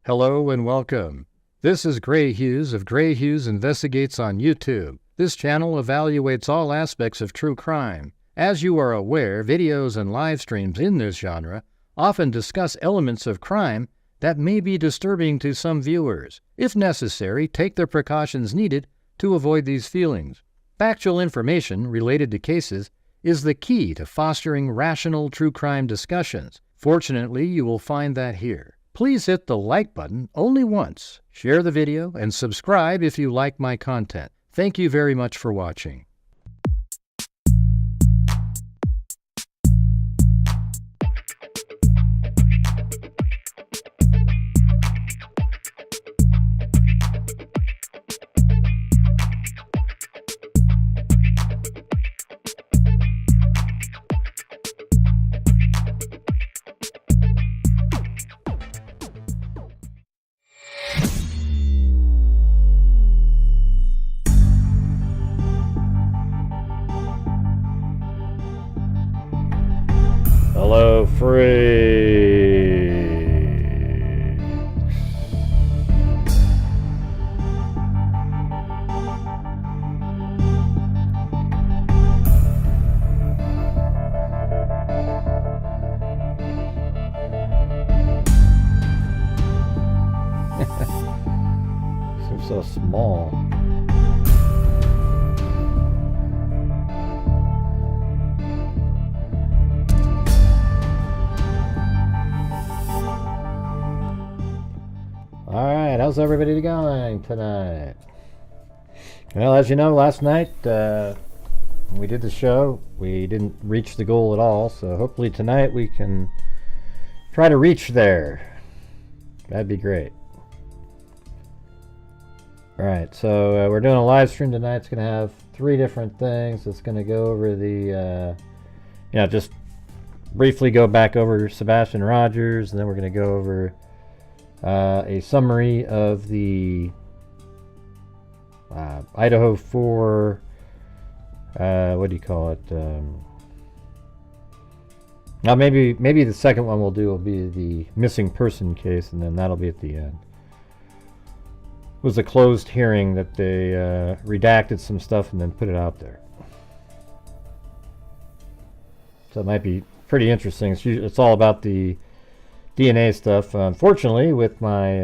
Hello and welcome. This is Grant Hughes of Grant Hughes Investigates on YouTube. This channel evaluates all aspects of true crime. As you are aware, videos and live streams in this genre often discuss elements of crime that may be disturbing to some viewers. If necessary, take the precautions needed to avoid these feelings. Factual information related to cases is the key to fostering rational true crime discussions. Fortunately, you will find that here. Please hit the like button only once, share the video, and subscribe if you like my content. Thank you very much for watching. Hello, freaks. Seems so small. Alright, how's everybody going tonight? Well, as you know, last night when we did the show, we didn't reach the goal at all, so hopefully tonight we can try to reach there. That'd be great. Alright, so we're doing a live stream tonight. It's going to have 3 different things. It's going to go over the, just briefly go back over Sebastian Rogers, and then we're going to go over a summary of the Idaho 4, what do you call it? Now maybe the second one we'll do will be the missing person case, and then that'll be at the end. It was a closed hearing that they redacted some stuff and then put it out there. So it might be pretty interesting. It's all about the DNA stuff. Unfortunately, with my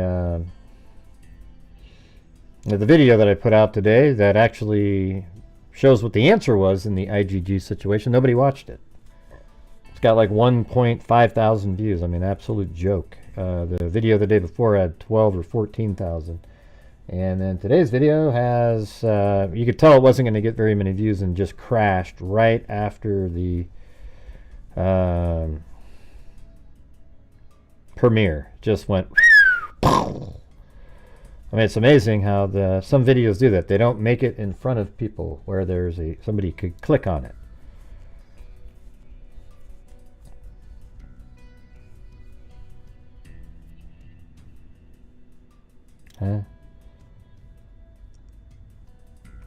the video that I put out today that actually shows what the answer was in the IGG situation, nobody watched it. It's got like 1.5 thousand views. I mean, absolute joke. The video the day before had 12 or 14,000, and then today's video has you could tell it wasn't going to get very many views and just crashed right after the premiere. Just went I mean, it's amazing how some videos do that. They don't make it in front of people where there's somebody could click on it. Huh?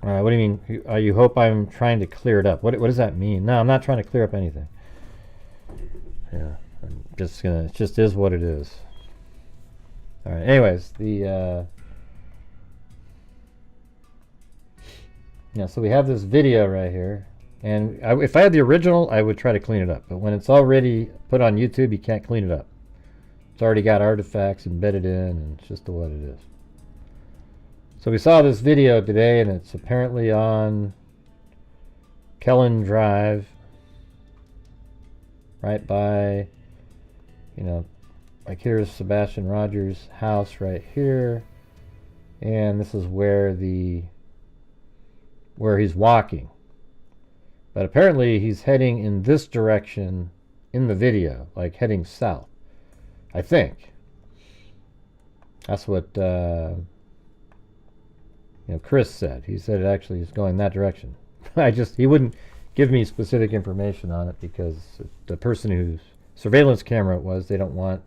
What do you mean? You hope I'm trying to clear it up? What does that mean? No, I'm not trying to clear up anything. Yeah. It just is what it is. All right. Anyways, so we have this video right here, and if I had the original, I would try to clean it up. But when it's already put on YouTube, you can't clean it up. It's already got artifacts embedded in, and it's just what it is. So we saw this video today, and it's apparently on Kellen Drive, right by, like here's Sebastian Rogers' house right here, and this is where he's walking. But apparently he's heading in this direction in the video, like heading south. I think. That's what Chris said. He said it actually is going that direction. He wouldn't give me specific information on it because the person whose surveillance camera it was, they don't want,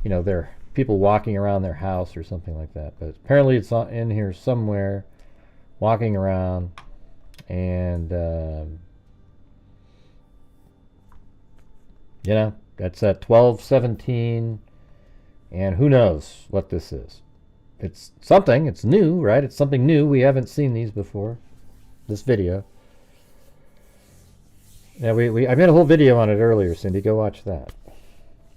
their people walking around their house or something like that. But apparently it's in here somewhere, walking around, and that's at 12:17 And who knows what this is. It's something. It's new, right? It's something new. We haven't seen these before. This video. Yeah, I made a whole video on it earlier, Cindy. Go watch that.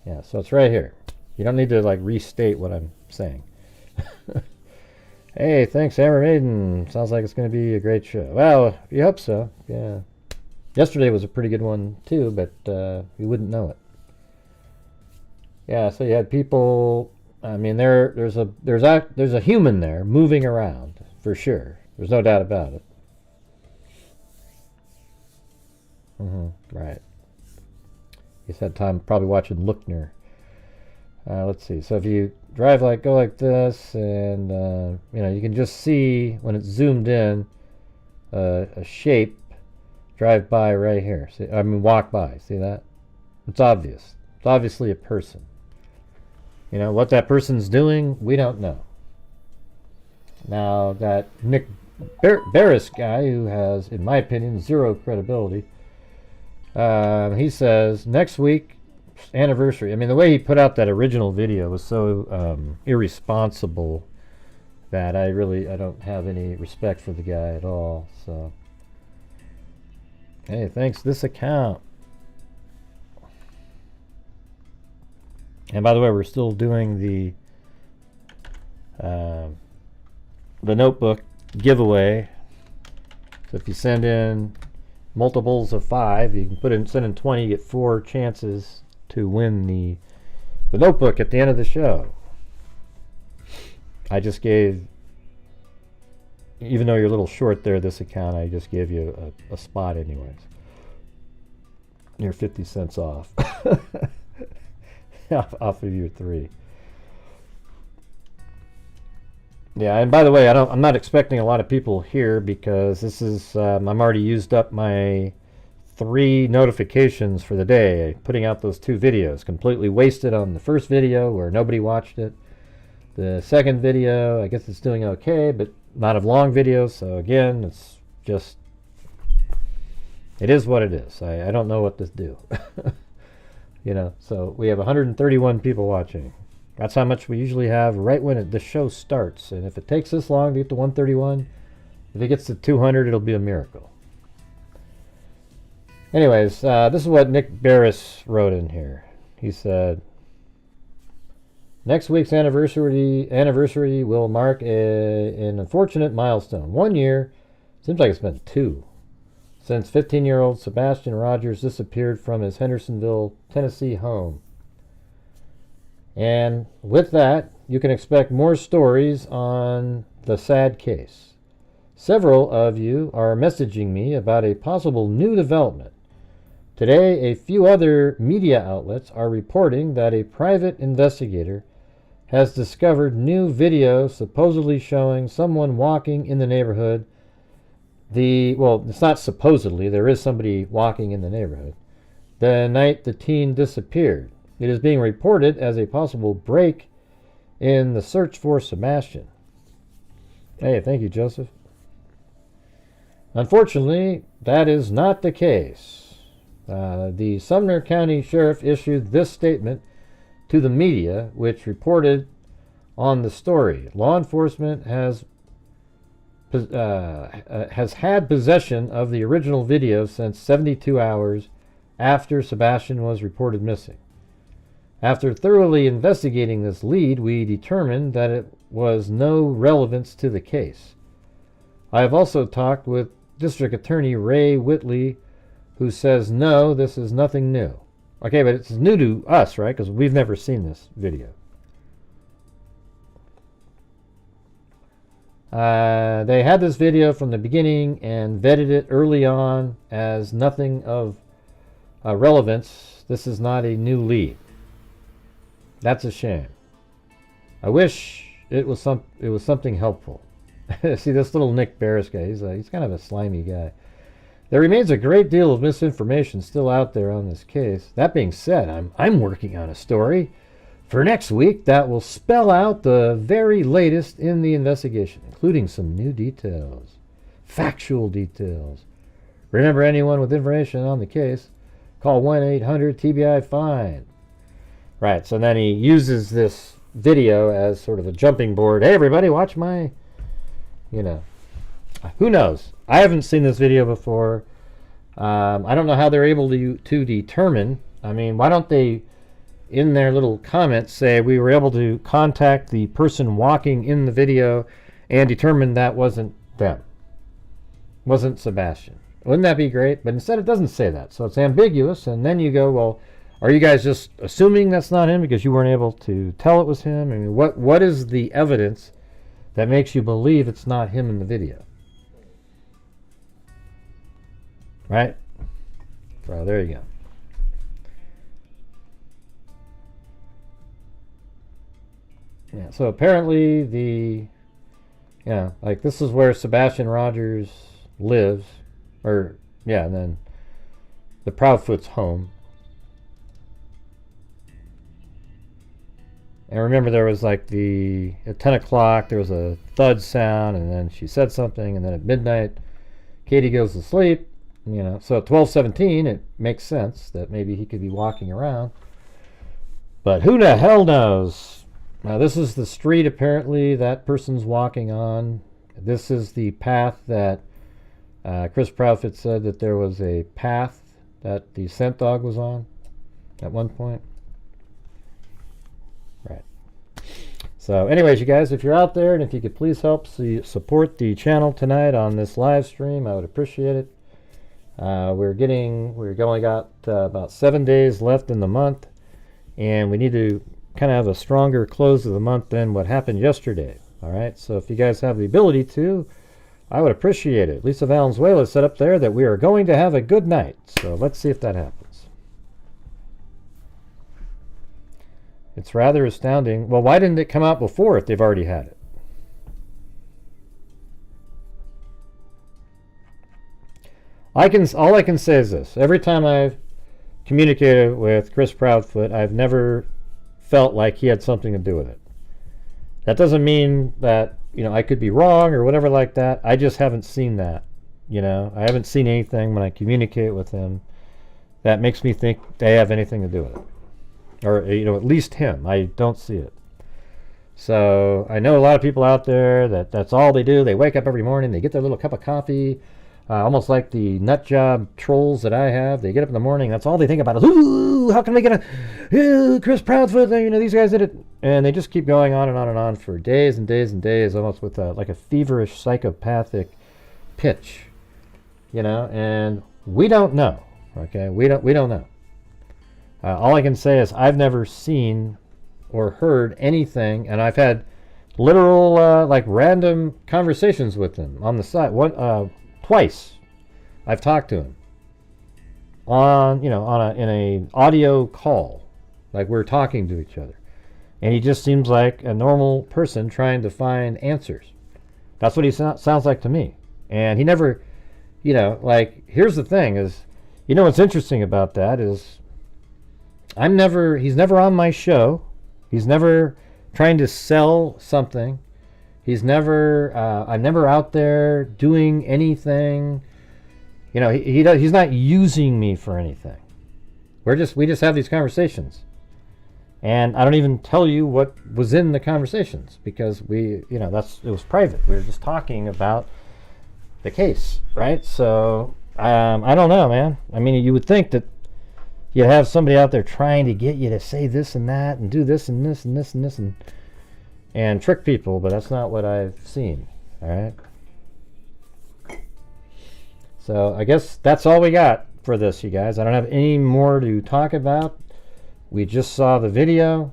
Yeah, so it's right here. You don't need to like restate what I'm saying. Hey, thanks, Hammer Maiden. Sounds like it's going to be a great show. Well, you hope so. Yeah. Yesterday was a pretty good one too, but you wouldn't know it. Yeah, so you had people. I mean, there's a human there moving around for sure. There's no doubt about it. Right. He's had time probably watching Lookner. Let's see. So if you go like this, and you can just see when it's zoomed in a shape drive by right here. See, I mean, walk by. See that? It's obvious. It's obviously a person. What that person's doing, we don't know. Now that Nick Barris guy, who has, in my opinion, zero credibility, he says next week anniversary. I mean, the way he put out that original video was so irresponsible that I don't have any respect for the guy at all. So, hey, thanks this account. And by the way, we're still doing the notebook giveaway. So if you send in multiples of 5, you can send in 20, you get 4 chances to win the notebook at the end of the show. I just gave, even though you're a little short there, this account, I just gave you a spot anyways. You're 50 cents off. Off of your 3. Yeah, and by the way, I'm not expecting a lot of people here because this is I'm already used up my 3 notifications for the day, putting out those 2 videos. Completely wasted on the first video where nobody watched it. The second video, I guess it's doing okay, but not of long videos. So again, it's just, it is what it is. I don't know what to do. So we have 131 people watching. That's how much we usually have right when the show starts. And if it takes this long to get to 131, if it gets to 200, it'll be a miracle. Anyways, this is what Nick Barris wrote in here. He said, next week's anniversary will mark an unfortunate milestone. 1 year, seems like it's been 2, since 15-year-old Sebastian Rogers disappeared from his Hendersonville, Tennessee home. And with that, you can expect more stories on the sad case. Several of you are messaging me about a possible new development. Today, a few other media outlets are reporting that a private investigator has discovered new video supposedly showing someone walking in the neighborhood. Well, it's not supposedly, there is somebody walking in the neighborhood the night the teen disappeared. It is being reported as a possible break in the search for Sebastian. Hey, thank you, Joseph. Unfortunately, that is not the case. The Sumner County Sheriff issued this statement to the media, which reported on the story. Law enforcement has had possession of the original video since 72 hours after Sebastian was reported missing. After thoroughly investigating this lead, we determined that it was no relevance to the case. I have also talked with District Attorney Ray Whitley, who says, no, this is nothing new. Okay, but it's new to us, right? Because we've never seen this video. They had this video from the beginning and vetted it early on as nothing of relevance. This is not a new lead. That's a shame. I wish it was something helpful. See this little Nick Barris guy. He's kind of a slimy guy. There remains a great deal of misinformation still out there on this case. That being said, I'm working on a story for next week that will spell out the very latest in the investigation, including some new details, factual details. Remember, anyone with information on the case, call 1-800-TBI-FIND. Right, so then he uses this video as sort of a jumping board. Hey, everybody, watch my, you know, who knows? I haven't seen this video before. I don't know how they're able to determine. I mean, why don't they, in their little comments, say we were able to contact the person walking in the video and determine that wasn't them, wasn't Sebastian. Wouldn't that be great? But instead it doesn't say that, so it's ambiguous. And then you go, well, are you guys just assuming that's not him because you weren't able to tell it was him? I mean, what is the evidence that makes you believe it's not him in the video? Right? So there you go. Yeah, so apparently like this is where Sebastian Rogers lives, or yeah, and then the Proudfoot's home. And remember, there was like at 10 o'clock there was a thud sound, and then she said something, and then at midnight Katie goes to sleep. You know, so at 12:17 it makes sense that maybe he could be walking around, but who the hell knows? Now this is the street apparently that person's walking on. This is the path that Chris Proudfoot said that there was a path that the scent dog was on at one point. Right. So anyways, you guys, if you're out there and if you could please help support the channel tonight on this live stream, I would appreciate it. We've only got about 7 days left in the month, and we need to kind of have a stronger close of the month than what happened yesterday. All right, so if you guys have the ability to, I would appreciate it. Lisa Valenzuela said up there that we are going to have a good night, so let's see if that happens. It's rather astounding. Well, why didn't it come out before if they've already had it? All I can say is this. Every time I've communicated with Chris Proudfoot, I've never felt like he had something to do with it. That doesn't mean that, you know, I could be wrong or whatever like that. I just haven't seen that. You know, I haven't seen anything when I communicate with him that makes me think they have anything to do with it. Or, you know, at least him. I don't see it. So I know a lot of people out there that's all they do. They wake up every morning, they get their little cup of coffee, almost like the nut job trolls that I have. They get up in the morning, that's all they think about is, ooh, how can we get Chris Proudfoot, you know, these guys did it. And they just keep going on and on and on for days and days and days, almost with like a feverish, psychopathic pitch, you know, and we don't know, okay? We don't know. All I can say is I've never seen or heard anything, and I've had literal, like random conversations with him on the side. Twice I've talked to him on, you know, in a audio call, like we're talking to each other, and he just seems like a normal person trying to find answers. That's what he sounds like to me. And he never, you know, like, here's the thing is, you know, what's interesting about that is he's never on my show. He's never trying to sell something. He's never, I'm never out there doing anything. You know, he's not using me for anything. We just have these conversations. And I don't even tell you what was in the conversations because it was private. We were just talking about the case, right? So, I don't know, man. I mean, you would think that you have somebody out there trying to get you to say this and that and do this and this and this and this and trick people, but that's not what I've seen. All right. So I guess that's all we got for this, you guys. I don't have any more to talk about. We just saw the video.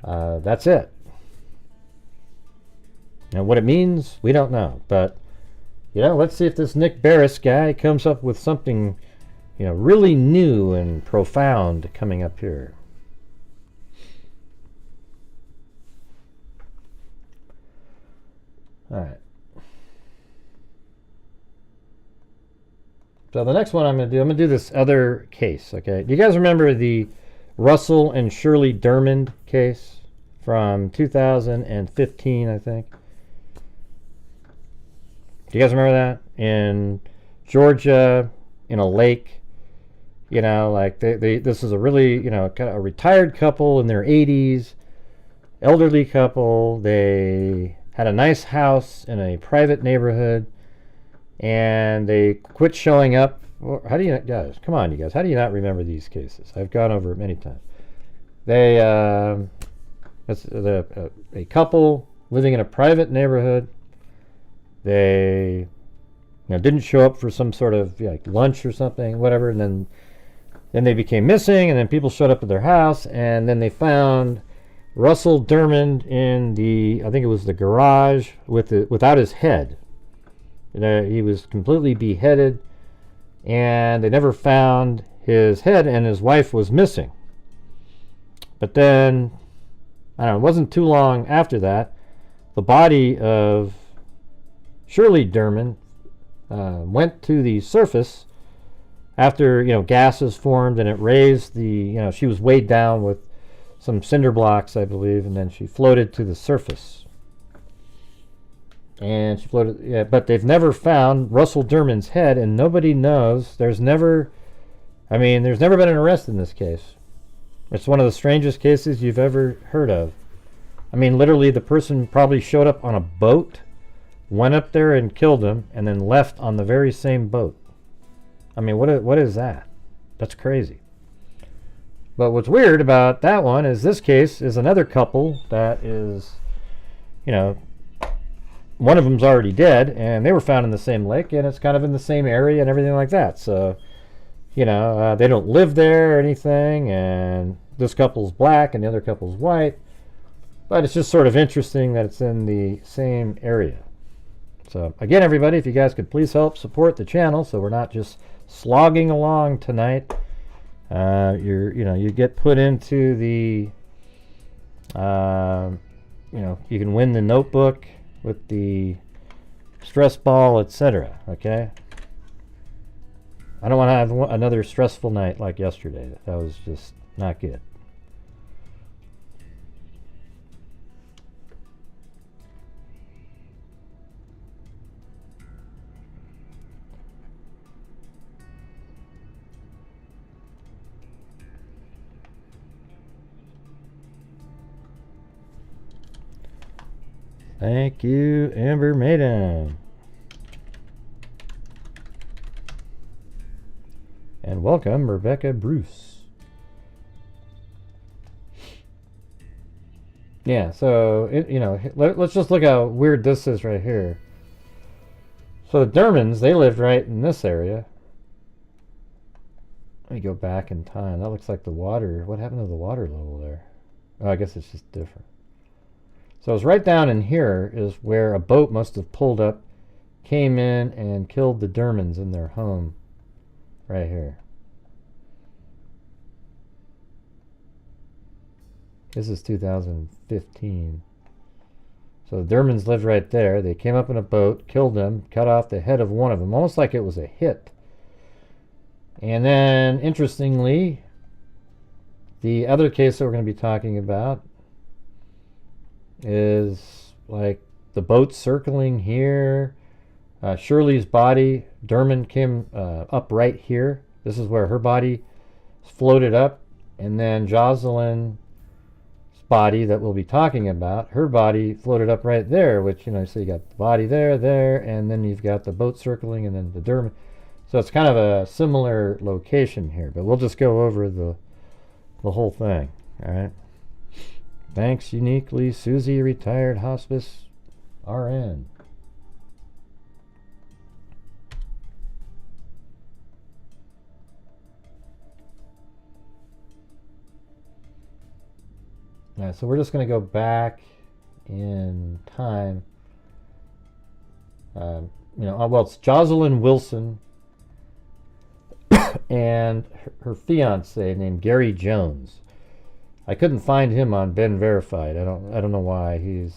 That's it. And what it means, we don't know. But, you know, let's see if this Nick Barris guy comes up with something, you know, really new and profound coming up here. All right. So the next one I'm going to do this other case, okay? Do you guys remember the Russell and Shirley Derman case from 2015, I think? Do you guys remember that? In Georgia, in a lake, you know, like this is a really, you know, kind of a retired couple in their 80s. elderly couple. They had a nice house in a private neighborhood, and they quit showing up. How do you guys? Come on, you guys. How do you not remember these cases? I've gone over it many times. They, a couple living in a private neighborhood. They, didn't show up for some sort of like lunch or something, whatever, and then they became missing, and then people showed up at their house, and then they found Russell Derman in I think it was the garage without his head. He was completely beheaded, and they never found his head, and his wife was missing. But then, I don't know, it wasn't too long after that, the body of Shirley Derman went to the surface after, gases formed, and it raised she was weighed down with some cinder blocks, I believe, and then she floated to the surface. And she floated, but they've never found Russell Derman's head, and nobody knows. There's never been an arrest in this case. It's one of the strangest cases you've ever heard of. Literally, the person probably showed up on a boat, went up there and killed him, and then left on the very same boat. What is that? That's crazy. But what's weird about that one is this case is another couple that is, one of them's already dead, and they were found in the same lake, and it's kind of in the same area and everything like that. So, they don't live there or anything, and this couple's black and the other couple's white. But it's just sort of interesting that it's in the same area. So, again, everybody, if you guys could please help support the channel so we're not just slogging along tonight. You get put into the, you can win the notebook with the stress ball, etc. Okay? I don't want to have another stressful night like yesterday. That was just not good. Thank you, Amber Maiden. And welcome, Rebecca Bruce. Yeah, so, let's just look how weird this is right here. So the Dermans, they lived right in this area. Let me go back in time. That looks like the water. What happened to the water level there? Oh, I guess it's just different. So it's right down in here is where a boat must have pulled up, came in, and killed the Dermans in their home. Right here. This is 2015. So the Dermans lived right there. They came up in a boat, killed them, cut off the head of one of them, almost like it was a hit. And then, interestingly, the other case that we're going to be talking about is like the boat circling here. Shirley's body, Derman came up right here. This is where her body floated up, and then Jocelyn's body that we'll be talking about, her body floated up right there, which, so you got the body there, and then you've got the boat circling, and then the Derman. So it's kind of a similar location here, but we'll just go over the whole thing. All right. Thanks, uniquely, Susie, retired hospice RN. Yeah, so we're just going to go back in time. Well, it's Jocelyn Wilson and her fiance named Gary Jones. I couldn't find him on Ben Verified. I don't know why. It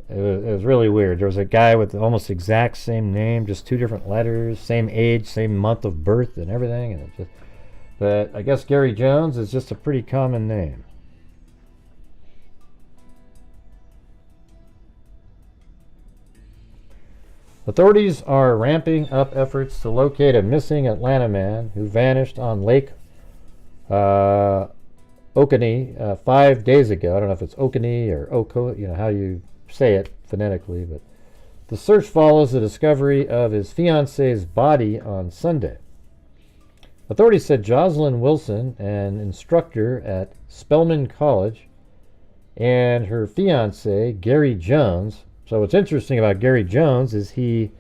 was really weird. There was a guy with almost exact same name, just two different letters, same age, same month of birth, and everything. And but I guess Gary Jones is just a pretty common name. Authorities are ramping up efforts to locate a missing Atlanta man who vanished on Lake Oconee 5 days ago. I don't know if it's Oconee or Oko, how you say it phonetically, but the search follows the discovery of his fiancee's body on Sunday. Authorities said Jocelyn Wilson, an instructor at Spelman College, and her fiancé, Gary Jones. So what's interesting about Gary Jones is he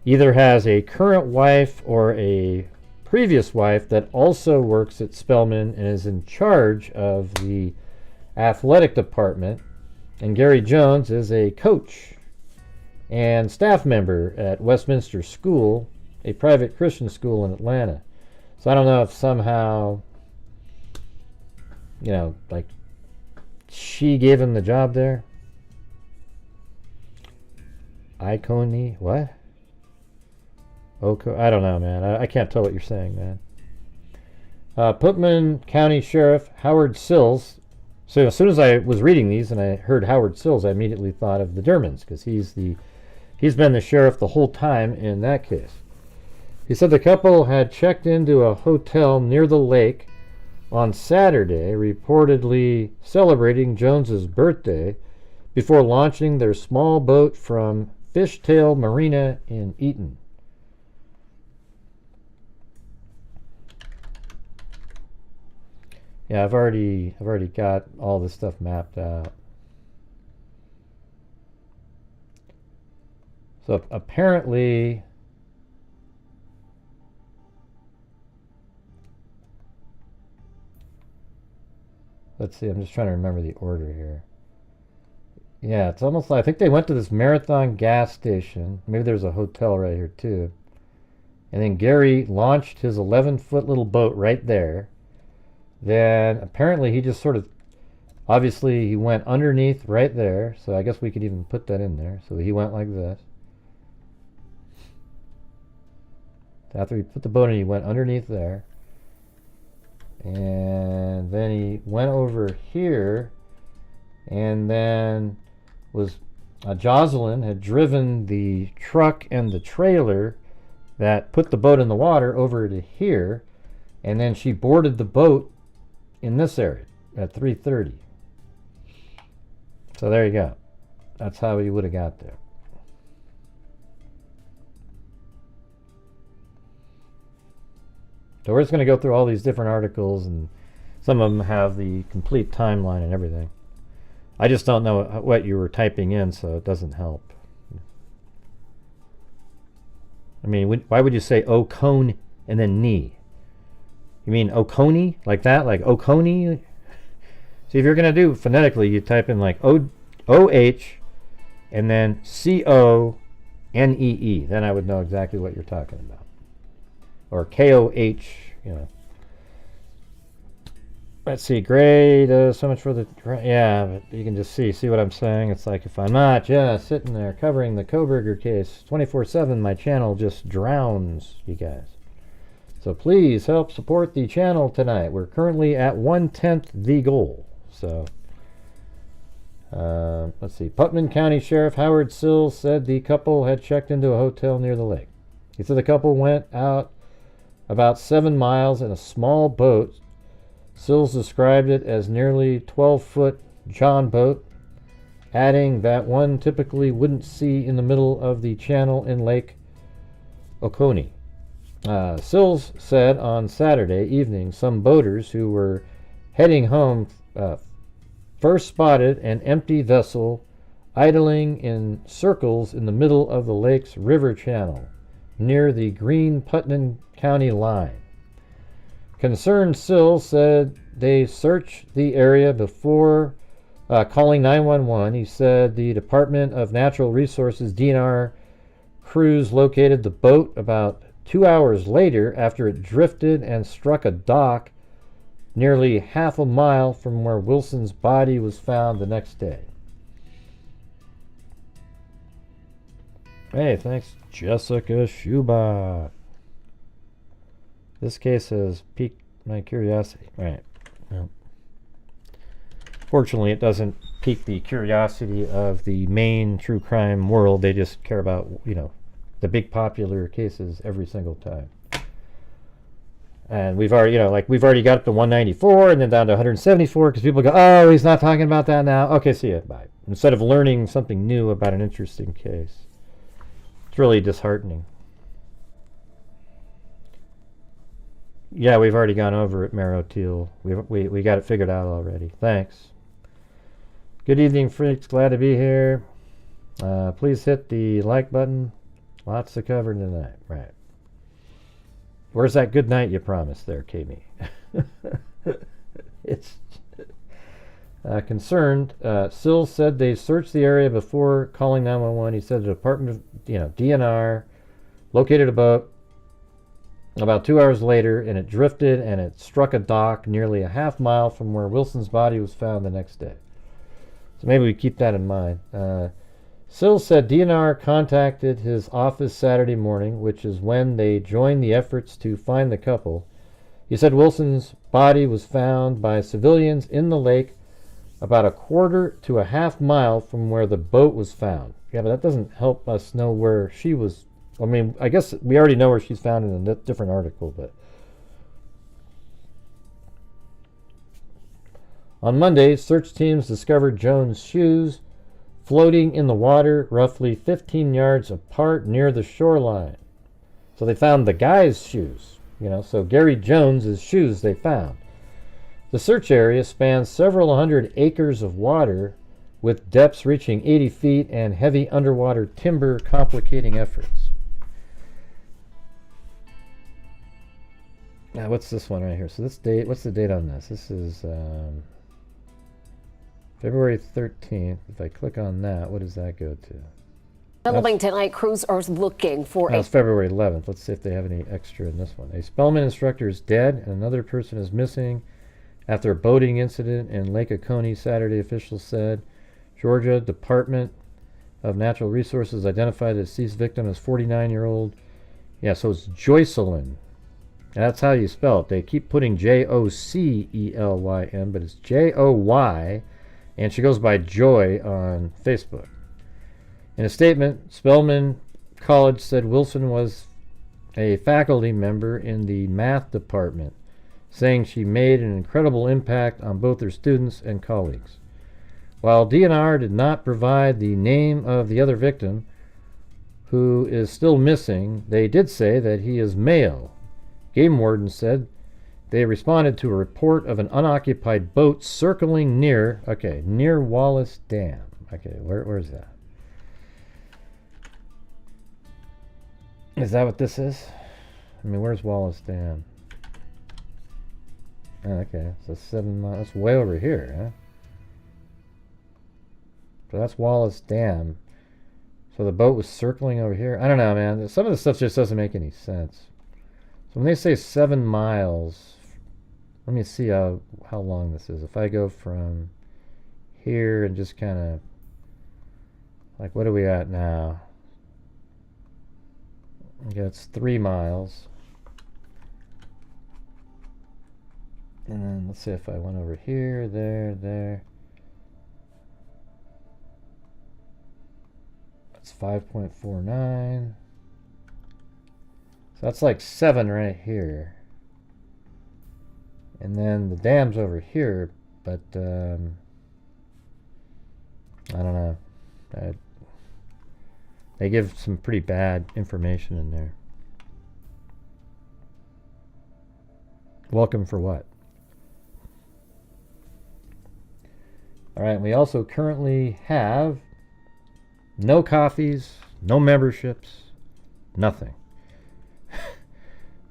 either has a current wife or a previous wife that also works at Spelman and is in charge of the athletic department. And Gary Jones is a coach and staff member at Westminster School, a private Christian school in Atlanta. So I don't know if somehow, like she gave him the job there. Oconee, what? I don't know, man. I can't tell what you're saying, man. Putnam County Sheriff Howard Sills. So as soon as I was reading these and I heard Howard Sills, I immediately thought of the Dermans, because he's been the sheriff the whole time in that case. He said the couple had checked into a hotel near the lake on Saturday, reportedly celebrating Jones's birthday, before launching their small boat from Fishtail Marina in Eaton. Yeah, I've already got all this stuff mapped out. So apparently, let's see, I'm just trying to remember the order here. Yeah, it's almost like, I think they went to this Marathon gas station. Maybe there's a hotel right here too. And then Gary launched his 11-foot little boat right there. Then apparently he just sort of, obviously he went underneath right there. So I guess we could even put that in there. So he went like this. After he put the boat in, he went underneath there. And then he went over here. And then Jocelyn had driven the truck and the trailer that put the boat in the water over to here. And then she boarded the boat in this area at 3:30. So there you go. That's how he would have got there. So we're just going to go through all these different articles, and some of them have the complete timeline and everything. I just don't know what you were typing in, so it doesn't help. I mean, why would you say Oconee and then knee? You mean Oconee? Like that? Like Oconee? See, if you're going to do phonetically, you type in like O-H and then C-O-N-E-E. Then I would know exactly what you're talking about. Or K-O-H, Let's see, grade, so much for the, yeah, but you can just see what I'm saying. It's like, if I'm not just sitting there covering the Kohberger case 24/7, my channel just drowns you guys. So please help support the channel tonight. We're currently at 1/10 the goal. So, let's see. Putnam County Sheriff Howard Sills said the couple had checked into a hotel near the lake. He said the couple went out about 7 miles in a small boat. Sills described it as nearly 12-foot John boat, adding that one typically wouldn't see in the middle of the channel in Lake Oconee. Sills said on Saturday evening some boaters who were heading home first spotted an empty vessel idling in circles in the middle of the lake's river channel near the Green Putnam County line. Concerned Sills said they searched the area before calling 911. He said the Department of Natural Resources DNR crews located the boat about 2 hours later after it drifted and struck a dock nearly half a mile from where Wilson's body was found the next day. Hey, thanks, Jessica Schubach. This case has piqued my curiosity. Right. Well, fortunately, it doesn't pique the curiosity of the main true crime world. They just care about, the big popular cases every single time. And we've already, we've already got up to 194 and then down to 174 because people go, oh, he's not talking about that now. Okay, see ya, bye. Instead of learning something new about an interesting case. It's really disheartening. Yeah, we've already gone over it, Maro Teal. We got it figured out already. Thanks. Good evening, freaks. Glad to be here. Please hit the like button. Lots to cover tonight. Right. Where's that good night you promised there, Kami? It's concerned. Sills said they searched the area before calling 911. He said the Department of, DNR located a boat about 2 hours later, and it drifted and it struck a dock nearly a half mile from where Wilson's body was found the next day. So maybe we keep that in mind. Sills said DNR contacted his office Saturday morning, which is when they joined the efforts to find the couple. He said Wilson's body was found by civilians in the lake about a quarter to a half mile from where the boat was found. Yeah, but that doesn't help us know where she was. I mean, I guess we already know where she's found in a different article, but on Monday, search teams discovered Jones' shoes floating in the water roughly 15 yards apart near the shoreline. So they found the guy's shoes, so Gary Jones's shoes they found. The search area spans several hundred acres of water with depths reaching 80 feet and heavy underwater timber complicating efforts. Now, what's this one right here? So this date, what's the date on this? This is February 13th. If I click on that, what does that go to? Developing tonight, crews are looking for That's February 11th. Let's see if they have any extra in this one. A Spelman instructor is dead and another person is missing after a boating incident in Lake Oconee, Saturday, officials said. Georgia Department of Natural Resources identified the deceased victim as 49-year-old. Yeah, so it's Joycelyn. That's how you spell it. They keep putting Jocelyn, but it's Joy, and she goes by Joy on Facebook. In a statement, Spelman College said Wilson was a faculty member in the math department, saying she made an incredible impact on both her students and colleagues. While DNR did not provide the name of the other victim, who is still missing, they did say that he is male. Game wardens said they responded to a report of an unoccupied boat circling near Wallace Dam. Okay, where's that? Is that what this is? I mean, where's Wallace Dam? Oh, okay, so 7 miles. That's way over here, huh? So that's Wallace Dam. So the boat was circling over here. I don't know, man. Some of the stuff just doesn't make any sense. So when they say 7 miles, let me see how long this is. If I go from here and just kind of, what are we at now? Okay, it's 3 miles. And then let's see if I went over here, there. That's 5.49. So that's like 7 right here. And then the dam's over here, but I don't know. They give some pretty bad information in there. Welcome for what? Alright, we also currently have no coffees, no memberships, nothing.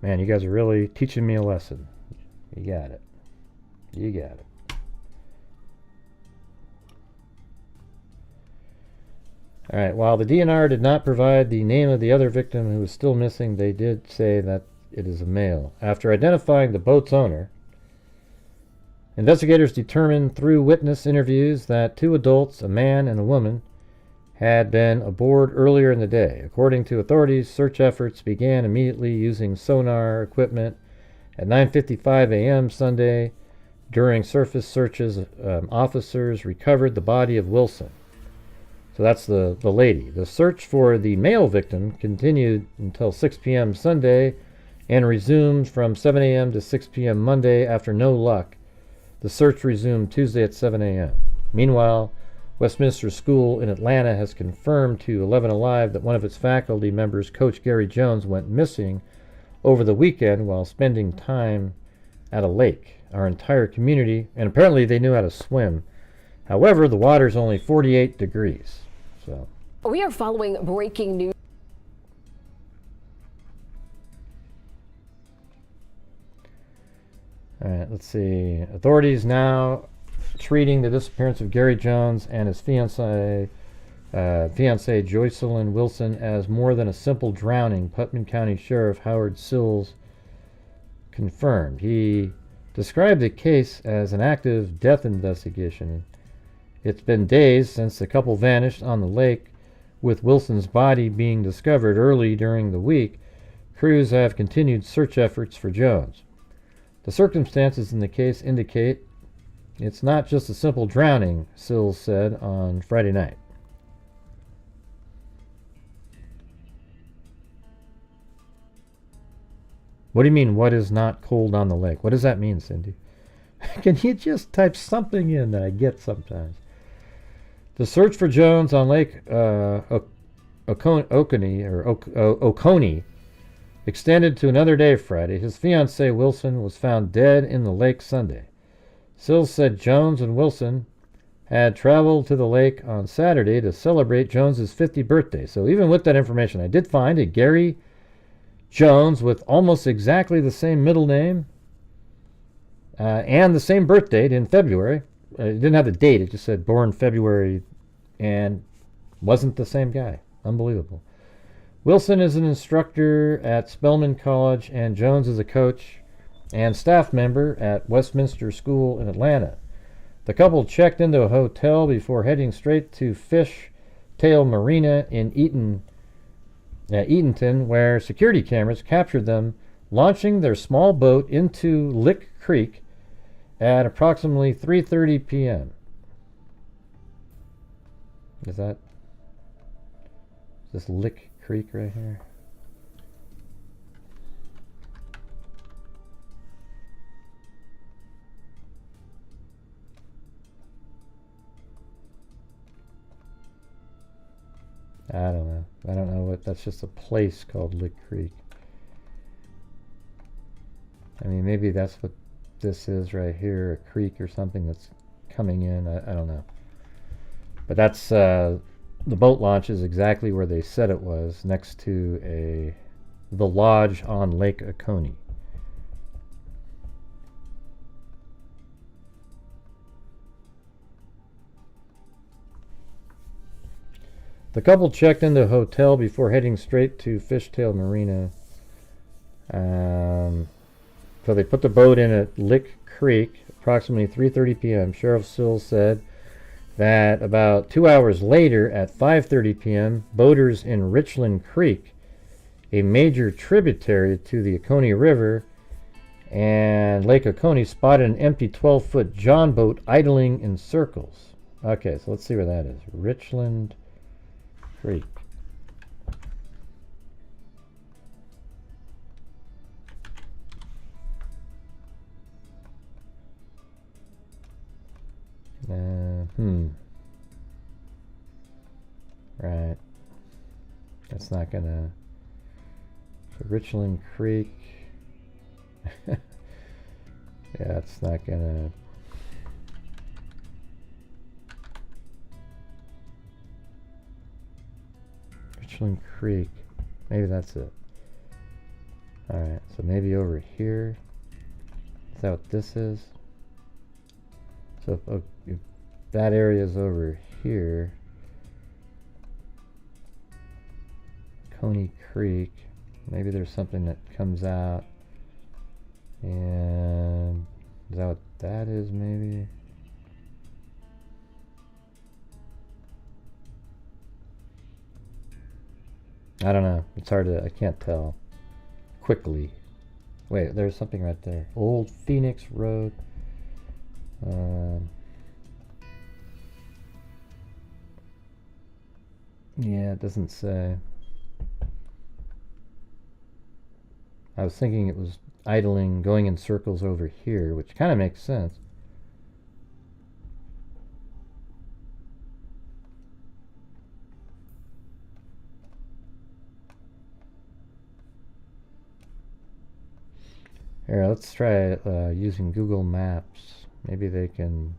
Man, you guys are really teaching me a lesson. You got it. You got it. Alright, while the DNR did not provide the name of the other victim who is still missing, they did say that it is a male. After identifying the boat's owner, investigators determined through witness interviews that 2 adults, a man and a woman, had been aboard earlier in the day. According to authorities, search efforts began immediately using sonar equipment at 9:55 a.m. Sunday. During surface searches, officers recovered the body of Wilson. So that's the lady. The search for the male victim continued until 6 p.m. Sunday and resumed from 7 a.m. to 6 p.m. Monday. After no luck, the search resumed Tuesday at 7 a.m. Meanwhile, Westminster School in Atlanta has confirmed to 11 Alive that one of its faculty members, Coach Gary Jones, went missing over the weekend while spending time at a lake. Our entire community, and apparently they knew how to swim. However, the water's only 48 degrees. So we are following breaking news. All right, let's see. Authorities now treating the disappearance of Gary Jones and his fiancée Joycelyn Wilson as more than a simple drowning. Putnam County Sheriff Howard Sills confirmed. He described the case as an active death investigation. It's been days since the couple vanished on the lake, with Wilson's body being discovered early during the week. Crews have continued search efforts for Jones. The circumstances in the case indicate it's not just a simple drowning, Sills said on Friday night. What do you mean, what is not cold on the lake? What does that mean, Cindy? Can you just type something in that I get sometimes? The search for Jones on Lake Oconee extended to another day Friday. His fiancée Wilson was found dead in the lake Sunday. Sills said Jones and Wilson had traveled to the lake on Saturday to celebrate Jones's 50th birthday. So even with that information, I did find a Gary Jones with almost exactly the same middle name and the same birth date in February. It didn't have the date, it just said born February, and wasn't the same guy. Unbelievable. Wilson is an instructor at Spelman College, and Jones is a coach and staff member at Westminster School in Atlanta. The couple checked into a hotel before heading straight to Fishtail Marina in Eatonton, where security cameras captured them launching their small boat into Lick Creek at approximately 3:30 p.m. Is this Lick Creek right here? I don't know. I don't know what. That's just a place called Lick Creek. I mean, maybe that's what this is right here, a creek or something that's coming in. I don't know. But that's the boat launch is exactly where they said it was, next to the lodge on Lake Oconee. The couple checked into the hotel before heading straight to Fishtail Marina. So they put the boat in at Lick Creek, approximately 3:30 p.m. Sheriff Sills said that about 2 hours later, at 5:30 p.m., boaters in Richland Creek, a major tributary to the Oconee River and Lake Oconee, spotted an empty 12-foot John boat idling in circles. Okay, so let's see where that is. Richland Creek. Right. That's not gonna. So Richland Creek. Yeah, it's not gonna. Richland Creek. Maybe that's it. Alright, so maybe over here. Is that what this is? So if that area is over here, Coney Creek, maybe there's something that comes out, and is that what that is? Maybe. I don't know. It's hard to, I can't tell quickly. Wait, there's something right there. Old Phoenix Road. Yeah, it doesn't say. I was thinking it was idling, going in circles over here, which kind of makes sense. Here, let's try using Google Maps. Maybe they can...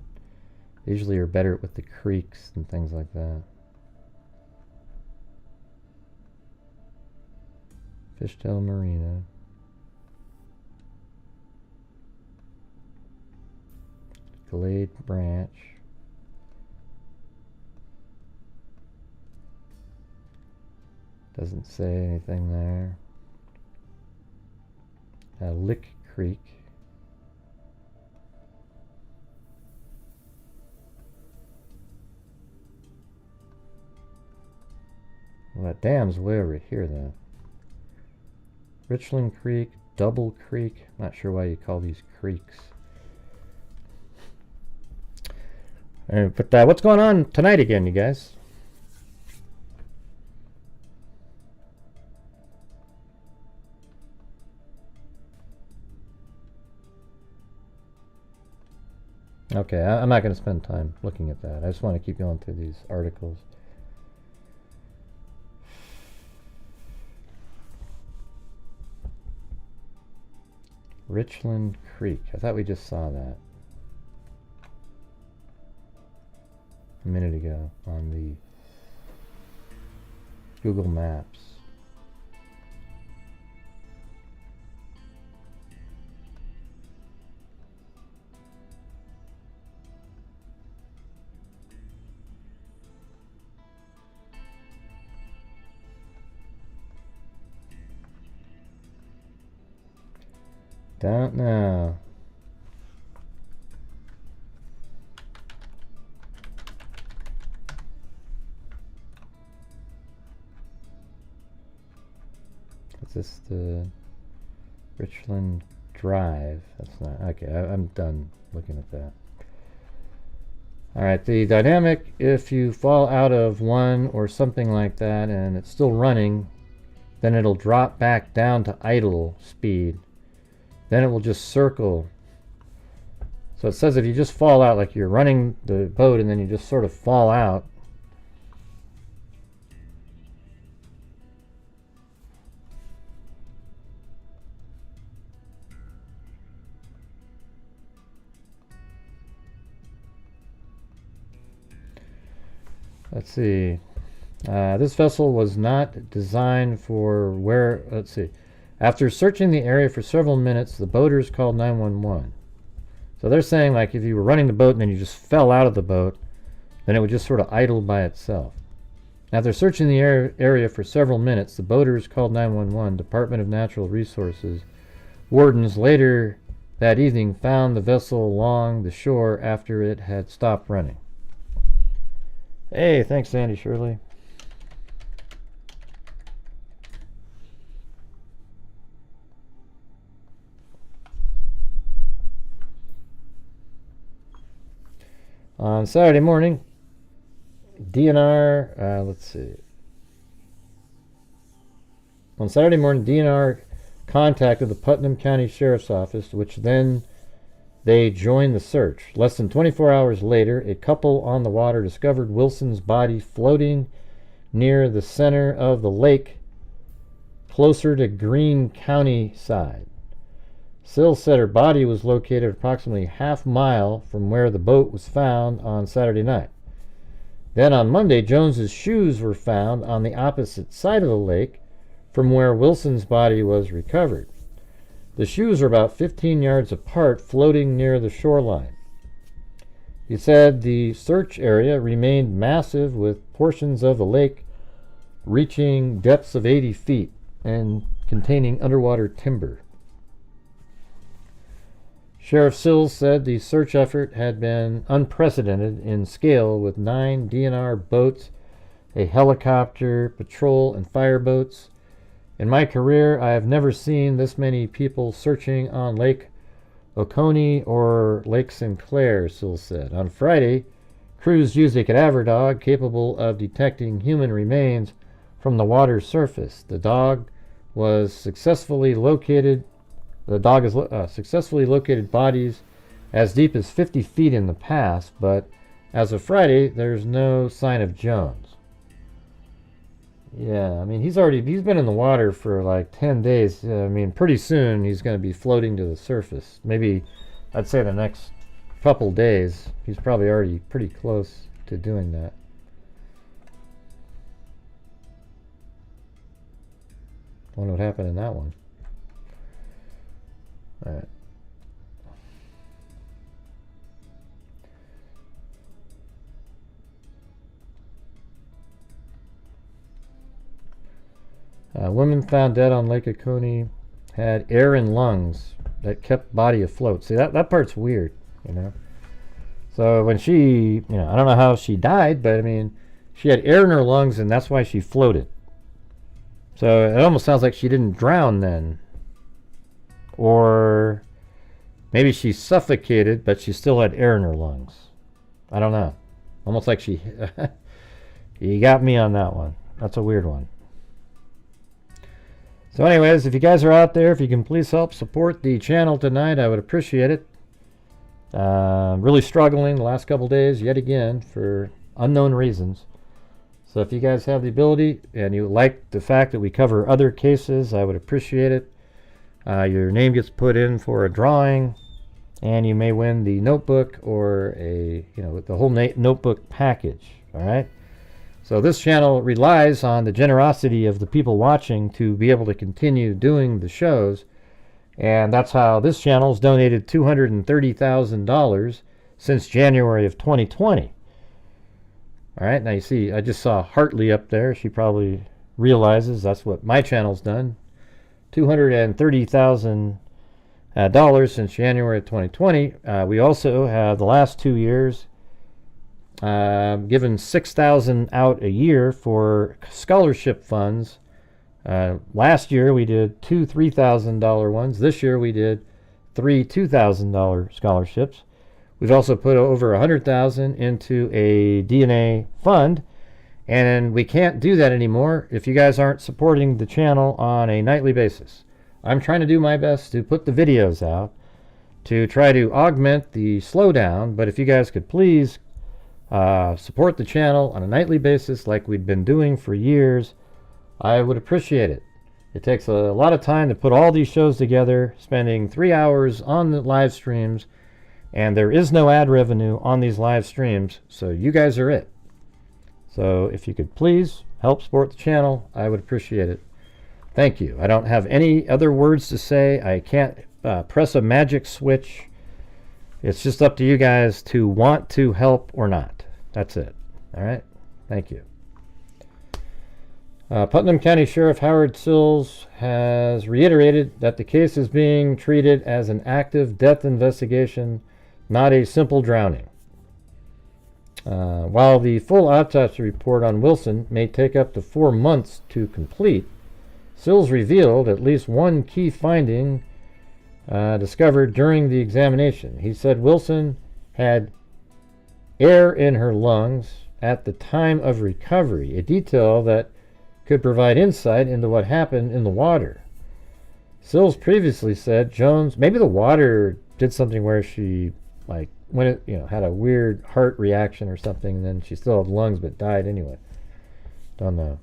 They usually are better with the creeks and things like that. Fishtail Marina. Glade Branch. Doesn't say anything there. Lick Creek. Well, that dam's way over here, though. Richland Creek, Double Creek. Not sure why you call these creeks. But what's going on tonight again, you guys? Okay, I'm not going to spend time looking at that. I just want to keep going through these articles. Richland Creek. I thought we just saw that a minute ago on the Google Maps. Don't know. Is this the Richland Drive? That's not... Okay, I'm done looking at that. Alright, the dynamic, if you fall out of one or something like that and it's still running, then it'll drop back down to idle speed. Then it will just circle. So it says if you just fall out, like you're running the boat and then you just sort of fall out, let's see. This vessel was not designed for where, let's see. After searching the area for several minutes, the boaters called 911. So they're saying, like, if you were running the boat and then you just fell out of the boat, then it would just sort of idle by itself. After searching the area for several minutes, the boaters called 911. Department of Natural Resources wardens later that evening found the vessel along the shore after it had stopped running. Hey, thanks, Sandy Shirley. On Saturday morning, DNR, let's see. On Saturday morning, DNR contacted the Putnam County Sheriff's Office, which then they joined the search. Less than 24 hours later, a couple on the water discovered Wilson's body floating near the center of the lake, closer to Greene County side. Sills said her body was located approximately half-mile from where the boat was found on Saturday night. Then on Monday, Jones's shoes were found on the opposite side of the lake from where Wilson's body was recovered. The shoes are about 15 yards apart, floating near the shoreline. He said the search area remained massive, with portions of the lake reaching depths of 80 feet and containing underwater timber. Sheriff Sills said the search effort had been unprecedented in scale, with 9 DNR boats, a helicopter, patrol, and fire boats. In my career, I have never seen this many people searching on Lake Oconee or Lake Sinclair, Sills said. On Friday, crews used a cadaver dog capable of detecting human remains from the water's surface. The dog was successfully located. The dog has successfully located bodies as deep as 50 feet in the pass, but as of Friday, there's no sign of Jones. Yeah, I mean, he's been in the water for like 10 days. I mean, pretty soon he's going to be floating to the surface. Maybe, I'd say the next couple days. He's probably already pretty close to doing that. Wonder what happened in that one. All right. Women found dead on Lake Oconee had air in lungs that kept body afloat. See, that part's weird, you know. So when she, you know, I don't know how she died, but I mean, she had air in her lungs and that's why she floated. So it almost sounds like she didn't drown then. Or maybe she suffocated, but she still had air in her lungs. I don't know. Almost like she... You got me on that one. That's a weird one. So anyways, if you guys are out there, if you can please help support the channel tonight, I would appreciate it. Really struggling the last couple days yet again for unknown reasons. So if you guys have the ability and you like the fact that we cover other cases, I would appreciate it. Your name gets put in for a drawing, and you may win the notebook or the whole notebook package. All right. So this channel relies on the generosity of the people watching to be able to continue doing the shows, and that's how this channel's donated $230,000 since January of 2020. All right, now you see, I just saw Hartley up there. She probably realizes that's what my channel's done. $230,000 since January of 2020. We also have the last 2 years given $6,000 out a year for scholarship funds. Last year we did 2 $3,000 ones. This year we did 3 $2,000 scholarships. We've also put over $100,000 into a DNA fund, and we can't do that anymore if you guys aren't supporting the channel on a nightly basis. I'm trying to do my best to put the videos out to try to augment the slowdown, but if you guys could please support the channel on a nightly basis like we've been doing for years, I would appreciate it. It takes a lot of time to put all these shows together, spending 3 hours on the live streams, and there is no ad revenue on these live streams, so you guys are it. So if you could please help support the channel, I would appreciate it. Thank you. I don't have any other words to say. I can't press a magic switch. It's just up to you guys to want to help or not. That's it. All right? Thank you. Putnam County Sheriff Howard Sills has reiterated that the case is being treated as an active death investigation, not a simple drowning. While the full autopsy report on Wilson may take up to 4 months to complete, Sills revealed at least one key finding discovered during the examination. He said Wilson had air in her lungs at the time of recovery, a detail that could provide insight into what happened in the water. Sills previously said Jones, maybe the water did something where she, like, when it, had a weird heart reaction or something, and then she still had lungs but died anyway. Don't know.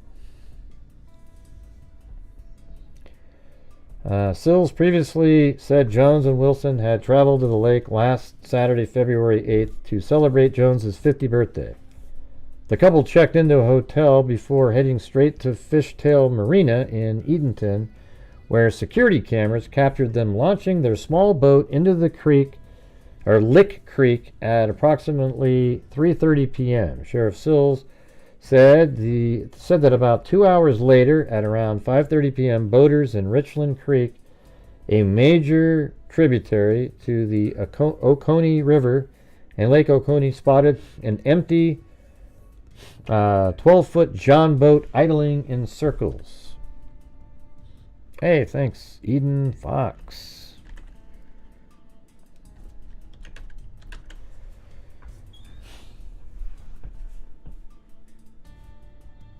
Sills previously said Jones and Wilson had traveled to the lake last Saturday, February 8th, to celebrate Jones's 50th birthday. The couple checked into a hotel before heading straight to Fishtail Marina in Edenton, where security cameras captured them launching their small boat into the creek, or Lick Creek, at approximately 3:30 p.m. Sheriff Sills said that about 2 hours later, at around 5:30 p.m., boaters in Richland Creek, a major tributary to the Oconee River and Lake Oconee, spotted an empty 12-foot John boat idling in circles. Hey, thanks, Eden Fox.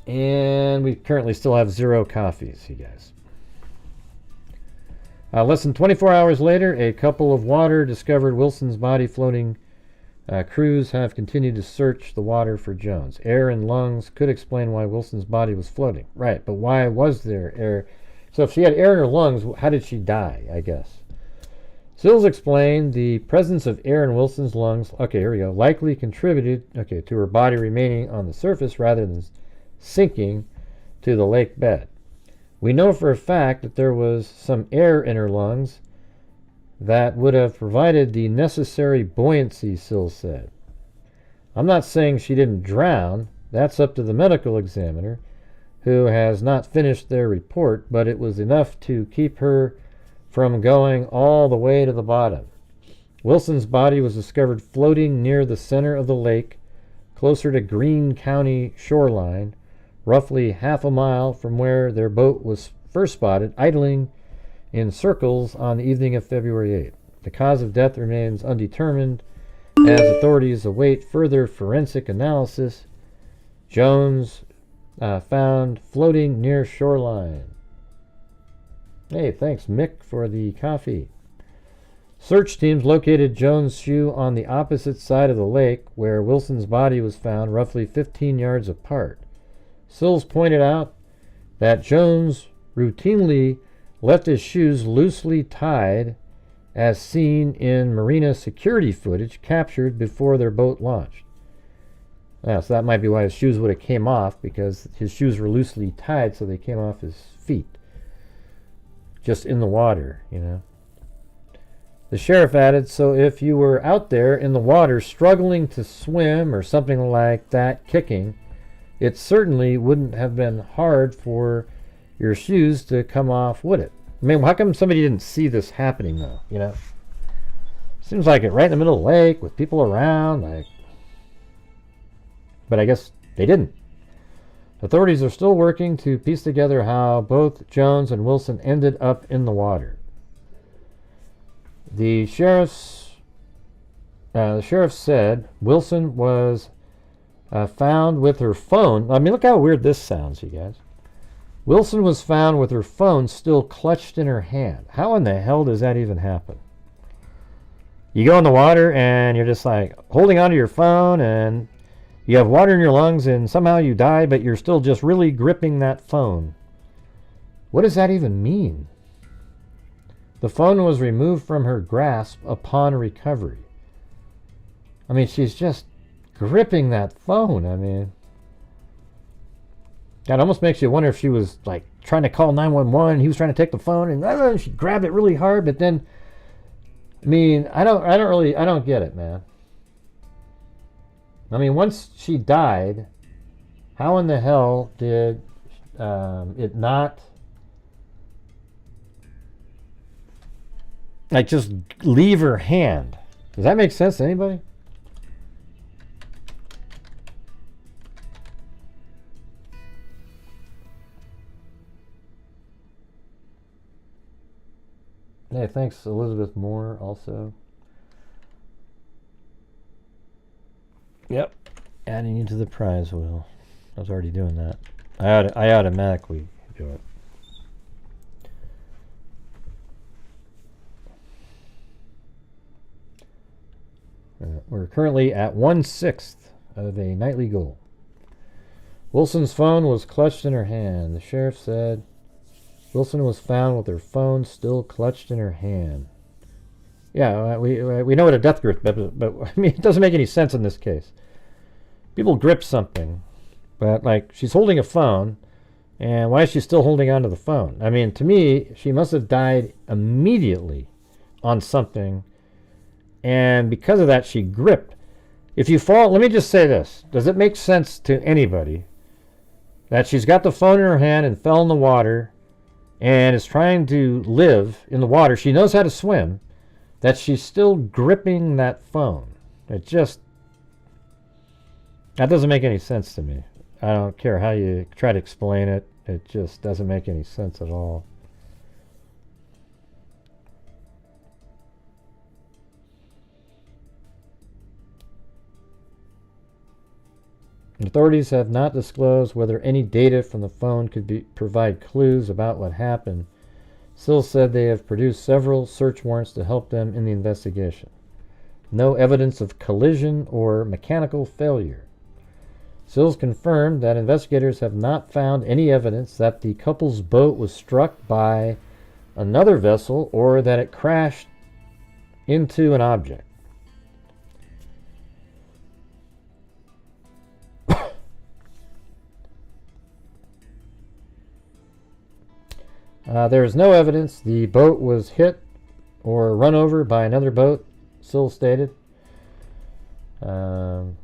And we currently still have 0 coffees, you guys. Less than 24 hours later, a couple of water discovered Wilson's body floating. Crews have continued to search the water for Jones. Air and lungs could explain why Wilson's body was floating. Right, but why was there air? So if she had air in her lungs, how did she die, I guess? Sills explained the presence of air in Wilson's lungs, okay, here we go, likely contributed, to her body remaining on the surface rather than sinking to the lake bed. We know for a fact that there was some air in her lungs that would have provided the necessary buoyancy, Sills said. I'm not saying she didn't drown. That's up to the medical examiner, who has not finished their report, but it was enough to keep her from going all the way to the bottom. Wilson's body was discovered floating near the center of the lake, closer to Greene County shoreline, roughly half a mile from where their boat was first spotted, idling in circles on the evening of February 8th. The cause of death remains undetermined as authorities await further forensic analysis. Jones found floating near shoreline. Hey, thanks, Mick, for the coffee. Search teams located Jones' shoe on the opposite side of the lake where Wilson's body was found, roughly 15 yards apart. Sills pointed out that Jones routinely left his shoes loosely tied, as seen in marina security footage captured before their boat launched. Yeah, so that might be why his shoes would have came off, because his shoes were loosely tied, so they came off his feet. Just in the water, you know. The sheriff added, so if you were out there in the water struggling to swim or something like that, kicking, it certainly wouldn't have been hard for your shoes to come off, would it? I mean, how come somebody didn't see this happening, though, you know? Seems like it right in the middle of the lake with people around, like... But I guess they didn't. Authorities are still working to piece together how both Jones and Wilson ended up in the water. The sheriff said Wilson was found with her phone. I mean, look how weird this sounds, you guys. Wilson was found with her phone still clutched in her hand. How in the hell does that even happen? You go in the water and you're just like holding onto your phone and you have water in your lungs and somehow you die, but you're still just really gripping that phone. What does that even mean? The phone was removed from her grasp upon recovery. I mean, she's just gripping that phone. I mean, that almost makes you wonder if she was like trying to call 911. He was trying to take the phone and she grabbed it really hard, but then, I mean, I don't get it, man. I mean, once she died, how in the hell did it not, like, just leave her hand? Does that make sense to anybody? Hey, thanks, Elizabeth Moore, also. Yep, adding you to the prize wheel. I was already doing that. I automatically do it. We're currently at 1/6 of a nightly goal. Wilson's phone was clutched in her hand. The sheriff said Wilson was found with her phone still clutched in her hand. Yeah, we know what a death grip, but I mean, it doesn't make any sense in this case. People grip something, but like she's holding a phone, and why is she still holding onto the phone? I mean, to me, she must have died immediately on something, and because of that, she gripped. If you fall, let me just say this: does it make sense to anybody that she's got the phone in her hand and fell in the water, and is trying to live in the water? She knows how to swim. That she's still gripping that phone. It just, that doesn't make any sense to me. I don't care how you try to explain it. It just doesn't make any sense at all. Authorities have not disclosed whether any data from the phone could provide clues about what happened. Sills said they have produced several search warrants to help them in the investigation. No evidence of collision or mechanical failure. Sills confirmed that investigators have not found any evidence that the couple's boat was struck by another vessel or that it crashed into an object. There is no evidence the boat was hit or run over by another boat, Sills stated. I'm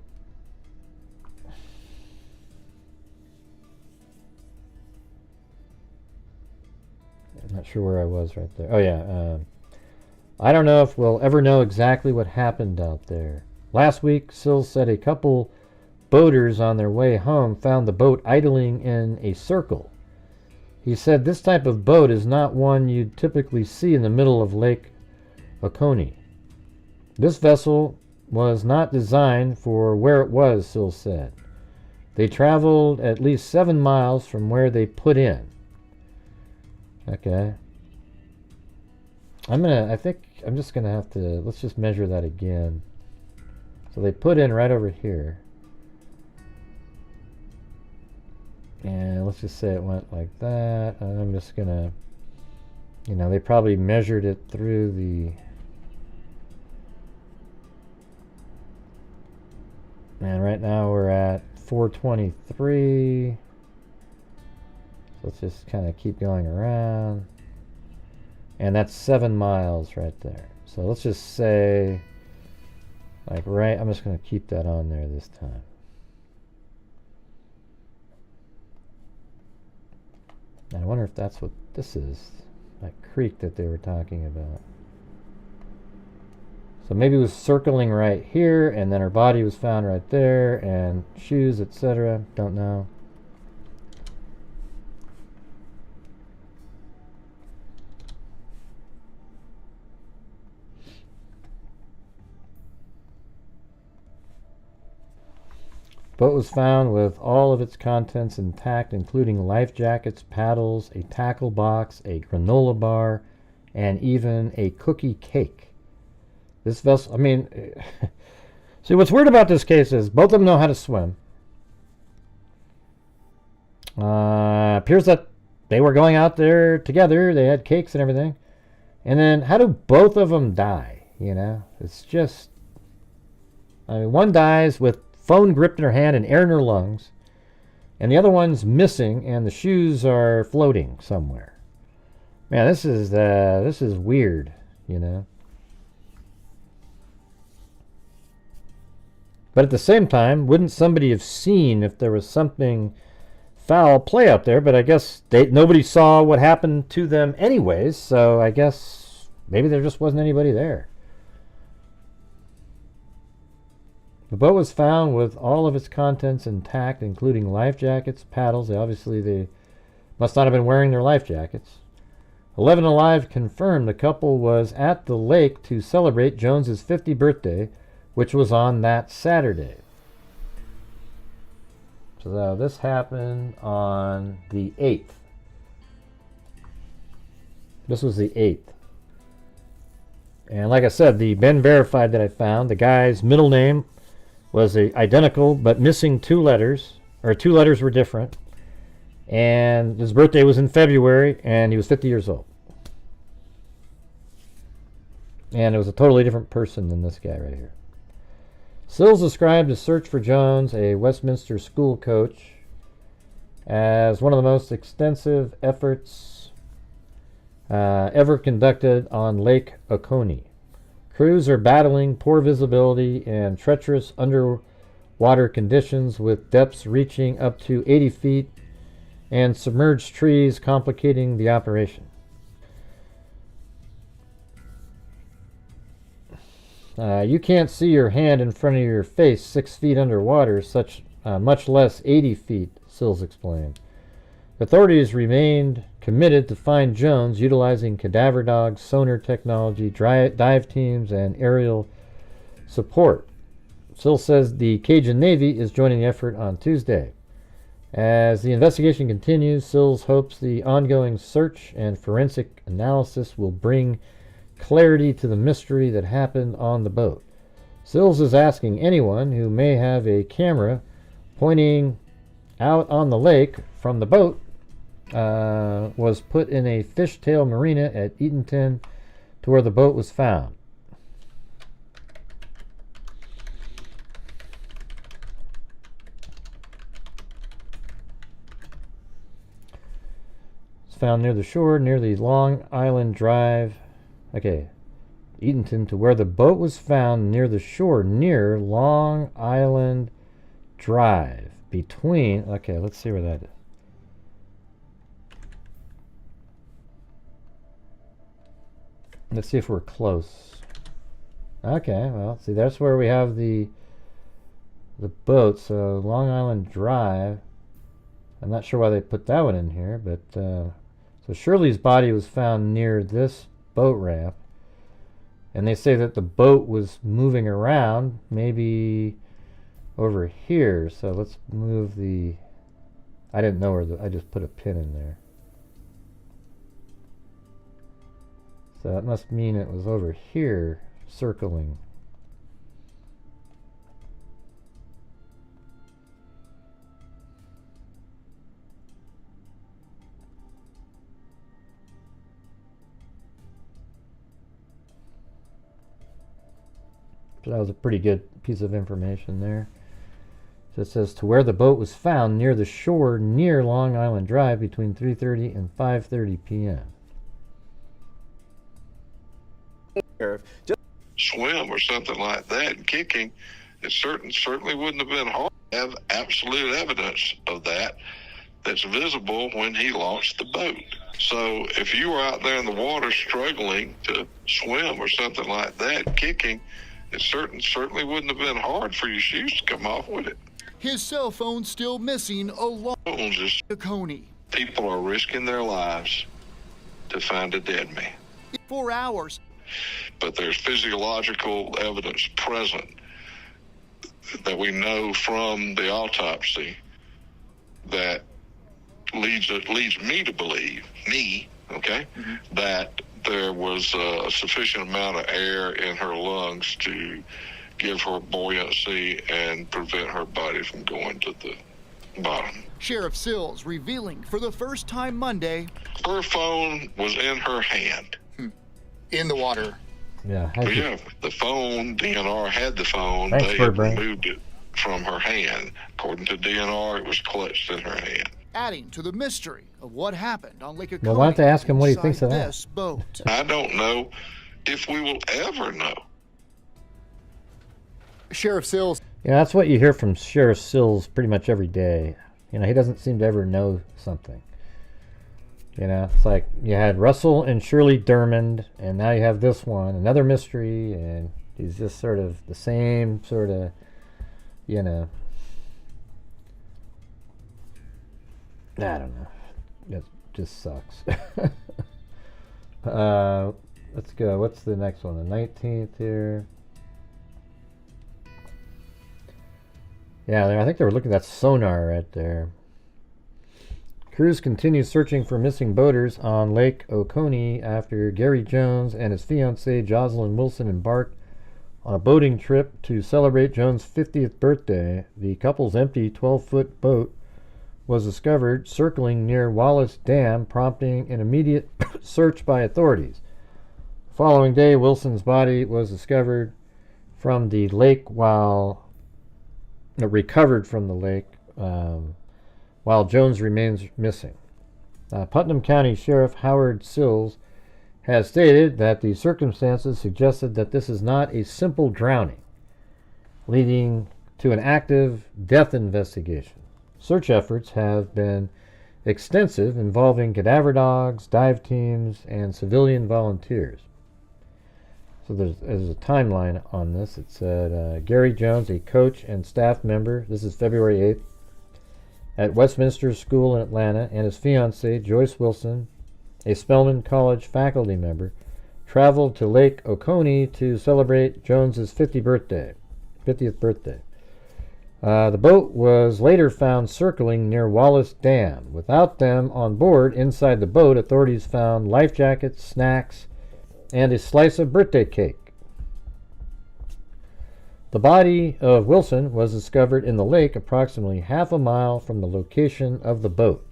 not sure where I was right there. Oh, yeah. I don't know if we'll ever know exactly what happened out there. Last week, Sills said a couple boaters on their way home found the boat idling in a circle. He said this type of boat is not one you'd typically see in the middle of Lake Oconee. This vessel was not designed for where it was, Sills said. They traveled at least 7 miles from where they put in. Okay. I think I'm just going to have to, let's just measure that again. So they put in right over here. And let's just say it went like that. I'm just going to, they probably measured it through the, and right now we're at 423. Let's just kind of keep going around. And that's 7 miles right there. So let's just say, like right, I'm just going to keep that on there this time. I wonder if that's what this is, that creek that they were talking about. So maybe it was circling right here, and then her body was found right there, and shoes, etc. Don't know. Boat was found with all of its contents intact, including life jackets, paddles, a tackle box, a granola bar, and even a cookie cake. This vessel, see, what's weird about this case is both of them know how to swim. Appears that they were going out there together. They had cakes and everything. And then how do both of them die? It's just, one dies with phone gripped in her hand and air in her lungs, and the other one's missing, and the shoes are floating somewhere. Man, this is weird, But at the same time, wouldn't somebody have seen if there was something foul play out there? But I guess nobody saw what happened to them anyways, so I guess maybe there just wasn't anybody there. The boat was found with all of its contents intact, including life jackets, paddles. They must not have been wearing their life jackets. 11 Alive confirmed the couple was at the lake to celebrate Jones's 50th birthday, which was on that Saturday. So this happened on the 8th. This was the 8th. And like I said, the Ben verified that I found, the guy's middle name was identical, but missing 2 letters, or 2 letters were different. And his birthday was in February, and he was 50 years old. And it was a totally different person than this guy right here. Sills described the search for Jones, a Westminster school coach, as one of the most extensive efforts ever conducted on Lake Oconee. Crews are battling poor visibility and treacherous underwater conditions with depths reaching up to 80 feet and submerged trees complicating the operation. You can't see your hand in front of your face 6 feet underwater, much less 80 feet, Sills explained. Authorities remained committed to find Jones, utilizing cadaver dogs, sonar technology, dive teams, and aerial support. Sills says the Cajun Navy is joining the effort on Tuesday. As the investigation continues, Sills hopes the ongoing search and forensic analysis will bring clarity to the mystery that happened on the boat. Sills is asking anyone who may have a camera pointing out on the lake from the boat was put in a fishtail marina at Eatonton to where the boat was found. It's found near the shore, near the Long Island Drive. Okay, Eatonton to where the boat was found near the shore, near Long Island Drive. Between, okay, let's see where that is. Let's see if we're close. Okay, well, see, that's where we have the boat. So Long Island Drive. I'm not sure why they put that one in here, but so Shirley's body was found near this boat ramp, and they say that the boat was moving around, maybe over here. So let's move the. I didn't know where I just put a pin in there. So that must mean it was over here, circling. So that was a pretty good piece of information there. So it says to where the boat was found near the shore near Long Island Drive between 3:30 and 5:30 p.m. Swim or something like that and kicking, it certainly wouldn't have been hard to have absolute evidence of that that's visible when he launched the boat. So if you were out there in the water struggling to swim or something like that, kicking, it certainly wouldn't have been hard for your shoes to come off with it. His cell phone still missing along Lake Oconee. People are risking their lives to find a dead man. 4 hours. But there's physiological evidence present that we know from the autopsy that leads me to believe, that there was a sufficient amount of air in her lungs to give her buoyancy and prevent her body from going to the bottom. Sheriff Sills revealing for the first time Monday. Her phone was in her hand. In the water. Yeah. The phone, DNR had the phone. Thanks, they had removed it from her hand. According to DNR, it was clutched in her hand. Adding to the mystery of what happened on Lake Oconee. Well, why don't they ask him what he thinks of that? This boat. I don't know if we will ever know. Sheriff Sills. Yeah, that's what you hear from Sheriff Sills pretty much every day. You know, he doesn't seem to ever know something. You know, it's like you had Russell and Shirley Derman, and now you have this one, another mystery, and he's just sort of the same sort of, you know, I don't know. It just sucks. Let's go. What's the next one? The 19th here. Yeah, I think they were looking at that sonar right there. Crews continue searching for missing boaters on Lake Oconee after Gary Jones and his fiancée Jocelyn Wilson embarked on a boating trip to celebrate Jones' 50th birthday. The couple's empty 12-foot boat was discovered circling near Wallace Dam, prompting an immediate search by authorities. The following day, Wilson's body was discovered from the lake recovered from the lake, while Jones remains missing. Putnam County Sheriff Howard Sills has stated that the circumstances suggested that this is not a simple drowning, leading to an active death investigation. Search efforts have been extensive, involving cadaver dogs, dive teams, and civilian volunteers. So there's a timeline on this. It said Gary Jones, a coach and staff member, this is February 8th, at Westminster School in Atlanta, and his fiancée, Joyce Wilson, a Spelman College faculty member, traveled to Lake Oconee to celebrate Jones's 50th birthday. The boat was later found circling near Wallace Dam. Without them on board, inside the boat, authorities found life jackets, snacks, and a slice of birthday cake. The body of Wilson was discovered in the lake approximately half a mile from the location of the boat.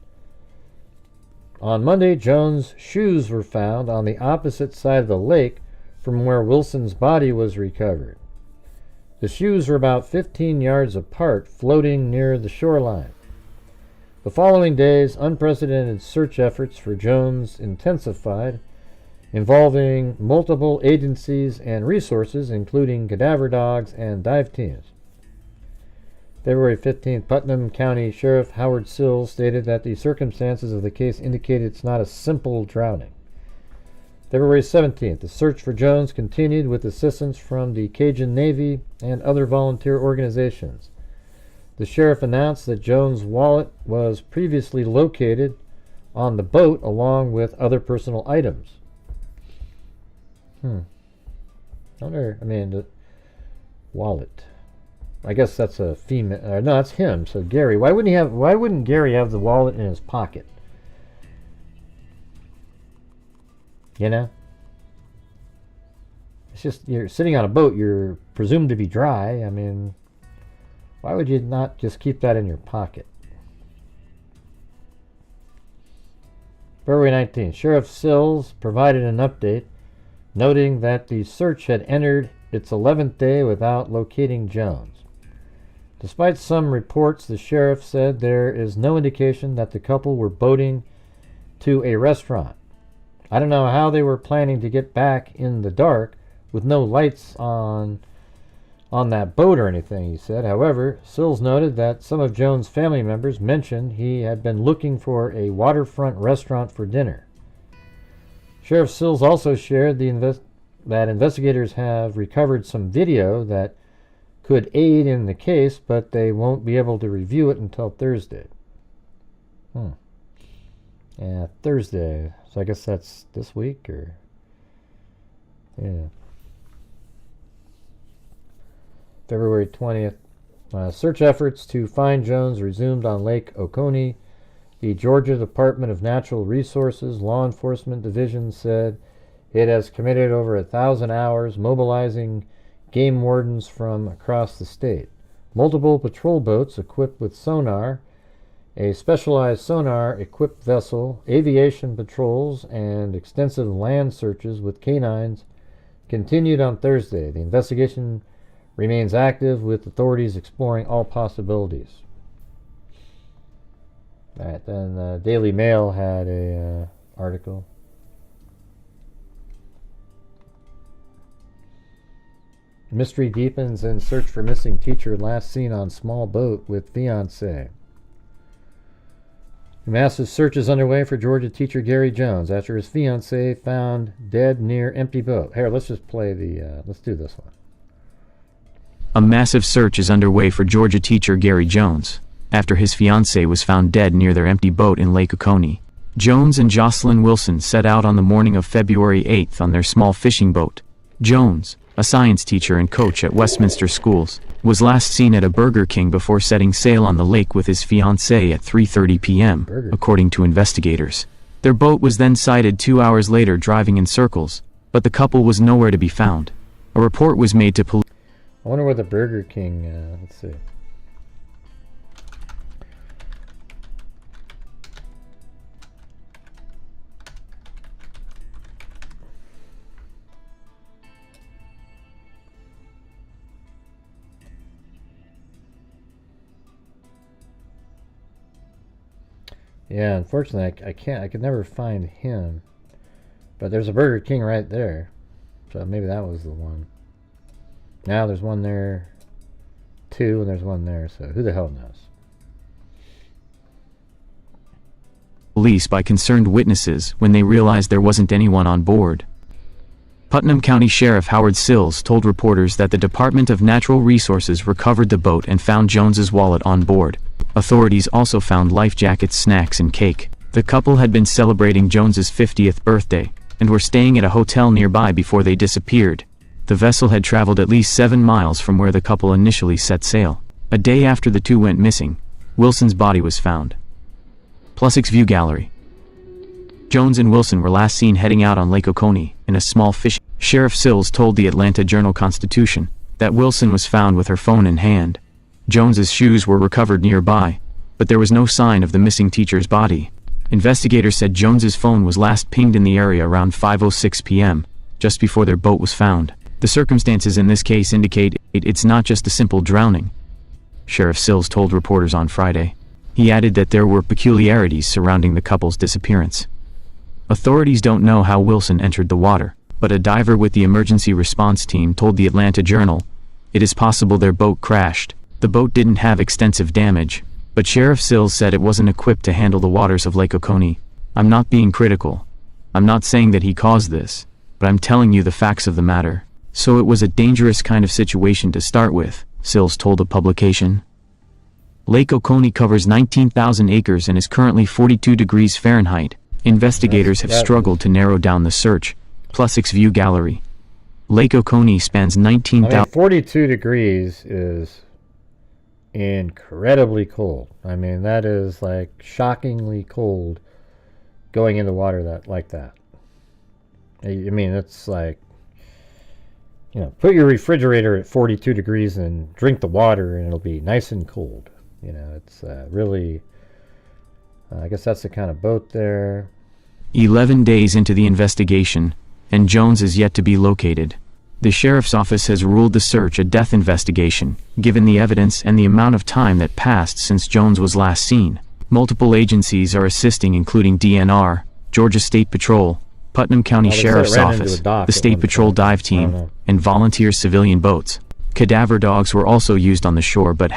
On Monday, Jones' shoes were found on the opposite side of the lake from where Wilson's body was recovered. The shoes were about 15 yards apart, floating near the shoreline. The following days, unprecedented search efforts for Jones intensified, involving multiple agencies and resources, including cadaver dogs and dive teams. February 15th, Putnam County Sheriff Howard Sills stated that the circumstances of the case indicated it's not a simple drowning. February 17th, the search for Jones continued with assistance from the Cajun Navy and other volunteer organizations. The sheriff announced that Jones' wallet was previously located on the boat along with other personal items. The wallet. I guess that's a female. No, that's him. So Gary, why wouldn't Gary have the wallet in his pocket? You know? It's just, you're sitting on a boat, you're presumed to be dry. I mean, why would you not just keep that in your pocket? February 19th, Sheriff Sills provided an update, noting that the search had entered its 11th day without locating Jones. Despite some reports, the sheriff said there is no indication that the couple were boating to a restaurant. I don't know how they were planning to get back in the dark with no lights on that boat or anything, he said. However, Sills noted that some of Jones' family members mentioned he had been looking for a waterfront restaurant for dinner. Sheriff Sills also shared that investigators have recovered some video that could aid in the case, but they won't be able to review it until Thursday. Yeah, Thursday. So I guess that's this week, or... Yeah. February 20th. Search efforts to find Jones resumed on Lake Oconee. The Georgia Department of Natural Resources Law Enforcement Division said it has committed over 1,000 hours mobilizing game wardens from across the state. Multiple patrol boats equipped with sonar, a specialized sonar-equipped vessel, aviation patrols, and extensive land searches with canines continued on Thursday. The investigation remains active, with authorities exploring all possibilities. All right, then the Daily Mail had a article. Mystery deepens in search for missing teacher last seen on small boat with fiancée. A massive search is underway for Georgia teacher Gary Jones after his fiancée found dead near empty boat. Here, let's just play the, let's do this one. A massive search is underway for Georgia teacher Gary Jones after his fiancée was found dead near their empty boat in Lake Oconee. Jones and Jocelyn Wilson set out on the morning of February 8th on their small fishing boat. Jones, a science teacher and coach at Westminster Schools, was last seen at a Burger King before setting sail on the lake with his fiancée at 3:30 p.m., according to investigators. Their boat was then sighted 2 hours later driving in circles, but the couple was nowhere to be found. A report was made to police. I wonder where the Burger King, let's see. Yeah, unfortunately, I could never find him. But there's a Burger King right there. So maybe that was the one. Now there's one there, too, and there's one there, so who the hell knows? Police by concerned witnesses when they realized there wasn't anyone on board. Putnam County Sheriff Howard Sills told reporters that the Department of Natural Resources recovered the boat and found Jones's wallet on board. Authorities also found life jackets, snacks, and cake. The couple had been celebrating Jones's 50th birthday and were staying at a hotel nearby before they disappeared. The vessel had traveled at least 7 miles from where the couple initially set sail. A day after the two went missing, Wilson's body was found. +6 View Gallery. Jones and Wilson were last seen heading out on Lake Oconee in a small fishing. Sheriff Sills told the Atlanta Journal-Constitution that Wilson was found with her phone in hand. Jones's shoes were recovered nearby, but there was no sign of the missing teacher's body. Investigators said Jones's phone was last pinged in the area around 5:06 p.m., just before their boat was found. The circumstances in this case indicate it's not just a simple drowning, Sheriff Sills told reporters on Friday. He added that there were peculiarities surrounding the couple's disappearance. Authorities don't know how Wilson entered the water, but a diver with the emergency response team told the Atlanta Journal it is possible their boat crashed. The boat didn't have extensive damage, but Sheriff Sills said it wasn't equipped to handle the waters of Lake Oconee. I'm not being critical. I'm not saying that he caused this, but I'm telling you the facts of the matter. So it was a dangerous kind of situation to start with, Sills told a publication. Lake Oconee covers 19,000 acres and is currently 42 degrees Fahrenheit. Investigators have struggled to narrow down the search. +6 View Gallery. Lake Oconee spans 19,000. 42 degrees is incredibly cold. I mean, that is like shockingly cold going into water like that. I mean, it's like, you know, put your refrigerator at 42 degrees and drink the water and it'll be nice and cold. You know, it's really, I guess that's the kind of boat there. 11 days into the investigation, and Jones is yet to be located. The sheriff's office has ruled the search a death investigation, given the evidence and the amount of time that passed since Jones was last seen. Multiple agencies are assisting, including DNR, Georgia State Patrol, Putnam County Sheriff's Office, the State Patrol dive team, and volunteer civilian boats. Cadaver dogs were also used on the shore but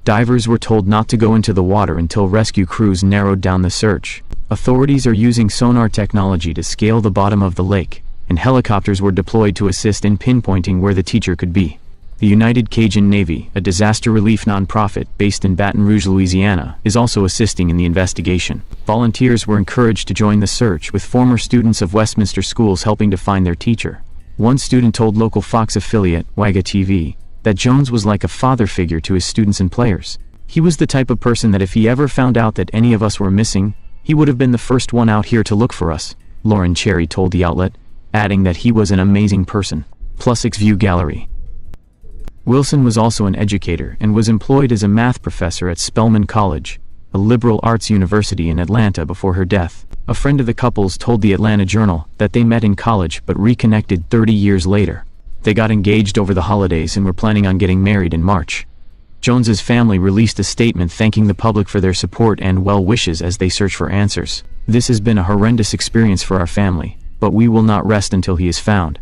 divers were told not to go into the water until rescue crews narrowed down the search. Authorities are using sonar technology to scale the bottom of the lake, and helicopters were deployed to assist in pinpointing where the teacher could be. The United Cajun Navy, a disaster relief nonprofit based in Baton Rouge, Louisiana, is also assisting in the investigation. Volunteers were encouraged to join the search, with former students of Westminster schools helping to find their teacher. One student told local Fox affiliate, Waga TV, that Jones was like a father figure to his students and players. He was the type of person that if he ever found out that any of us were missing, he would have been the first one out here to look for us, Lauren Cherry told the outlet, adding that he was an amazing person. +6 View Gallery. Wilson was also an educator and was employed as a math professor at Spelman College, a liberal arts university in Atlanta, before her death. A friend of the couple's told the Atlanta Journal that they met in college but reconnected 30 years later. They got engaged over the holidays and were planning on getting married in March. Jones's family released a statement thanking the public for their support and well wishes as they search for answers. This has been a horrendous experience for our family, but we will not rest until he is found.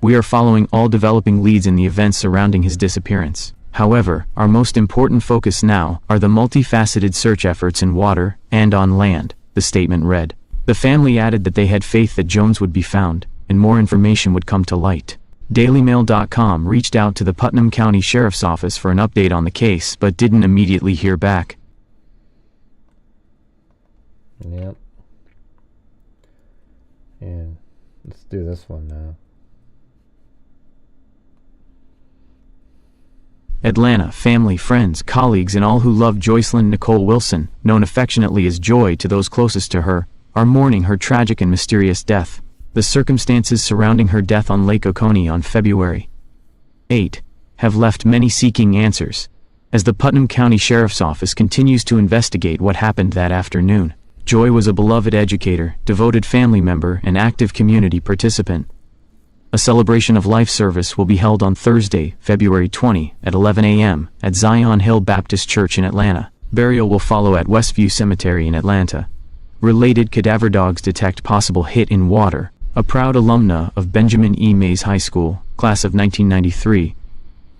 We are following all developing leads in the events surrounding his disappearance. However, our most important focus now are the multifaceted search efforts in water and on land, the statement read. The family added that they had faith that Jones would be found, and more information would come to light. DailyMail.com reached out to the Putnam County Sheriff's Office for an update on the case but didn't immediately hear back. Yep. And let's do this one now. Atlanta, family, friends, colleagues, and all who love Joycelyn Nicole Wilson, known affectionately as Joy to those closest to her, are mourning her tragic and mysterious death. The circumstances surrounding her death on Lake Oconee on February 8 have left many seeking answers, as the Putnam County Sheriff's Office continues to investigate what happened that afternoon. Joy was a beloved educator, devoted family member, and active community participant. A celebration of life service will be held on Thursday, February 20, at 11 a.m. at Zion Hill Baptist Church in Atlanta. Burial will follow at Westview Cemetery in Atlanta. Related cadaver dogs detect possible hit in water. A proud alumna of Benjamin E. Mays High School, class of 1993,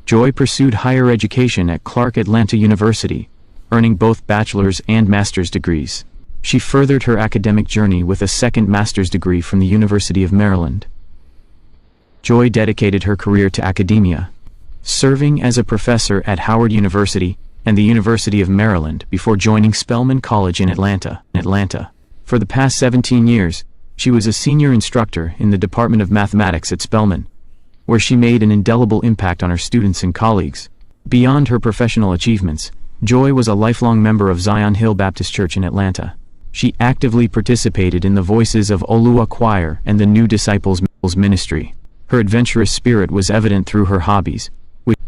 Joy pursued higher education at Clark Atlanta University, earning both bachelor's and master's degrees. She furthered her academic journey with a second master's degree from the University of Maryland. Joy dedicated her career to academia, serving as a professor at Howard University and the University of Maryland before joining Spelman College in Atlanta. For the past 17 years, she was a senior instructor in the Department of Mathematics at Spelman, where she made an indelible impact on her students and colleagues. Beyond her professional achievements, Joy was a lifelong member of Zion Hill Baptist Church in Atlanta. She actively participated in the Voices of Oluwa Choir and the New Disciples Ministry. Her adventurous spirit was evident through her hobbies.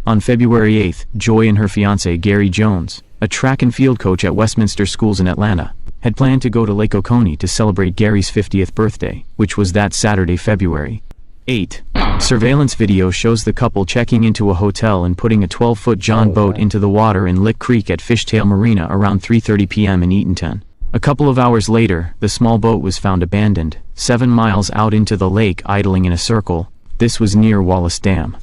On February 8, Joy and her fiancé Gary Jones, a track and field coach at Westminster Schools in Atlanta, had planned to go to Lake Oconee to celebrate Gary's 50th birthday, which was that Saturday, February 8. Surveillance video shows the couple checking into a hotel and putting a 12-foot John boat into the water in Lick Creek at Fishtail Marina around 3:30 p.m. in Eatonton. A couple of hours later, the small boat was found abandoned, 7 miles out into the lake, idling in a circle. This was near Wallace Dam.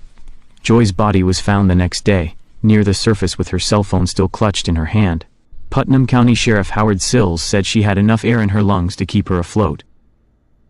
Joy's body was found the next day, near the surface with her cell phone still clutched in her hand. Putnam County Sheriff Howard Sills said she had enough air in her lungs to keep her afloat.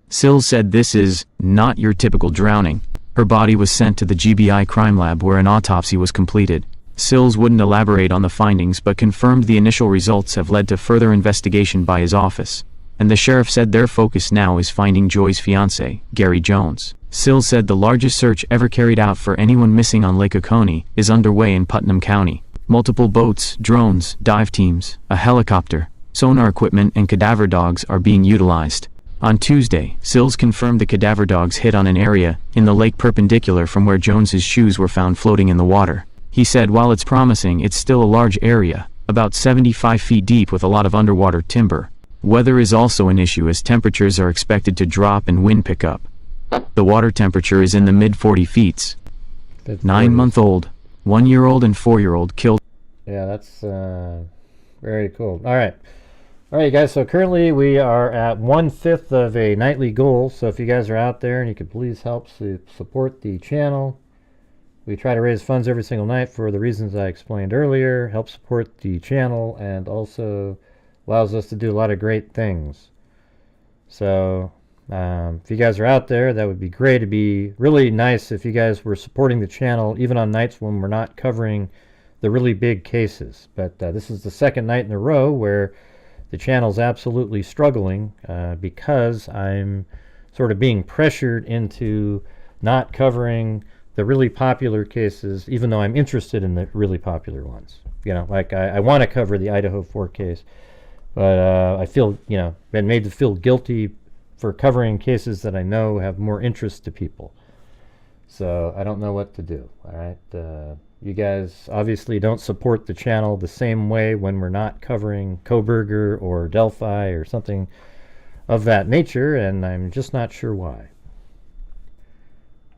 Sills said this is not your typical drowning. Her body was sent to the GBI crime lab where an autopsy was completed. Sills wouldn't elaborate on the findings but confirmed the initial results have led to further investigation by his office, and the sheriff said their focus now is finding Joy's fiancé, Gary Jones. Sills said the largest search ever carried out for anyone missing on Lake Oconee is underway in Putnam County. Multiple boats, drones, dive teams, a helicopter, sonar equipment and cadaver dogs are being utilized. On Tuesday, Sills confirmed the cadaver dogs hit on an area in the lake perpendicular from where Jones's shoes were found floating in the water. He said while it's promising, it's still a large area, about 75 feet deep with a lot of underwater timber. Weather is also an issue as temperatures are expected to drop and wind pick up. The water temperature is in the mid-40 feet. 9-month-old, 1-year-old and 4-year-old killed. Yeah, that's very cool. All right, guys. So currently we are at 1/5 of a nightly goal. So if you guys are out there and you could please help support the channel. We try to raise funds every single night for the reasons I explained earlier. Help support the channel and also allows us to do a lot of great things. So if you guys are out there, that would be great. It'd be really nice if you guys were supporting the channel even on nights when we're not covering the really big cases. But this is the second night in a row where the channel's absolutely struggling because I'm sort of being pressured into not covering the really popular cases, even though I'm interested in the really popular ones. You know, like I want to cover the Idaho 4 case, but I feel, been made to feel guilty for covering cases that I know have more interest to people. So I don't know what to do. All right. You guys obviously don't support the channel the same way when we're not covering Kohberger or Delphi or something of that nature, and I'm just not sure why.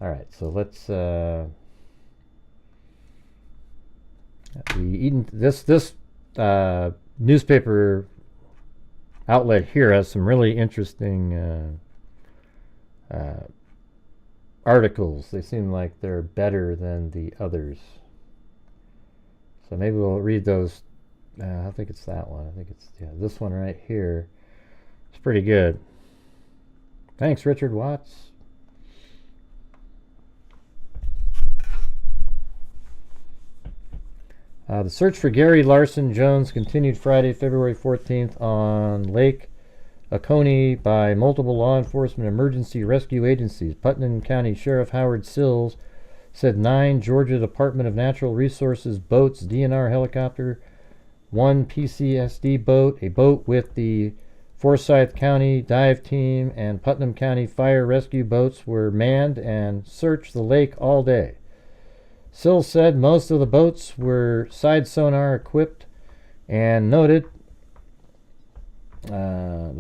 All right, so let's this newspaper outlet here has some really interesting articles. They seem like they're better than the others. So maybe we'll read those. I think it's that one. I think it's this one right here. It's pretty good. Thanks, Richard Watts. The search for Gary Larson Jones continued Friday, February 14th on Lake Oconee by multiple law enforcement emergency rescue agencies. Putnam County Sheriff Howard Sills said 9 Georgia Department of Natural Resources boats, DNR helicopter, 1 PCSD boat, a boat with the Forsyth County dive team, and Putnam County fire rescue boats were manned and searched the lake all day. Sills said most of the boats were side sonar equipped and noted that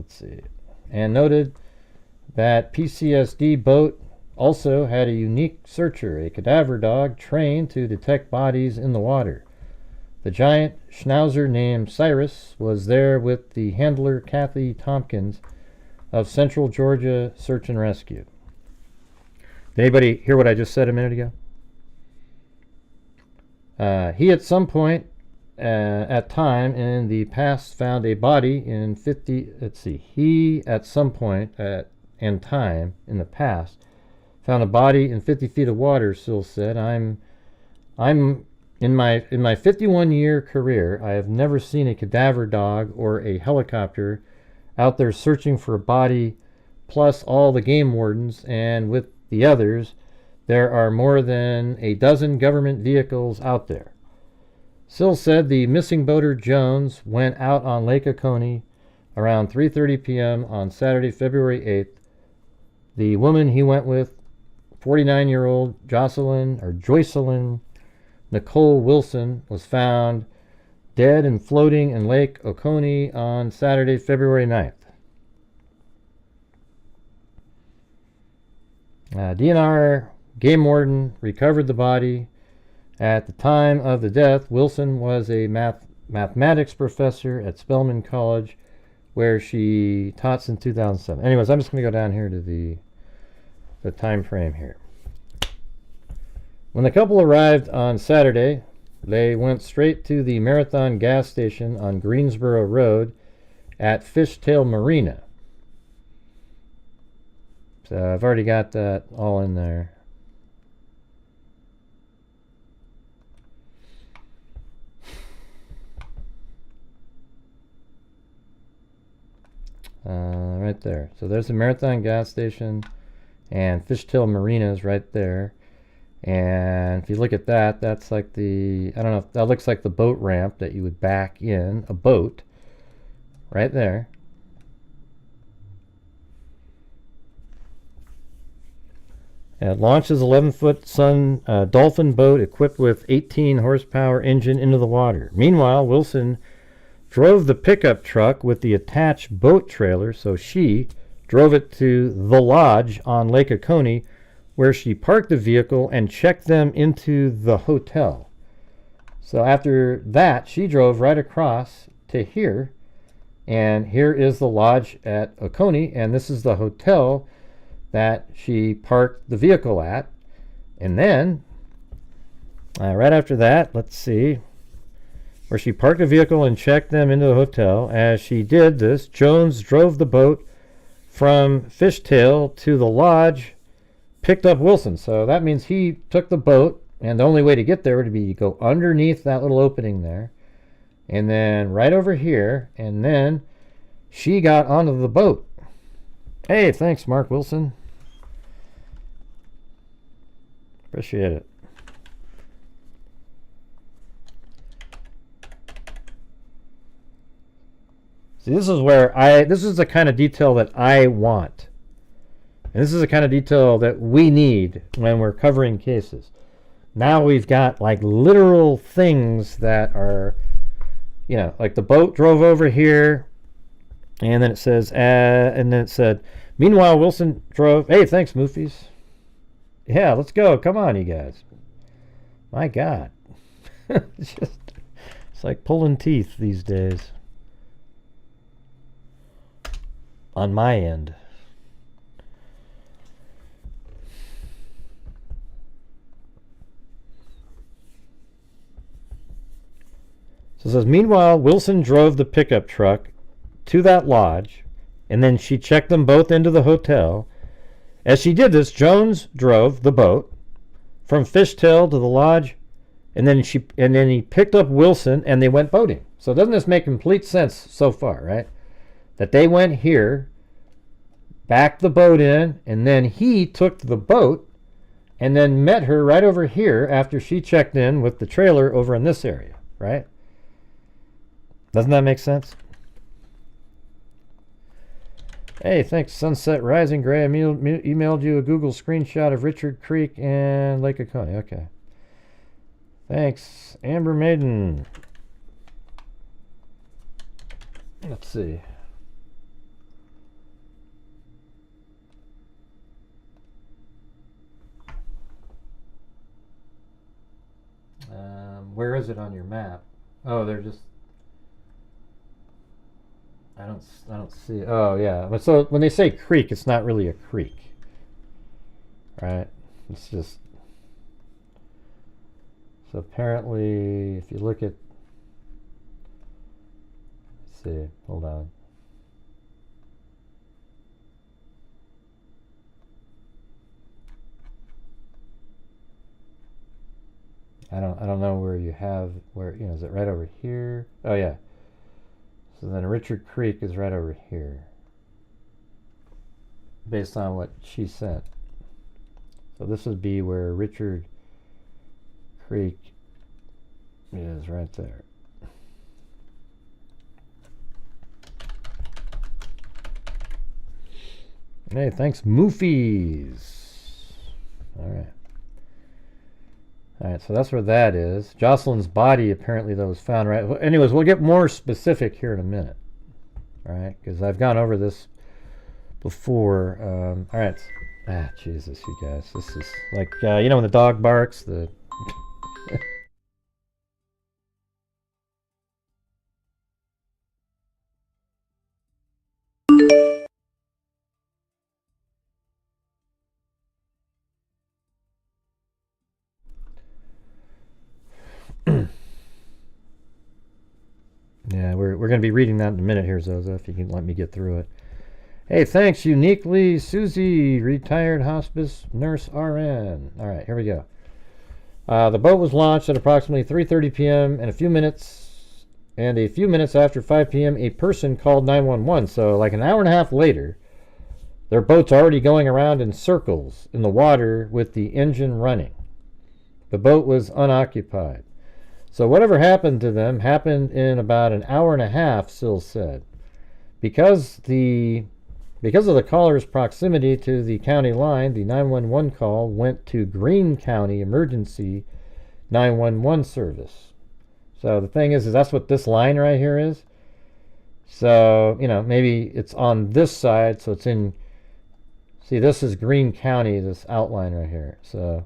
PCSD boat also had a unique searcher, a cadaver dog trained to detect bodies in the water. The giant schnauzer named Cyrus was there with the handler Kathy Tompkins of Central Georgia Search and Rescue. Did anybody hear what I just said a minute ago? He at some point at time in the past found a body in 50. He at some point in time in the past found a body in 50 feet of water. Sills said, "I'm in my 51-year career, I have never seen a cadaver dog or a helicopter out there searching for a body, plus all the game wardens, and with the others, there are more than a dozen government vehicles out there. Sills said the missing boater Jones went out on Lake Oconee around 3:30 p.m. on Saturday, February 8th. The woman he went with, 49-year-old Joycelyn Nicole Wilson, was found dead and floating in Lake Oconee on Saturday, February 9th. DNR game warden recovered the body. At the time of the death, Wilson was a mathematics professor at Spelman College, where she taught since 2007. Anyways, I'm just going to go down here to the time frame here. When the couple arrived on Saturday, they went straight to the Marathon gas station on Greensboro Road at Fishtail Marina. So I've already got that all in there. Right there. So there's the Marathon gas station, and Fishtail Marina is right there. And if you look at that, that's like the, I don't know, that looks like the boat ramp that you would back in a boat right there. And it launches 11-foot Sun Dolphin boat equipped with 18 horsepower engine into the water. Meanwhile, Wilson drove the pickup truck with the attached boat trailer, so she drove it to the lodge on Lake Oconee, where she parked the vehicle and checked them into the hotel. So after that, she drove right across to here, and here is the lodge at Oconee, and this is the hotel that she parked the vehicle at. And then, right after that, let's see, where she parked the vehicle and checked them into the hotel. As she did this, Jones drove the boat from Fishtail to the lodge, picked up Wilson. So that means he took the boat, and the only way to get there would be to go underneath that little opening there, and then right over here, and then she got onto the boat. Hey, thanks, Mark Wilson. Appreciate it. See, this is where this is the kind of detail that I want. And this is the kind of detail that we need when we're covering cases. Now we've got like literal things that are, you know, like the boat drove over here, and then it says, and then it said, meanwhile, Wilson drove. Hey, thanks, Moofies. Yeah, let's go. Come on, you guys. My God. It's like pulling teeth these days. On my end. So it says, meanwhile, Wilson drove the pickup truck to that lodge, and then she checked them both into the hotel. As she did this, Jones drove the boat from Fishtail to the lodge, and then he picked up Wilson, and they went boating. So doesn't this make complete sense so far, right? That they went here, backed the boat in, and then he took the boat and then met her right over here after she checked in with the trailer over in this area, right? Doesn't that make sense? Hey, thanks, Sunset Rising Gray. I emailed you a Google screenshot of Richard Creek and Lake Oconee. Okay. Thanks, Amber Maiden. Let's see. Where is it on your map? Oh, they're just. I don't see. Oh yeah, but so when they say creek, it's not really a creek, right? It's just. So apparently, if you look at. Let's see. Hold on. I don't know where you have where, you know, is it right over here? Oh yeah. So then Richard Creek is right over here, based on what she sent. So this would be where Richard Creek is right there. Hey, thanks, Moofies. All right. All right, so that's where that is. Jocelyn's body, apparently, though, was found right. Well, anyways, we'll get more specific here in a minute. All right, because I've gone over this before. All right. Ah, Jesus, you guys. This is like, you know, when the dog barks, the... Yeah, we're going to be reading that in a minute here, Zoza, if you can let me get through it. Hey, thanks, Uniquely Susie, retired hospice nurse RN. All right, here we go. The boat was launched at approximately 3:30 p.m. and a few minutes after 5 p.m., a person called 911. So like an hour and a half later, their boat's already going around in circles in the water with the engine running. The boat was unoccupied. So whatever happened to them happened in about an hour and a half, Sills said. Because of the caller's proximity to the county line, the 911 call went to Greene County Emergency 911 Service. So the thing is that's what this line right here is. So, you know, maybe it's on this side, so it's in... See, this is Greene County, this outline right here. So...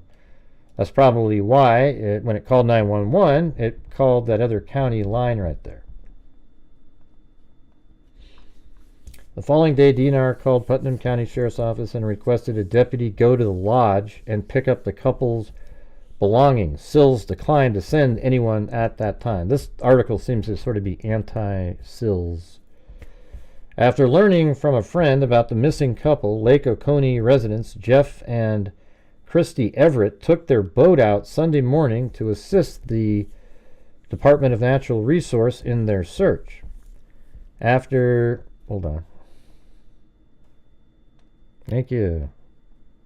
that's probably why, when it called 911, it called that other county line right there. The following day, DNR called Putnam County Sheriff's Office and requested a deputy go to the lodge and pick up the couple's belongings. Sills declined to send anyone at that time. This article seems to sort of be anti-Sills. After learning from a friend about the missing couple, Lake Oconee residents Jeff and Christy Everett took their boat out Sunday morning to assist the Department of Natural Resource in their search. Hold on. Thank you.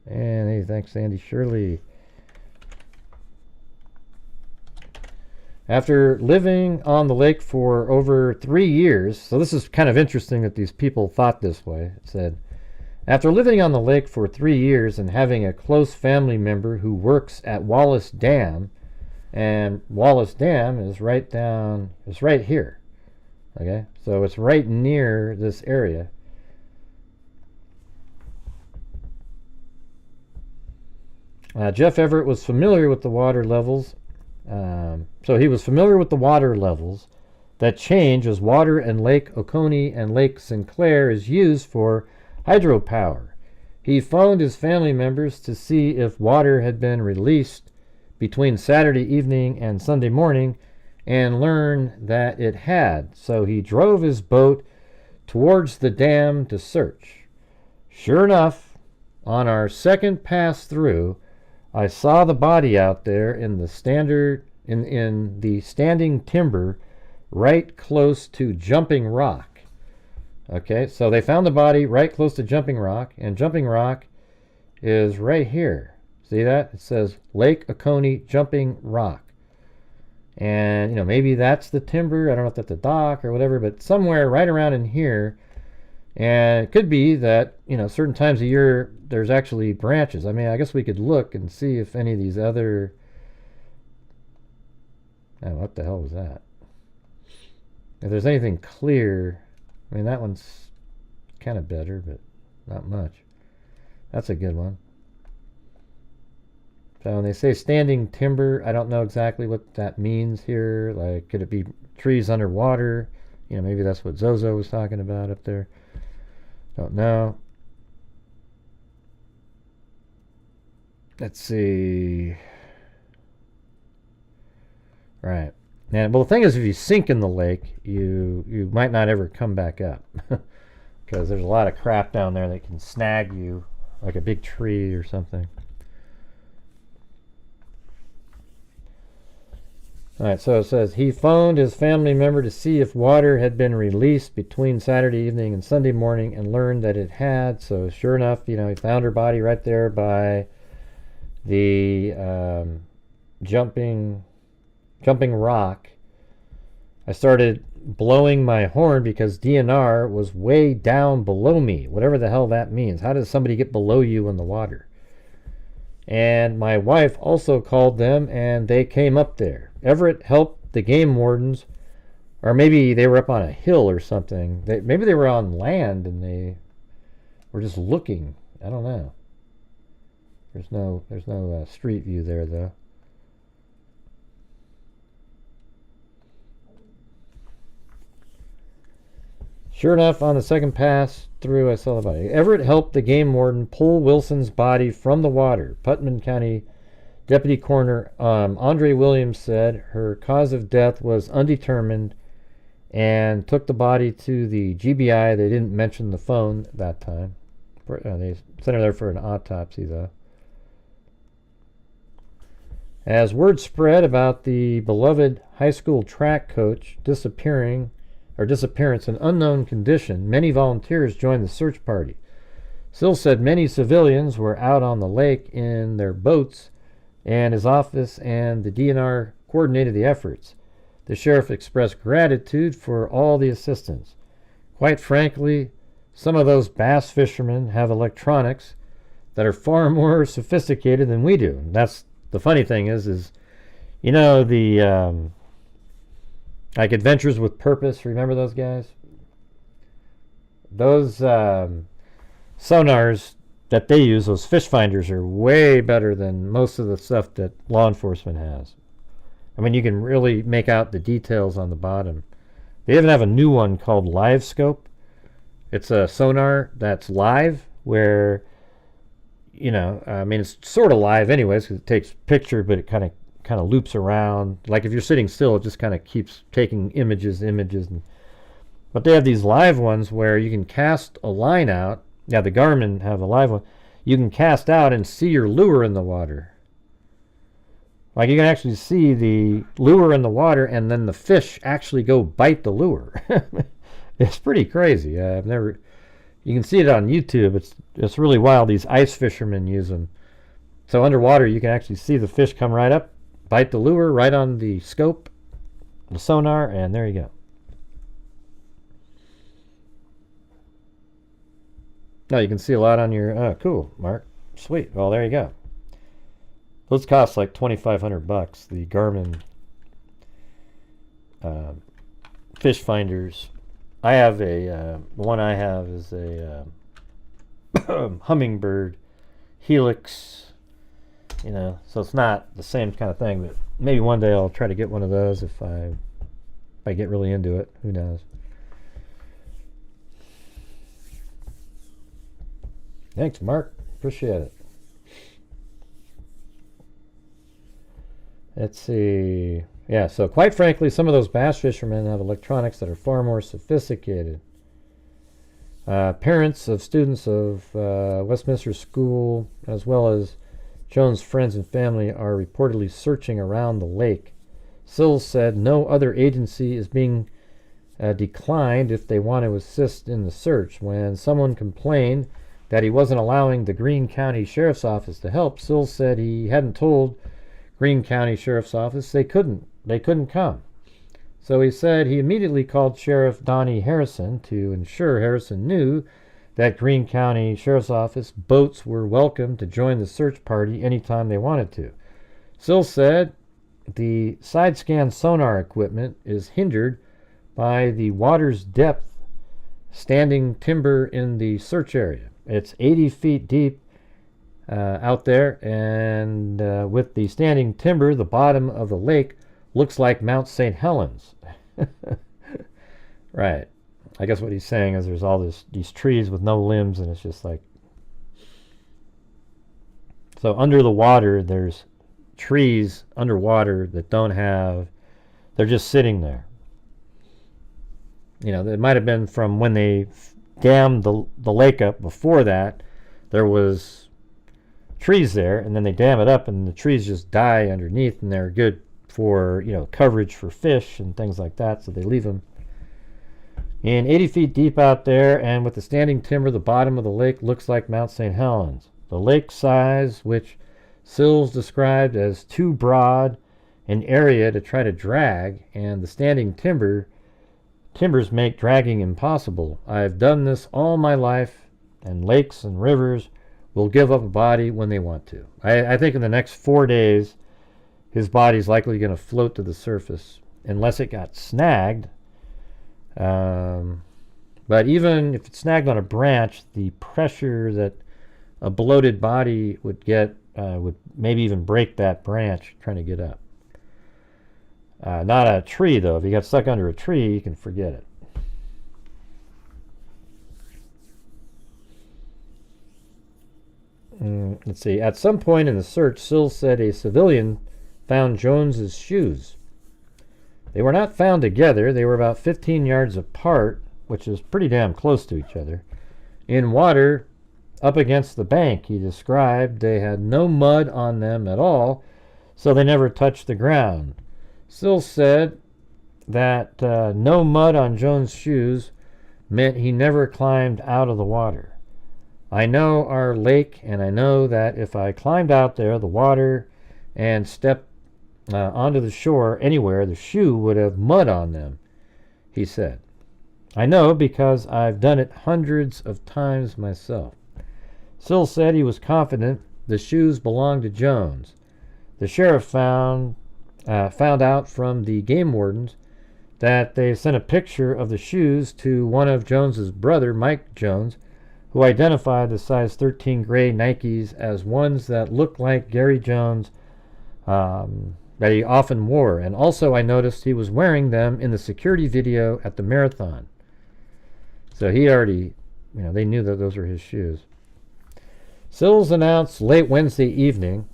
And hey, thanks, Sandy Shirley. After living on the lake for over 3 years, so this is kind of interesting that these people thought this way. It said, after living on the lake for 3 years and having a close family member who works at Wallace Dam, and Wallace Dam is right here. Okay, so it's right near this area. Jeff Everett was familiar with the water levels. So he was familiar with the water levels that change as water in Lake Oconee and Lake Sinclair is used for hydropower. He phoned his family members to see if water had been released between Saturday evening and Sunday morning and learned that it had. So he drove his boat towards the dam to search. Sure enough, on our second pass through, I saw the body out there in the standing timber right close to Jumping Rock. Okay, so they found the body right close to Jumping Rock, and Jumping Rock is right here. See that? It says Lake Oconee Jumping Rock. And, you know, maybe that's the timber. I don't know if that's the dock or whatever, but somewhere right around in here. And it could be that, you know, certain times of year there's actually branches. I mean, I guess we could look and see if any of these other... Oh, what the hell was that? If there's anything clear... I mean, that one's kind of better, but not much. That's a good one. So when they say standing timber, I don't know exactly what that means here. Like, could it be trees underwater? You know, maybe that's what Zozo was talking about up there. Don't know. Let's see. Right. And, well, the thing is, if you sink in the lake, you might not ever come back up. Because there's a lot of crap down there that can snag you, like a big tree or something. Alright, so it says, he phoned his family member to see if water had been released between Saturday evening and Sunday morning and learned that it had. So sure enough, you know, he found her body right there by the Jumping jumping rock, I started blowing my horn because DNR was way down below me, whatever the hell that means. How does somebody get below you in the water? And my wife also called them, and they came up there. Everett helped the game wardens, or maybe they were up on a hill or something. Maybe they were on land and they were just looking. I don't know. There's no street view there, though. Sure enough, on the second pass through, I saw the body. Everett helped the game warden pull Wilson's body from the water. Putnam County Deputy Coroner Andre Williams said her cause of death was undetermined and took the body to the GBI. They didn't mention the phone that time. They sent her there for an autopsy, though. As word spread about the beloved high school track coach disappearance in unknown condition, many volunteers joined the search party. Sills said many civilians were out on the lake in their boats, and his office and the DNR coordinated the efforts. The sheriff expressed gratitude for all the assistance. Quite frankly, some of those bass fishermen have electronics that are far more sophisticated than we do. That's the funny thing is you know, the like Adventures with Purpose, remember those guys? Those sonars that they use, those fish finders, are way better than most of the stuff that law enforcement has. I mean, you can really make out the details on the bottom. They even have a new one called Live Scope. It's a sonar that's live, where, you know, I mean, it's sort of live anyways, because it takes picture, but it kind of loops around. Like if you're sitting still, it just kind of keeps taking images. But they have these live ones where you can cast a line out. Yeah, the Garmin have a live one. You can cast out and see your lure in the water. Like you can actually see the lure in the water, and then the fish actually go bite the lure. It's pretty crazy. You can see it on YouTube. It's really wild. These ice fishermen use them. So underwater, you can actually see the fish come right up, bite the lure right on the scope, the sonar, and there you go. Now you can see a lot on your... Oh, cool, Mark. Sweet. Well, there you go. Those cost like $2,500. The Garmin fish finders. I have the one I have is a Hummingbird Helix. You know, so it's not the same kind of thing, but maybe one day I'll try to get one of those if I get really into it. Who knows? Thanks, Mark. Appreciate it. Let's see. Yeah, so quite frankly, some of those bass fishermen have electronics that are far more sophisticated. Parents of students of Westminster School, as well as Jones' friends and family, are reportedly searching around the lake. Sills said no other agency is being declined if they want to assist in the search. When someone complained that he wasn't allowing the Greene County Sheriff's Office to help, Sills said he hadn't told Greene County Sheriff's Office they couldn't come. So he said he immediately called Sheriff Donnie Harrison to ensure Harrison knew that Greene County Sheriff's Office boats were welcome to join the search party anytime they wanted to. Sills said the side scan sonar equipment is hindered by the water's depth, standing timber in the search area. It's 80 feet deep out there, and with the standing timber, the bottom of the lake looks like Mount St. Helens. Right. I guess what he's saying is there's all these trees with no limbs, and it's just like... So under the water, there's trees underwater that don't have... They're just sitting there. You know, it might have been from when they dammed the lake up. Before that, there was trees there, and then they dam it up, and the trees just die underneath, and they're good for, you know, coverage for fish and things like that, so they leave them in 80 feet deep out there. And with the standing timber, the bottom of the lake looks like Mount St. Helens. The lake size, which Sills described as too broad an area to try to drag, and the standing timbers make dragging impossible. I've done this all my life, and lakes and rivers will give up a body when they want to. I think in the next 4 days, his body's likely going to float to the surface, unless it got snagged. But even if it's snagged on a branch, the pressure that a bloated body would get would maybe even break that branch trying to get up. Not a tree, though. If you got stuck under a tree, you can forget it. Let's see. At some point in the search, Sills said a civilian found Jones's shoes. They were not found together. They were about 15 yards apart, which is pretty damn close to each other, in water up against the bank. He described they had no mud on them at all, so they never touched the ground. Sills said that no mud on Jones' shoes meant he never climbed out of the water. I know our lake, and I know that if I climbed out there, the water, and stepped onto the shore anywhere, the shoe would have mud on them, he said. I know because I've done it hundreds of times myself. Sills said he was confident the shoes belonged to Jones. The sheriff found out from the game wardens that they sent a picture of the shoes to one of Jones's brother, Mike Jones, who identified the size 13 gray Nikes as ones that looked like Gary Jones that he often wore. And also I noticed he was wearing them in the security video at the marathon. So he already, they knew that those were his shoes. Sills announced late Wednesday evening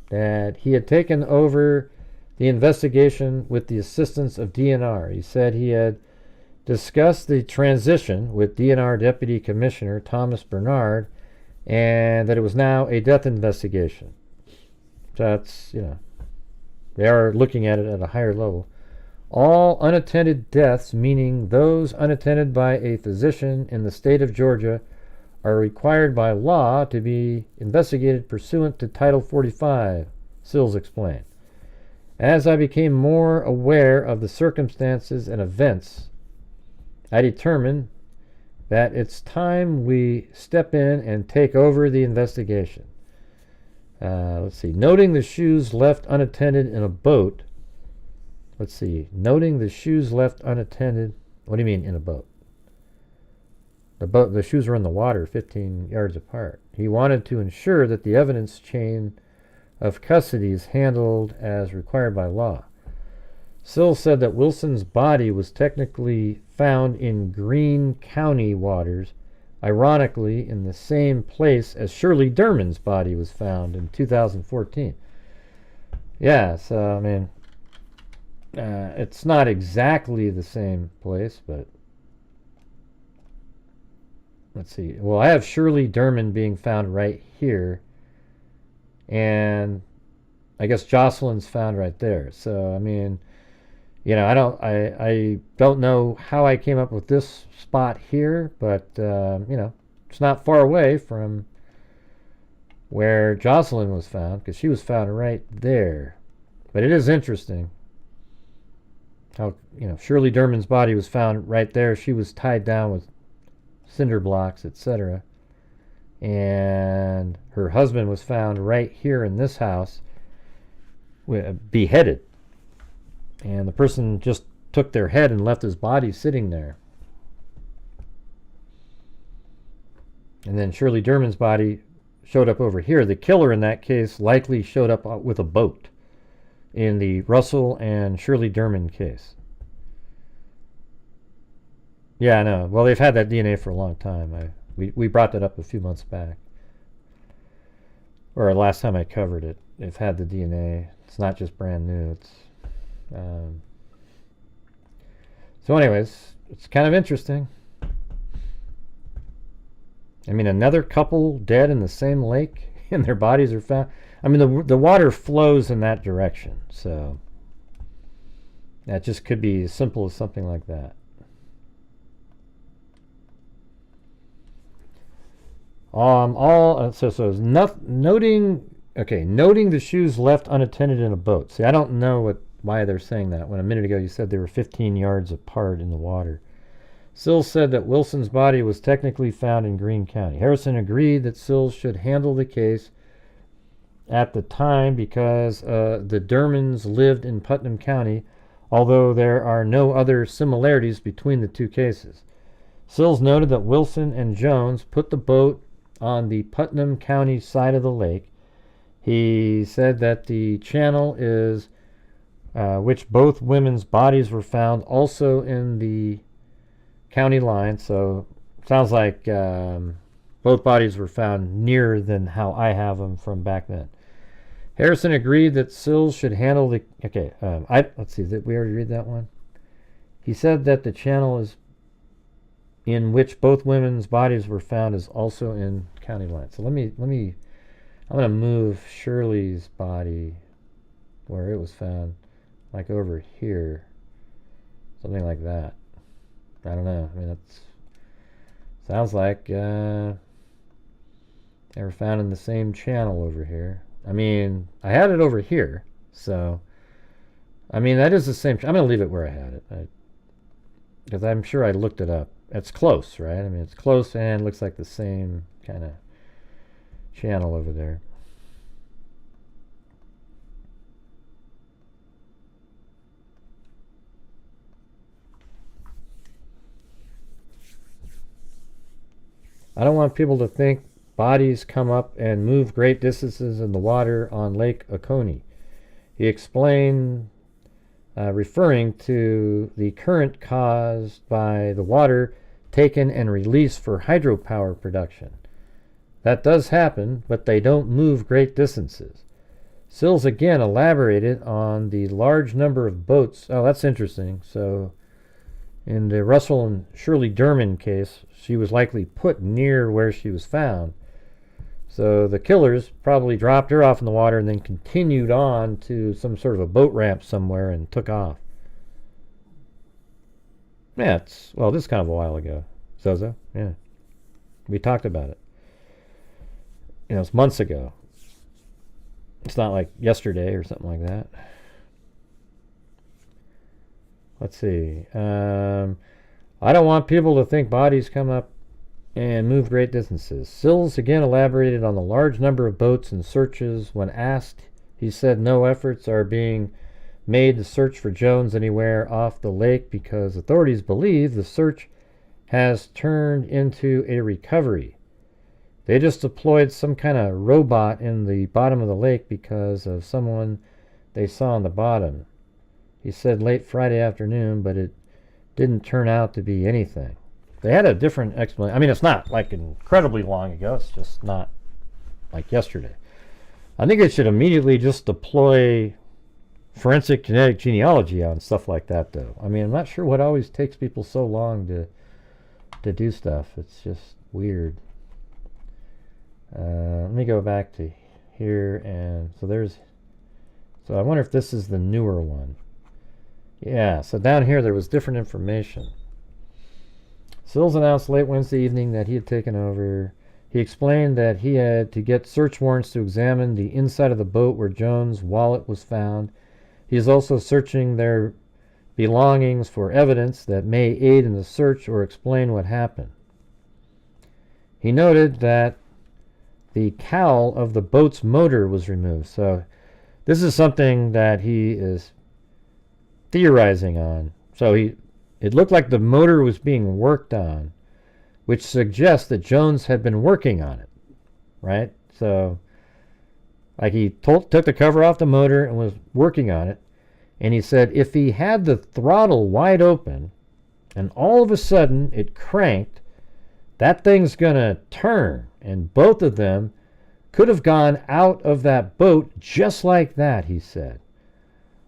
that he had taken over the investigation with the assistance of DNR. He said he had discussed the transition with DNR Deputy Commissioner Thomas Bernard, and that it was now a death investigation. So that's, they are looking at it at a higher level. All unattended deaths, meaning those unattended by a physician in the state of Georgia, are required by law to be investigated pursuant to Title 45, Sills explained. As I became more aware of the circumstances and events, I determined that it's time we step in and take over the investigation. Let's see. Noting the shoes left unattended in a boat. Let's see. Noting the shoes left unattended. What do you mean in a boat? The shoes were in the water 15 yards apart. He wanted to ensure that the evidence chain of custody is handled as required by law. Sills said that Wilson's body was technically found in Greene County waters, ironically in the same place as Shirley Derman's body was found in 2014. Yeah, so, it's not exactly the same place, but let's see. Well, I have Shirley Derman being found right here, and I guess Jocelyn's found right there. So, I don't know how I came up with this spot here, but, it's not far away from where Jocelyn was found, because she was found right there. But it is interesting how, Shirley Derman's body was found right there. She was tied down with cinder blocks, etc. And her husband was found right here in this house, beheaded. And the person just took their head and left his body sitting there. And then Shirley Derman's body showed up over here. The killer in that case likely showed up with a boat in the Russell and Shirley Derman case. Yeah, I know. Well, they've had that DNA for a long time. We brought that up a few months back. Or last time I covered it. They've had the DNA. It's not just brand new. It's so anyways, it's kind of interesting. Another couple dead in the same lake and their bodies are found. The water flows in that direction, so that just could be as simple as something like that. Noting the shoes left unattended in a boat. See, I don't know what why they're saying that, when a minute ago you said they were 15 yards apart in the water. Sills said that Wilson's body was technically found in Greene County. Harrison agreed that Sills should handle the case at the time because the Dermans lived in Putnam County, although there are no other similarities between the two cases. Sills noted that Wilson and Jones put the boat on the Putnam County side of the lake. He said that the channel is which both women's bodies were found also in the county line, so sounds like both bodies were found nearer than how I have them from back then. Harrison agreed that Sills should handle the... Okay, let's see, did we already read that one? He said that the channel is in which both women's bodies were found is also in county line. So let me I'm going to move Shirley's body where it was found, like over here, something like that. I don't know. I mean, that sounds like they were found in the same channel over here. I mean, I had it over here, so I mean that is the same. I'm going to leave it where I had it because I'm sure I looked it up. It's close, right? I mean, it's close and looks like the same kind of channel over there. I don't want people to think bodies come up and move great distances in the water on Lake Oconee. He explained, referring to the current caused by the water taken and released for hydropower production. That does happen, but they don't move great distances. Sills again elaborated on the large number of boats. Oh, that's interesting. So in the Russell and Shirley Derman case, she was likely put near where she was found. So the killers probably dropped her off in the water and then continued on to some sort of a boat ramp somewhere and took off. Yeah, well, this is kind of a while ago. Zozo, yeah. We talked about it. You know, it's months ago. It's not like yesterday or something like that. Let's see. I don't want people to think bodies come up and move great distances. Sills again elaborated on the large number of boats and searches. When asked, he said no efforts are being made to search for Jones anywhere off the lake because authorities believe the search has turned into a recovery. They just deployed some kind of robot in the bottom of the lake because of someone they saw on the bottom. He said late Friday afternoon, but it didn't turn out to be anything. They had a different explanation. I mean, it's not like incredibly long ago. It's just not like yesterday. I think they should immediately just deploy forensic genetic genealogy on stuff like that, though. I mean, I'm not sure what always takes people so long to do stuff. It's just weird. Let me go back to here, and so I wonder if this is the newer one. Yeah, so down here there was different information. Sills announced late Wednesday evening that he had taken over. He explained that he had to get search warrants to examine the inside of the boat where Jones' wallet was found. He is also searching their belongings for evidence that may aid in the search or explain what happened. He noted that the cowl of the boat's motor was removed. So this is something that he is theorizing on. So it looked like the motor was being worked on, which suggests that Jones had been working on it, right? So like he took the cover off the motor and was working on it, and he said if he had the throttle wide open and all of a sudden it cranked, that thing's gonna turn, and both of them could have gone out of that boat just like that, he said.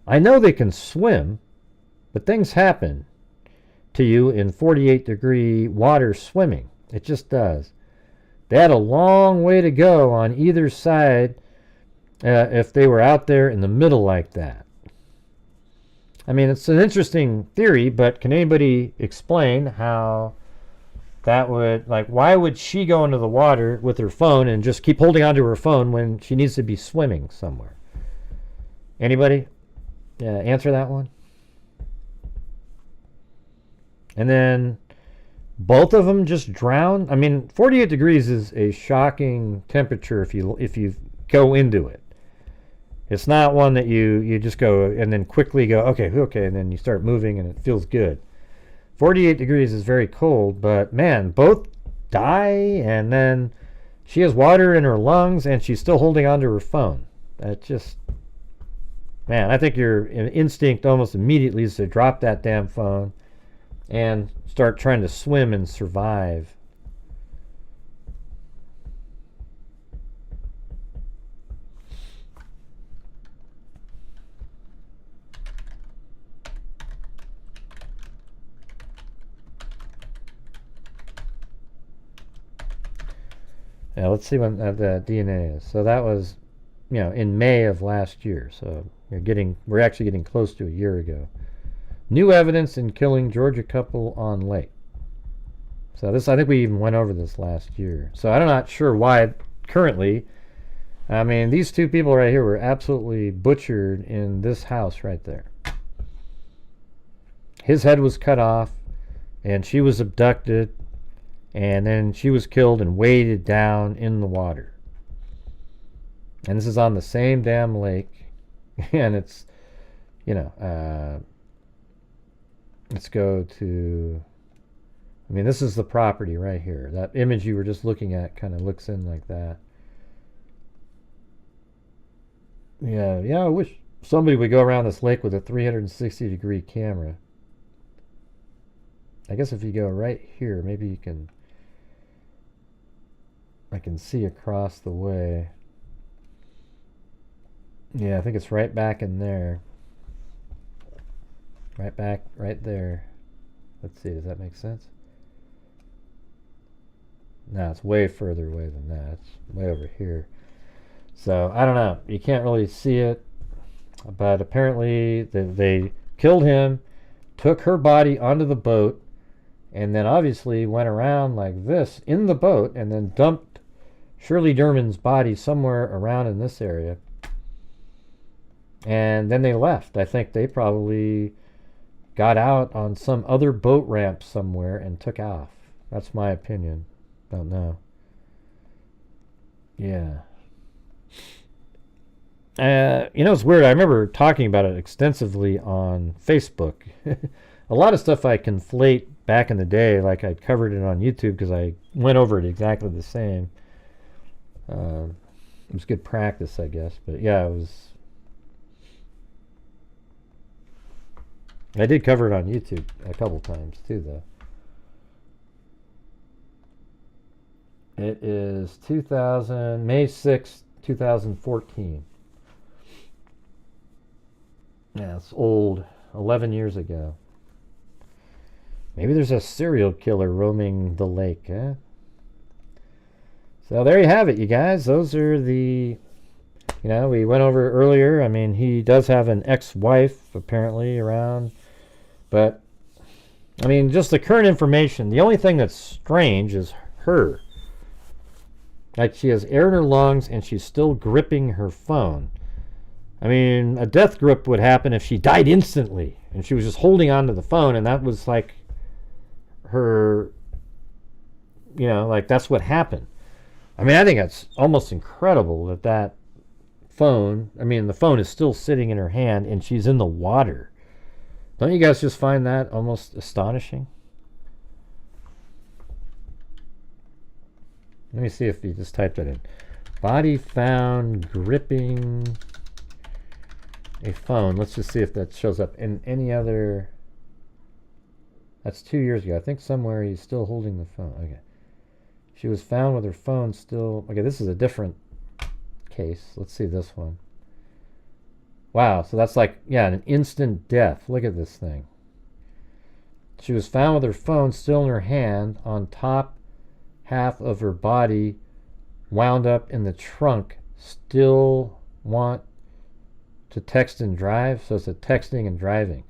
I know they can swim, but things happen to you in 48-degree water swimming. It just does. They had a long way to go on either side if they were out there in the middle like that. I mean, it's an interesting theory, but can anybody explain how that would, like, why would she go into the water with her phone and just keep holding onto her phone when she needs to be swimming somewhere? Anybody? answer that one. And then both of them just drowned. I mean, 48 degrees is a shocking temperature if you go into it. It's not one that you just go and then quickly go, okay, and then you start moving and it feels good. 48 degrees is very cold, but man, both die, and then she has water in her lungs and she's still holding onto her phone. That just, man, I think your instinct almost immediately is to drop that damn phone and start trying to swim and survive. Yeah, let's see when the DNA is. So that was, in May of last year. So we're actually getting close to a year ago. New evidence in killing Georgia couple on lake. So I think we even went over this last year. So I'm not sure why currently. I mean, these two people right here were absolutely butchered in this house right there. His head was cut off, and she was abducted, and then she was killed and weighted down in the water. And this is on the same damn lake, and it's, let's go to, this is the property right here. That image you were just looking at kind of looks in like that. Yeah, I wish somebody would go around this lake with a 360-degree camera. I guess if you go right here, maybe I can see across the way. Yeah, I think it's right back in there. Right there. Let's see, does that make sense? No, it's way further away than that. It's way over here. So, I don't know. You can't really see it. But apparently, they killed him, took her body onto the boat, and then obviously went around like this in the boat and then dumped Shirley Derman's body somewhere around in this area. And then they left. I think they probably got out on some other boat ramp somewhere and took off. That's my opinion. Don't know. Yeah. It's weird. I remember talking about it extensively on Facebook. A lot of stuff I conflate back in the day, like I covered it on YouTube because I went over it exactly the same. It was good practice, I guess. But yeah, it was. I did cover it on YouTube a couple times too, though. It is May 6th, 2014. Yeah, it's old. 11 years ago. Maybe there's a serial killer roaming the lake, huh? So there you have it, you guys. Those are the... we went over earlier. I mean, he does have an ex-wife, apparently, around. But, just the current information. The only thing that's strange is her. Like, she has air in her lungs, and she's still gripping her phone. A death grip would happen if she died instantly, and she was just holding on to the phone, and that was like her, that's what happened. I think that's almost incredible that phone, the phone is still sitting in her hand, and she's in the water. Don't you guys just find that almost astonishing? Let me see if you just type that in. Body found gripping a phone. Let's just see if that shows up in any other. That's 2 years ago. I think somewhere he's still holding the phone. Okay. She was found with her phone still. Okay, this is a different case. Let's see this one. Wow, so that's like, an instant death. Look at this thing. She was found with her phone still in her hand, on top half of her body wound up in the trunk. Still want to text and drive? So it's a texting and driving.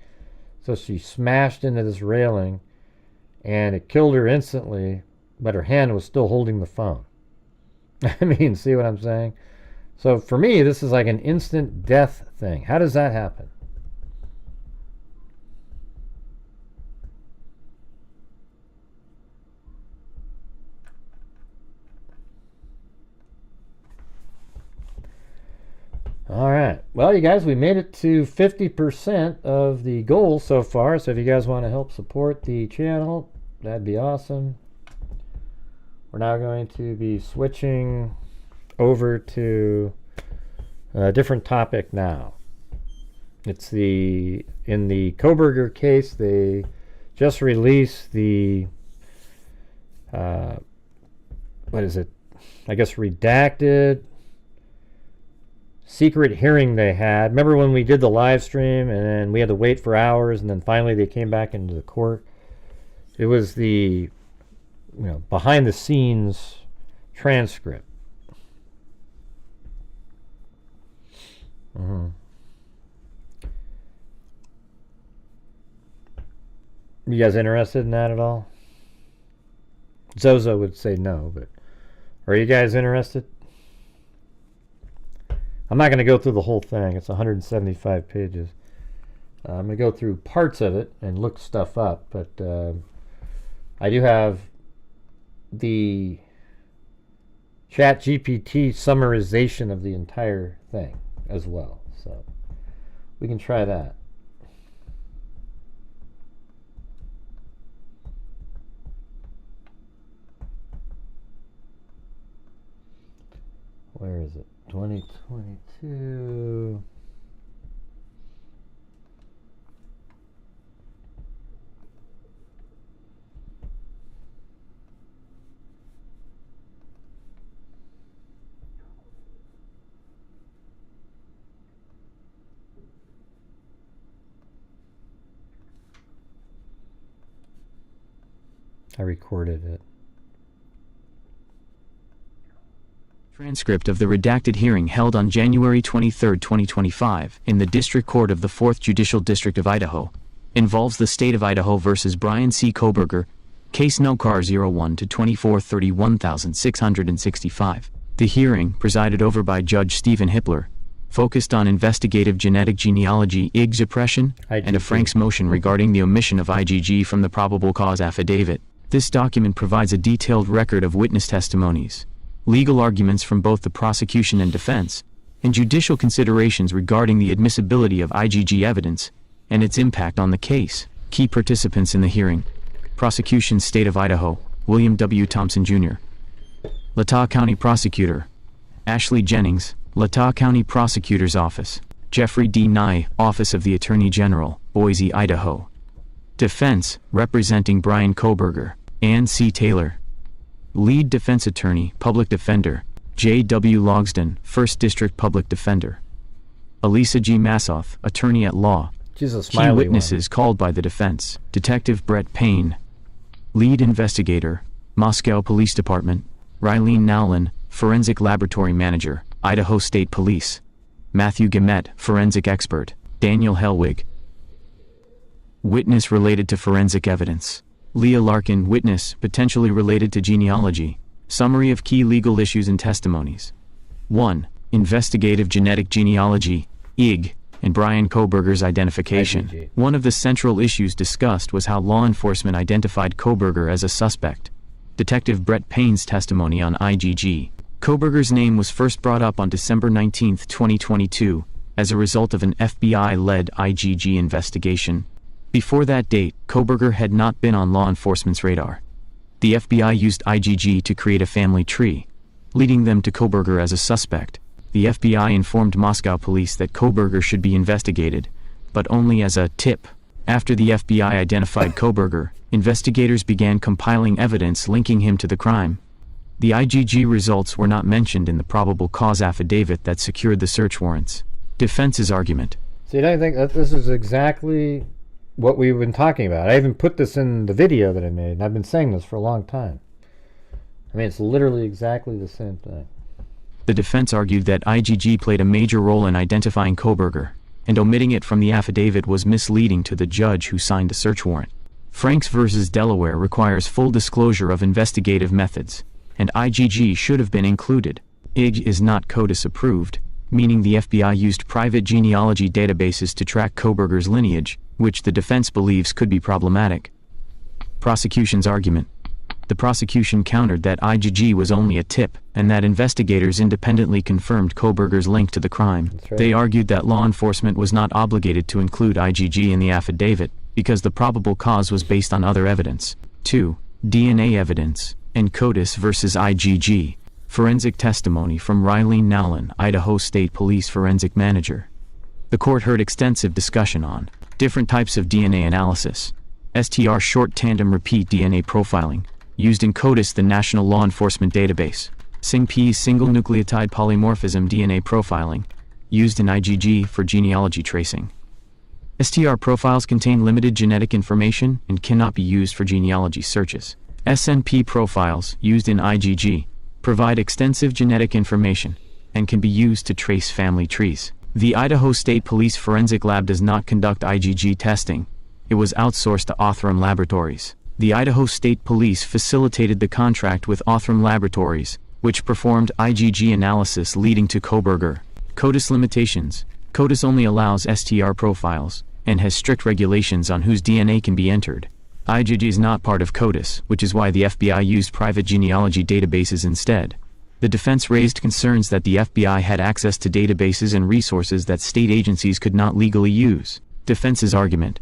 So she smashed into this railing, and it killed her instantly, but her hand was still holding the phone. See what I'm saying? So for me, this is like an instant death thing. How does that happen? Well, you guys, we made it to 50% of the goal so far. So if you guys want to help support the channel, that'd be awesome. We're now going to be switching over to a different topic now. It's in the Kohberger case, they just released the, what is it? I guess redacted secret hearing they had. Remember when we did the live stream and then we had to wait for hours and then finally they came back into the court? It was the, behind the scenes transcript. You guys interested in that at all? Zozo would say no, but are you guys interested? I'm not going to go through the whole thing. It's 175 pages. I'm going to go through parts of it and look stuff up, but I do have the ChatGPT summarization of the entire thing as well, so we can try that. Where is it? 2022. I recorded it. Transcript of the redacted hearing held on January 23, 2025, in the District Court of the 4th Judicial District of Idaho, involves the State of Idaho versus Brian C. Kohberger, case no car 01 to 2431,665. The hearing, presided over by Judge Stephen Hippler, focused on investigative genetic genealogy IG suppression and a Frank's motion regarding the omission of IgG from the probable cause affidavit. This document provides a detailed record of witness testimonies, legal arguments from both the prosecution and defense, and judicial considerations regarding the admissibility of IgG evidence and its impact on the case. Key participants in the hearing: Prosecution State of Idaho, William W. Thompson Jr. Latah County Prosecutor Ashley Jennings, Latah County Prosecutor's Office. Jeffrey D. Nye, Office of the Attorney General, Boise, Idaho. Defense, representing Brian Kohberger, Ann C. Taylor. Lead Defense Attorney, Public Defender, J. W. Logsdon, 1st District Public Defender. Elisa G. Massoth, Attorney at Law. She's a Key smiley witnesses called by the defense: Detective Brett Payne. Lead Investigator, Moscow Police Department, Rylene Nowlin, Forensic Laboratory Manager, Idaho State Police. Matthew Gamet, Forensic Expert, Daniel Hellwig. Witness related to forensic evidence: Leah Larkin, witness, potentially related to genealogy. Summary of key legal issues and testimonies. 1. Investigative genetic genealogy, IG, and Brian Kohberger's identification. IgG. One of the central issues discussed was how law enforcement identified Kohberger as a suspect. Detective Brett Payne's testimony on IgG. Kohberger's name was first brought up on December 19, 2022, as a result of an FBI-led IgG investigation. Before that date, Kohberger had not been on law enforcement's radar. The FBI used IgG to create a family tree, leading them to Kohberger as a suspect. The FBI informed Moscow police that Kohberger should be investigated, but only as a tip. After the FBI identified Kohberger, investigators began compiling evidence linking him to the crime. The IgG results were not mentioned in the probable cause affidavit that secured the search warrants. Defense's argument. See, I think that this is exactly what we've been talking about. I even put this in the video that I made, and I've been saying this for a long time. I mean, it's literally exactly the same thing. The defense argued that IgG played a major role in identifying Kohberger, and omitting it from the affidavit was misleading to the judge who signed the search warrant. Franks v. Delaware requires full disclosure of investigative methods, and IgG should have been included. IG is not CODIS approved, meaning the FBI used private genealogy databases to track Kohberger's lineage, which the defense believes could be problematic. Prosecution's argument. The prosecution countered that IGG was only a tip, and that investigators independently confirmed Kohberger's link to the crime. Right. They argued that law enforcement was not obligated to include IGG in the affidavit, because the probable cause was based on other evidence. 2. DNA evidence, and CODIS versus IGG. Forensic testimony from Riley Nowlin, Idaho State Police Forensic Manager. The court heard extensive discussion on different types of DNA analysis. STR short tandem repeat DNA profiling, used in CODIS, the National Law Enforcement Database. SING-P single nucleotide polymorphism DNA profiling, used in IGG for genealogy tracing. STR profiles contain limited genetic information and cannot be used for genealogy searches. SNP profiles, used in IGG, provide extensive genetic information and can be used to trace family trees. The Idaho State Police Forensic Lab does not conduct IGG testing. It was outsourced to Othram Laboratories. The Idaho State Police facilitated the contract with Othram Laboratories, which performed IGG analysis leading to Kohberger. CODIS limitations. CODIS only allows STR profiles, and has strict regulations on whose DNA can be entered. IGG is not part of CODIS, which is why the FBI used private genealogy databases instead. The defense raised concerns that the FBI had access to databases and resources that state agencies could not legally use. Defense's argument.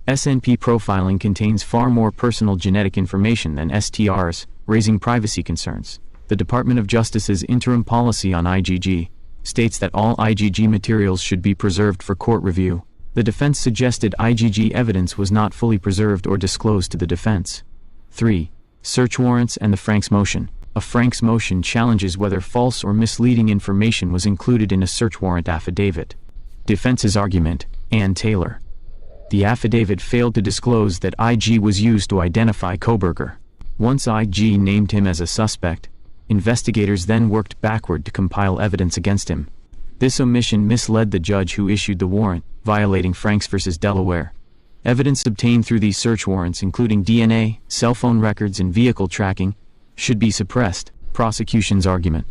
SNP profiling contains far more personal genetic information than STRs, raising privacy concerns. The Department of Justice's interim policy on IGG states that all IGG materials should be preserved for court review. The defense suggested IGG evidence was not fully preserved or disclosed to the defense. 3. Search warrants and the Franks motion. A Franks motion challenges whether false or misleading information was included in a search warrant affidavit. Defense's argument. Ann Taylor. The affidavit failed to disclose that IG was used to identify Kohberger. Once IG named him as a suspect, investigators then worked backward to compile evidence against him. This omission misled the judge who issued the warrant, violating Franks v. Delaware. Evidence obtained through these search warrants, including DNA, cell phone records, and vehicle tracking, should be suppressed. Prosecution's argument.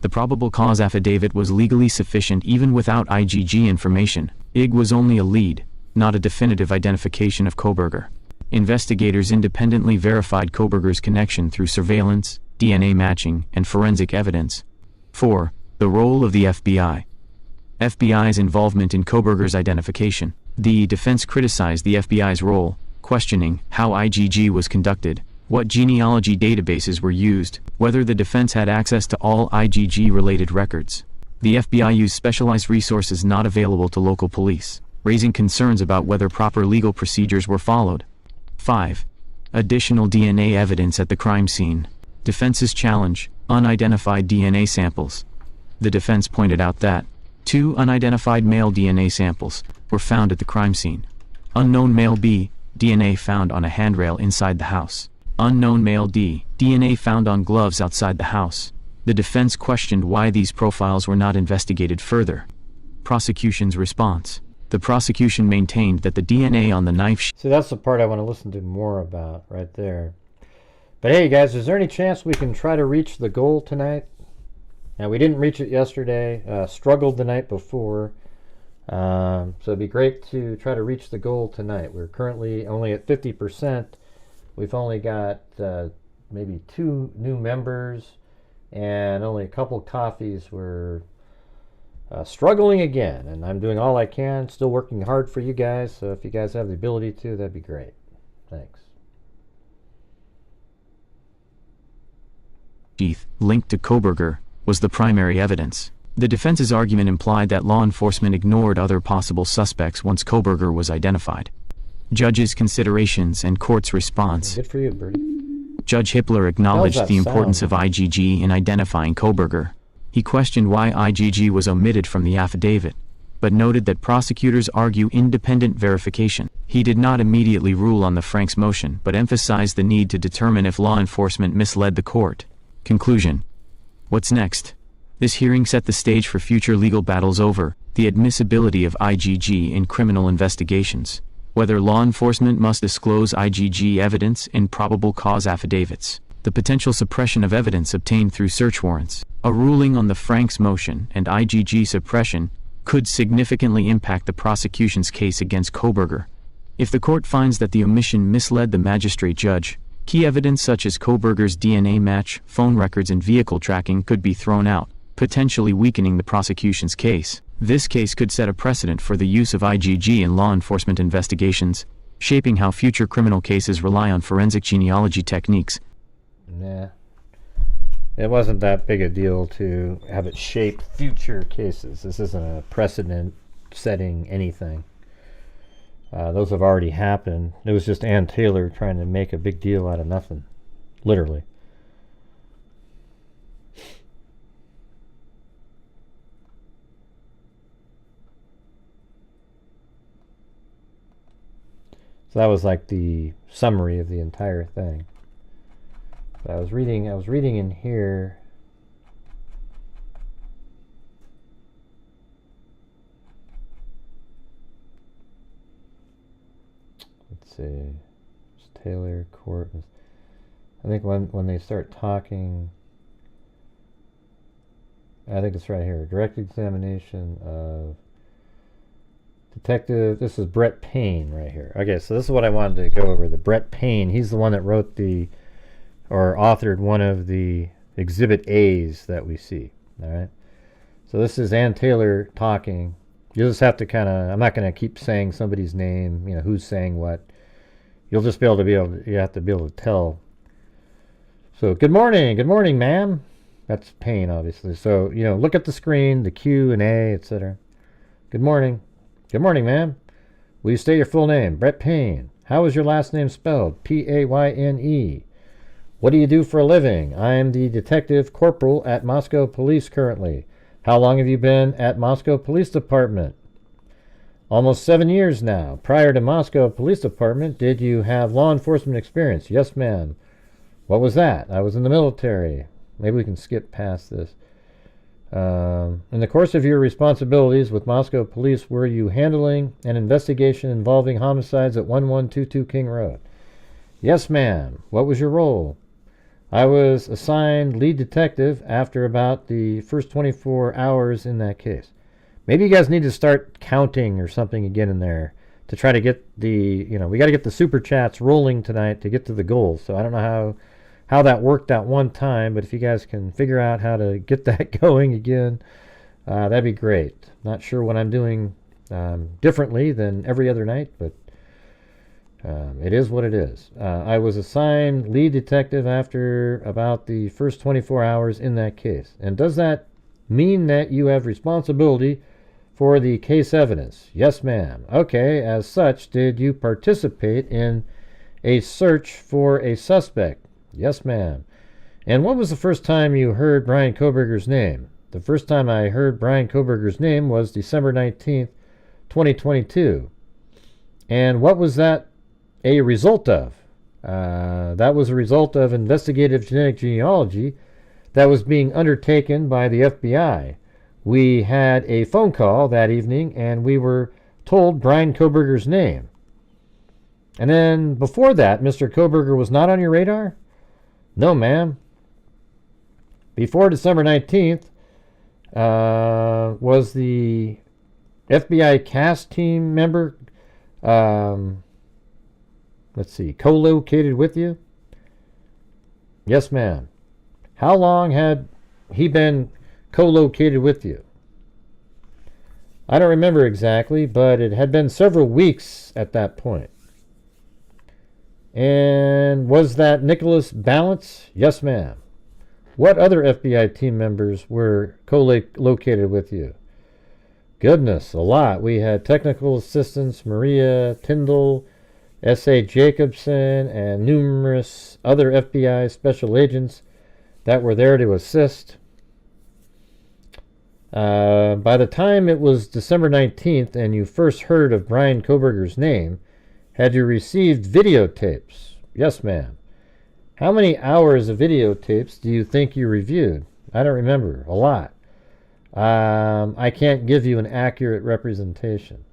The probable cause affidavit was legally sufficient even without IGG information. IG was only a lead, not a definitive identification of Kohberger. Investigators independently verified Kohberger's connection through surveillance, DNA matching, and forensic evidence. 4. The role of the FBI. FBI's involvement in Kohberger's identification. The defense criticized the FBI's role, questioning how IGG was conducted, what genealogy databases were used, whether the defense had access to all IGG-related records. The FBI used specialized resources not available to local police, raising concerns about whether proper legal procedures were followed. 5. Additional DNA evidence at the crime scene. Defense's challenge, unidentified DNA samples. The defense pointed out that 2 unidentified male DNA samples were found at the crime scene. Unknown male B, DNA found on a handrail inside the house. Unknown male D, DNA found on gloves outside the house. The defense questioned why these profiles were not investigated further. Prosecution's response. The prosecution maintained that the DNA on the knife. See, that's the part I want to listen to more about right there. But hey, guys, is there any chance we can try to reach the goal tonight? Now, we didn't reach it yesterday. Struggled the night before. So it'd be great to try to reach the goal tonight. We're currently only at 50%. We've only got maybe 2 new members and only a couple coffees. We're struggling again, and I'm doing all I can, still working hard for you guys. So if you guys have the ability to, that'd be great. Thanks. Linked to Kohberger was the primary evidence. The defense's argument implied that law enforcement ignored other possible suspects once Kohberger was identified. Judge's considerations and court's response. Good for you, Bertie. Judge Hippler acknowledged the importance of IGG in identifying Kohberger. He questioned why IGG was omitted from the affidavit, but noted that prosecutors argue independent verification. He did not immediately rule on the Franks motion, but emphasized the need to determine if law enforcement misled the court. Conclusion. What's next? This hearing set the stage for future legal battles over the admissibility of IGG in criminal investigations, whether law enforcement must disclose IGG evidence in probable cause affidavits, the potential suppression of evidence obtained through search warrants. A ruling on the Franks motion and IGG suppression could significantly impact the prosecution's case against Kohberger. If the court finds that the omission misled the magistrate judge, Key evidence such as Kohberger's DNA match, phone records and vehicle tracking could be thrown out, potentially weakening the prosecution's case. This case could set a precedent for the use of IgG in law enforcement investigations, shaping how future criminal cases rely on forensic genealogy techniques. Nah. It wasn't that big a deal to have it shape future cases. This isn't a precedent-setting anything. Those have already happened. It was just Ann Taylor trying to make a big deal out of nothing. Literally. So that was like the summary of the entire thing. But I was reading in here. Let's see. It's Taylor Court. I think when they start talking, I think it's right here. Direct examination of Detective, this is Brett Payne right here. Okay, so this is what I wanted to go over. The Brett Payne, he's the one that wrote or authored one of the Exhibit A's that we see. All right. So this is Ann Taylor talking. You'll just have to I'm not going to keep saying somebody's name, who's saying what. You'll just you have to be able to tell. So, good morning, ma'am. That's Payne, obviously. So, look at the screen, the Q and A, etc. Good morning, ma'am. Will you state your full name? Brett Payne. How is your last name spelled? Payne. What do you do for a living? I am the detective corporal at Moscow Police currently. How long have you been at Moscow Police Department? Almost 7 years now. Prior to Moscow Police Department, did you have law enforcement experience? Yes, ma'am. What was that? I was in the military. Maybe we can skip past this. In the course of your responsibilities with Moscow Police, were you handling an investigation involving homicides at 1122 King Road? Yes, ma'am. What was your role? I was assigned lead detective after about the first 24 hours in that case. Maybe you guys need to start counting or something again in there to try to get we got to get the super chats rolling tonight to get to the goals. So I don't know how that worked out one time, but if you guys can figure out how to get that going again, that'd be great. Not sure what I'm doing differently than every other night, but it is what it is. I was assigned lead detective after about the first 24 hours in that case. And does that mean that you have responsibility for the case evidence? Yes, ma'am. Okay, as such, did you participate in a search for a suspect? Yes, ma'am. And when was the first time you heard Brian Kohberger's name? The first time I heard Brian Kohberger's name was December 19th, 2022. And what was that a result of? That was a result of investigative genetic genealogy that was being undertaken by the FBI. We had a phone call that evening, and we were told Brian Kohberger's name. And then before that, Mr. Kohberger was not on your radar? No, ma'am. Before December 19th, was the FBI CAST team member, co-located with you? Yes, ma'am. How long had he been co-located with you? I don't remember exactly, but it had been several weeks at that point. And was that Nicholas Balance? Yes, ma'am. What other FBI team members were co-located with you? Goodness, a lot. We had technical assistants Maria Tyndall, S.A. Jacobson, and numerous other FBI special agents that were there to assist. By the time it was December 19th and you first heard of Brian Kohberger's name, had you received videotapes? Yes, ma'am. How many hours of videotapes do you think you reviewed? I don't remember. A lot. I can't give you an accurate representation.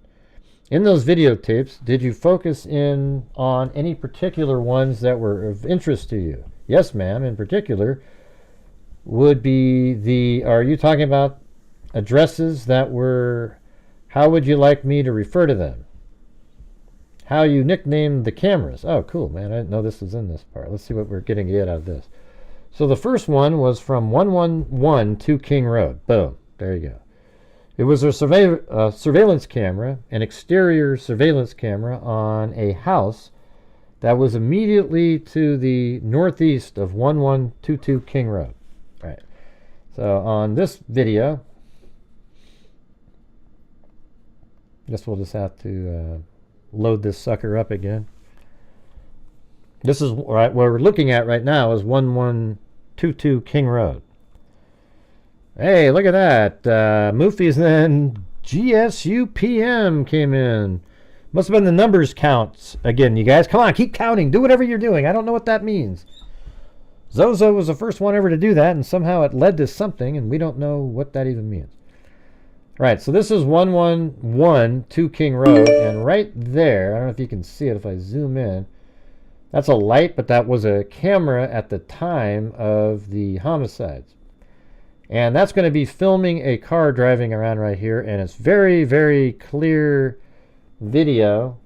In those videotapes, did you focus in on any particular ones that were of interest to you? Yes, ma'am. In particular, would be are you talking about addresses that were, how would you like me to refer to them? how you nicknamed the cameras. Oh, cool, man. I didn't know this was in this part. Let's see what we're getting to get out of this. So the first one was from 111 King Road. Boom. There you go. It was a surveillance camera, an exterior surveillance camera on a house that was immediately to the northeast of 1122 King Road. All right. So on this video, I guess we'll just have to load this sucker up again. This is right what we're looking at right now is 1122 King Road. Hey, look at that. Moofies then GSU PM came in. Must have been the numbers counts again, you guys. Come on, keep counting. Do whatever you're doing. I don't know what that means. Zozo was the first one ever to do that, and somehow it led to something, and we don't know what that even means. Right, so this is 1112 King Road, and right there, I don't know if you can see it if I zoom in, that's a light, but that was a camera at the time of the homicides. And that's going to be filming a car driving around right here, and it's very, very clear video.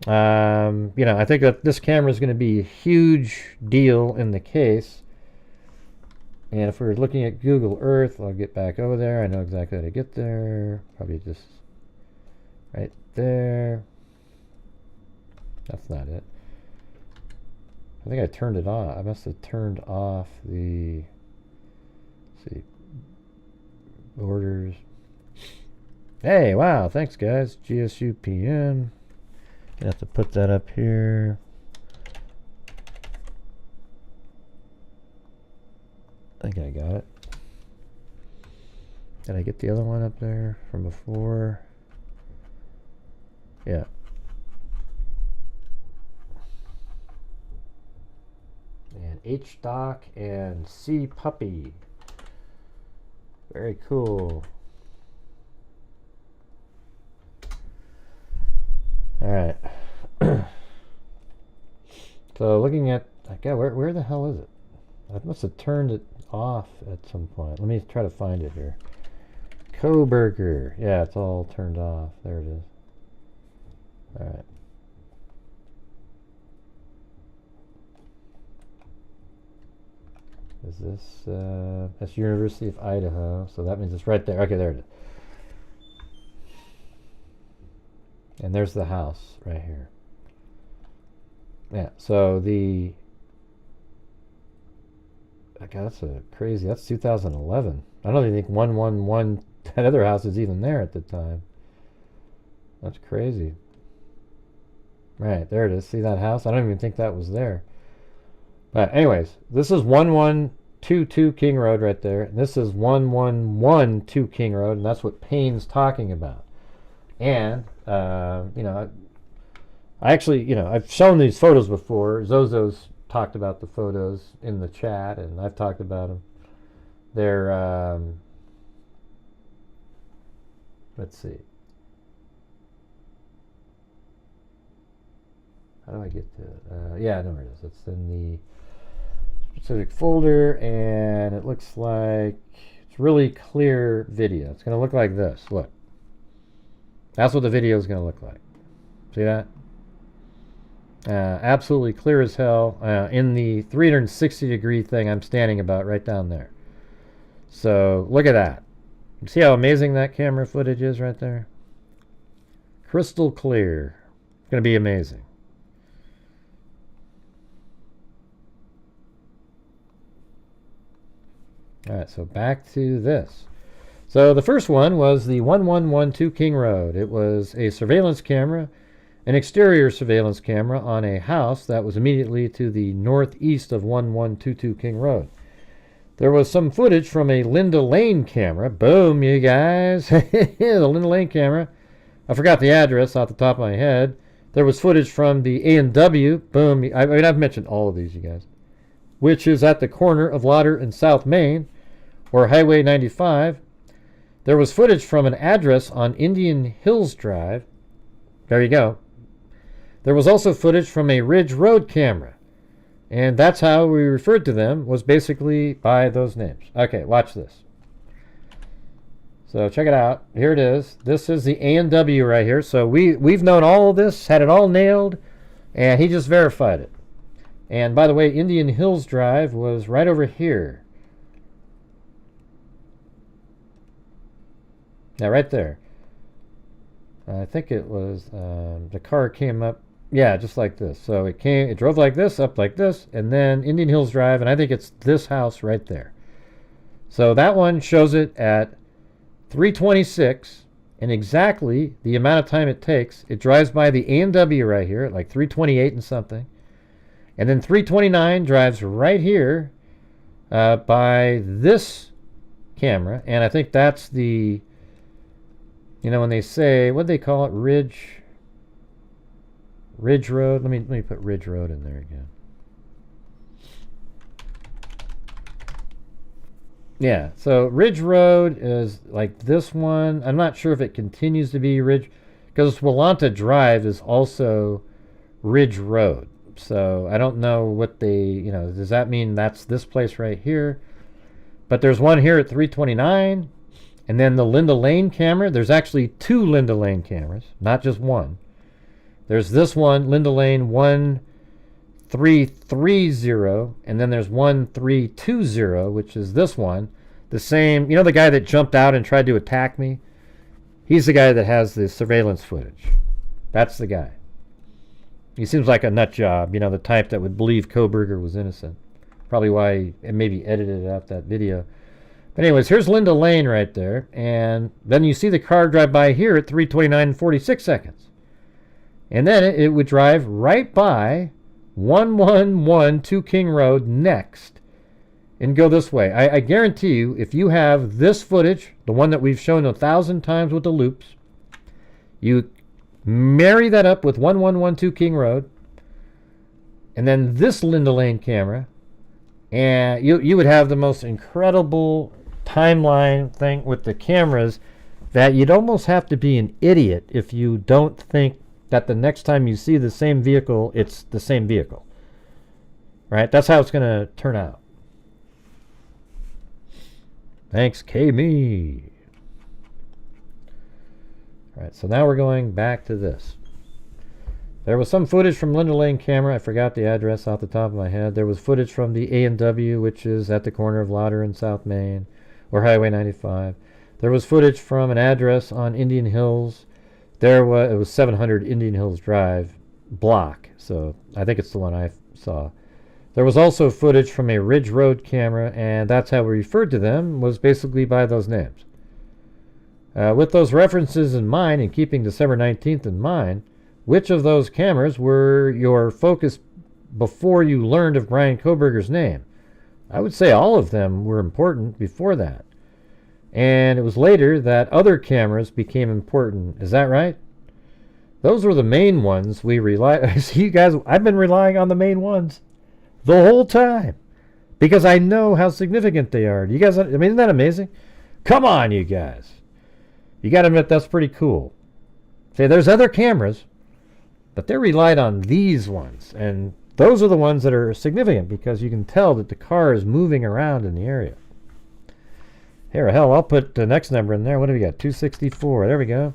I think that this camera is going to be a huge deal in the case. And if we're looking at Google Earth, I'll get back over there. I know exactly how to get there. Probably just right there. That's not it. I think I turned it off. I must have turned off the... Let's see. Orders. Hey, wow. Thanks, guys. GSU PM. Gonna have to put that up here. I think I got it. Did I get the other one up there from before? Yeah. And H-Doc and C Puppy. Very cool. Alright. So looking at, God, where the hell is it? I must have turned it off at some point. Let me try to find it here. Kohberger. Yeah, it's all turned off. There it is. Alright. Is this, that's University of Idaho, so that means it's right there. Okay, there it is. And there's the house right here. Yeah, so the... God, that's a crazy... That's 2011. I don't even think 111, that other house is even there at the time. That's crazy. Right, there it is. See that house? I don't even think that was there. But anyways, this is 1122 King Road right there. And this is 1112 King Road, and that's what Payne's talking about. And, I actually, I've shown these photos before. Zozo's talked about the photos in the chat, and I've talked about them. They're, let's see. How do I get to it? Yeah, I know where it is. It's in the specific folder, and it looks like it's really clear video. It's going to look like this. Look. That's what the video is going to look like. See that? Absolutely clear as hell in the 360 degree thing I'm standing about right down there. So look at that. See how amazing that camera footage is right there? Crystal clear. It's going to be amazing. Alright, so back to this. So the first one was the 1112 King Road. It was a surveillance camera, an exterior surveillance camera on a house that was immediately to the northeast of 1122 King Road. There was some footage from a Linda Lane camera. Boom, you guys. The Linda Lane camera. I forgot the address off the top of my head. There was footage from the A&W. Boom. I mean, I've mentioned all of these, you guys. Which is at the corner of Lauder and South Main, or Highway 95. There was footage from an address on Indian Hills Drive. There you go. There was also footage from a Ridge Road camera. And that's how we referred to them, was basically by those names. Okay, watch this. So check it out. Here it is. This is the A&W right here. So we've known all of this, had it all nailed, and he just verified it. And by the way, Indian Hills Drive was right over here. Now, right there. I think it was, the car came up, yeah, just like this. So it drove like this, up like this, and then Indian Hills Drive, and I think it's this house right there. So that one shows it at 3:26, and exactly the amount of time it takes. It drives by the A&W right here at like 3:28 and something. And then 3:29 drives right here by this camera. And I think that's the, you know, when they say, what do they call it? Ridge Road. Let me put Ridge Road in there again. Yeah, so Ridge Road is like this one. I'm not sure if it continues to be Ridge, because Wallanta Drive is also Ridge Road. So I don't know what they, you know, does that mean that's this place right here? But there's one here at 3:29, and then the Linda Lane camera. There's actually two Linda Lane cameras, not just one. There's this one, Linda Lane 1330, and then there's 1320, which is this one. The same, you know, the guy that jumped out and tried to attack me? He's the guy that has the surveillance footage. That's the guy. He seems like a nut job, you know, the type that would believe Kohberger was innocent. Probably why he maybe edited out that video. But anyways, here's Linda Lane right there, and then you see the car drive by here at 3:29 and 46 seconds. And then it would drive right by 111 King Road next and go this way. I guarantee you, if you have this footage, the one that we've shown 1,000 times with the loops, you marry that up with 1112 King Road, and then this Linda Lane camera, and you would have the most incredible timeline thing with the cameras that you'd almost have to be an idiot if you don't think that the next time you see the same vehicle, it's the same vehicle. Right? That's how it's going to turn out. Thanks, K-Me. All right, so now we're going back to this. There was some footage from Linda Lane camera. I forgot the address off the top of my head. There was footage from the A&W, which is at the corner of Lauder and South Main, or Highway 95. There was footage from an address on Indian Hills. It was 700 Indian Hills Drive block, so I think it's the one I saw. There was also footage from a Ridge Road camera, and that's how we referred to them, was basically by those names. With those references in mind, and keeping December 19th in mind, which of those cameras were your focus before you learned of Brian Kohberger's name? I would say all of them were important before that. And it was later that other cameras became important. Is that right? Those were the main ones we relied. See, you guys, I've been relying on the main ones the whole time because I know how significant they are. You guys, I mean, isn't that amazing? Come on, you guys. You got to admit that's pretty cool. See, there's other cameras, but they relied on these ones, and those are the ones that are significant because you can tell that the car is moving around in the area. Here, hell, I'll put the next number in there. What do we got? 264. There we go.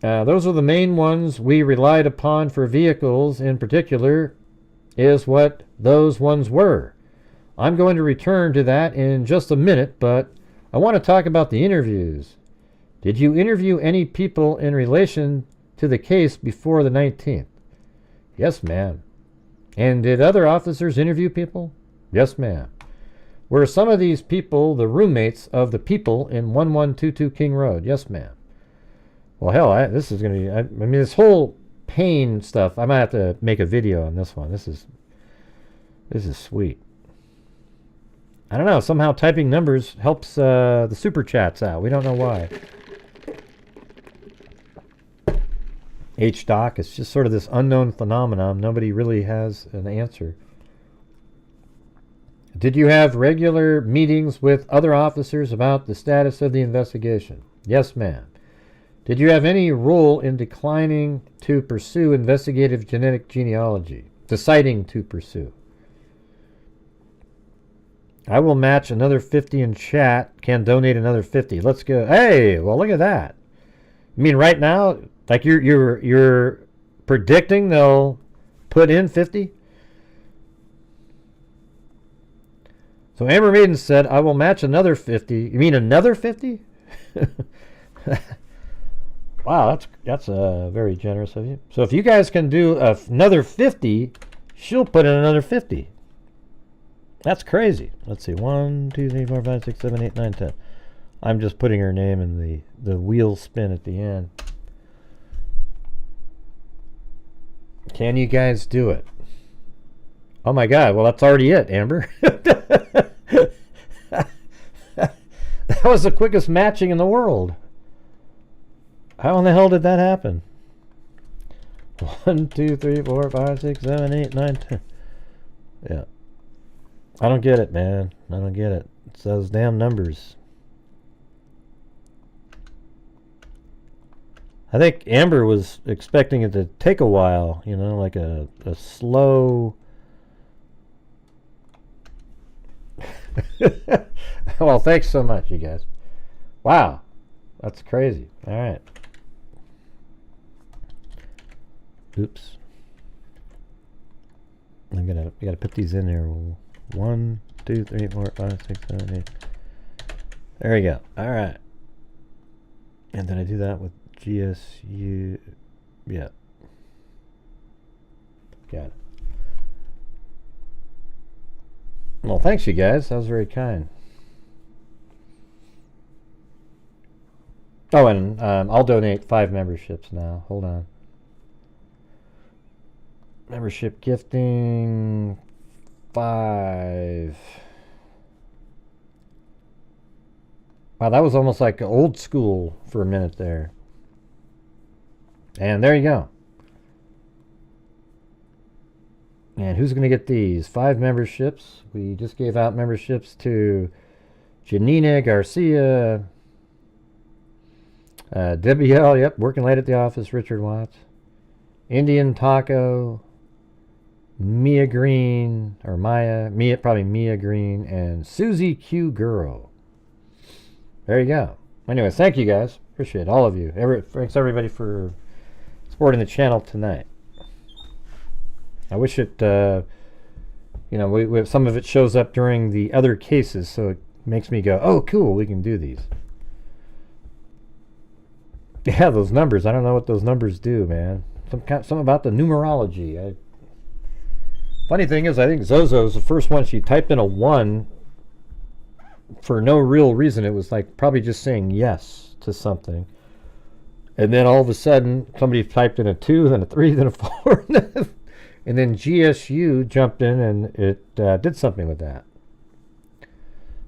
Those are the main ones we relied upon for vehicles in particular, is what those ones were. I'm going to return to that in just a minute, but I want to talk about the interviews. Did you interview any people in relation to the case before the 19th? Yes, ma'am. And did other officers interview people? Yes, ma'am. Were some of these people the roommates of the people in 1122 King Road? Yes, ma'am. Well, hell, this is going to be... I mean, this whole pain stuff, I might have to make a video on this one. This is sweet. I don't know. Somehow typing numbers helps the super chats out. We don't know why. HDoc, it's just sort of this unknown phenomenon. Nobody really has an answer. Did you have regular meetings with other officers about the status of the investigation? Yes, ma'am. Did you have any role in declining to pursue investigative genetic genealogy? Deciding to pursue. I will match another 50 in chat. Can donate another 50. Let's go. Hey, well, look at that. You mean right now, like you're predicting they'll put in 50? So Amber Maiden said, I will match another 50. You mean another 50? Wow, that's very generous of you. So if you guys can do another 50, she'll put in another 50. That's crazy. Let's see. 1, 2, 3, 4, 5, 6, 7, 8, 9, 10. I'm just putting her name in the wheel spin at the end. Can you guys do it? Oh my God. Well, that's already it, Amber. That was the quickest matching in the world. How in the hell did that happen? 1, 2, 3, 4, 5, 6, 7, 8, 9, 10. Yeah. I don't get it, man. I don't get it. It's those damn numbers. I think Amber was expecting it to take a while, you know, like a slow... Well, thanks so much, you guys. Wow. That's crazy. All right. Oops. I gotta put these in there. 1, 2, 3, 4, 5, 6, 7, 8. There we go. All right. And then I do that with GSU. Yeah. Got it. Well, thanks, you guys. That was very kind. Oh, and I'll donate 5 memberships now. Hold on. Membership gifting 5. Wow, that was almost like old school for a minute there. And there you go. And who's going to get these? 5 memberships. We just gave out memberships to Janina Garcia, Debbie L. Yep, working late at the office. Richard Watts, Indian Taco, Mia Green, or Mia, probably Mia Green, and Susie Q Girl. There you go. Anyways, thank you guys. Appreciate all of you. Thanks everybody for supporting the channel tonight. I wish it, you know, some of it shows up during the other cases, so it makes me go, oh, cool, we can do these. Yeah, those numbers. I don't know what those numbers do, man. Something about the numerology. Funny thing is, I think Zozo's the first one. She typed in a 1 for no real reason. It was like probably just saying yes to something. And then all of a sudden, somebody typed in a 2, then a 3, then a 4. And then GSU jumped in and it did something with that.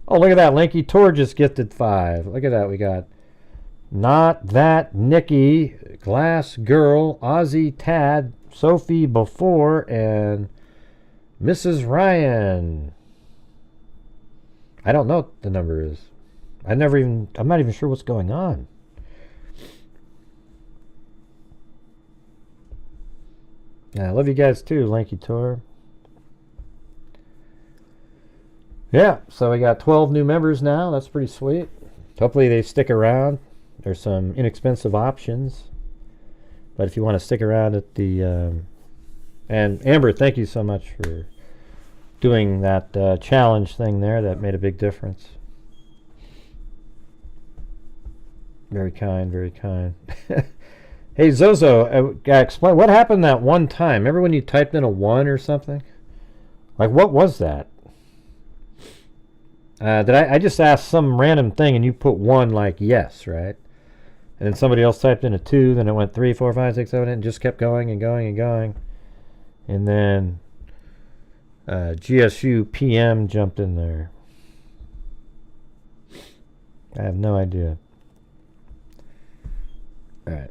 Oh, look at that. Lanky Tor just gifted 5. Look at that. We got Not That Nikki, Glass Girl, Ozzy Tad, Sophie Before, and Mrs. Ryan. I don't know what the number is. I'm not even sure what's going on. Yeah, I love you guys too, Lanky Tor. Yeah, so we got 12 new members now. That's pretty sweet. Hopefully they stick around. There's some inexpensive options. But if you want to stick around at the... and Amber, thank you so much for doing that challenge thing there. That made a big difference. Very kind, very kind. Hey, Zozo, explain what happened that one time. Remember when you typed in a 1 or something? Like, what was that? I just asked some random thing and you put 1 like yes, right? And then somebody else typed in a 2, then it went 3, 4, 5, 6, 7, 8, and just kept going and going and going. And then GSU PM jumped in there. I have no idea. All right.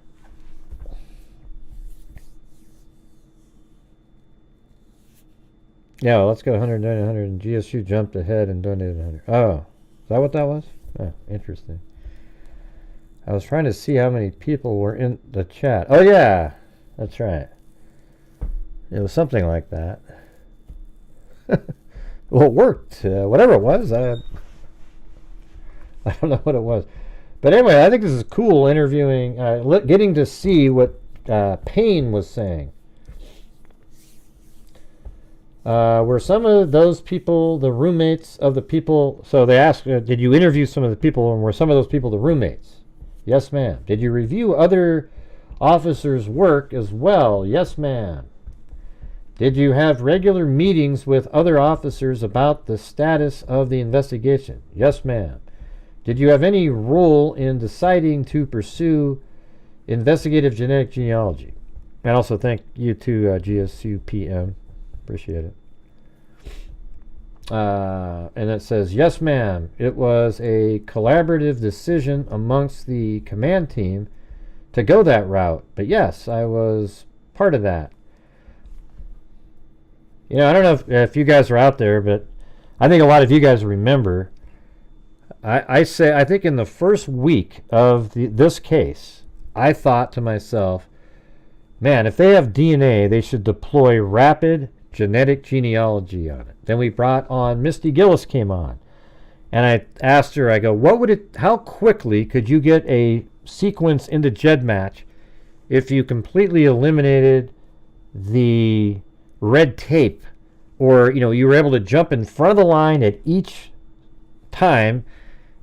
Yeah, well, let's go 100, 100, and GSU jumped ahead and donated 100. Oh, is that what that was? Oh, interesting. I was trying to see how many people were in the chat. Oh, yeah, that's right. It was something like that. Well, it worked. Whatever it was, I don't know what it was. But anyway, I think this is cool interviewing, getting to see what Payne was saying. Were some of those people the roommates of the people? So they asked, did you interview some of the people, and were some of those people the roommates? Yes, ma'am. Did you review other officers' work as well? Yes, ma'am. Did you have regular meetings with other officers about the status of the investigation? Yes, ma'am. Did you have any role in deciding to pursue investigative genetic genealogy? And also thank you to GSU PM. Appreciate it. And it says, yes, ma'am. It was a collaborative decision amongst the command team to go that route. But yes, I was part of that. You know, I don't know if you guys are out there, but I think a lot of you guys remember. I think in the first week of this case, I thought to myself, man, if they have DNA, they should deploy rapid genetic genealogy on it. Then we brought on Misty Gillis came on, and I asked her, I go, how quickly could you get a sequence into GEDmatch if you completely eliminated the red tape, or you were able to jump in front of the line at each time?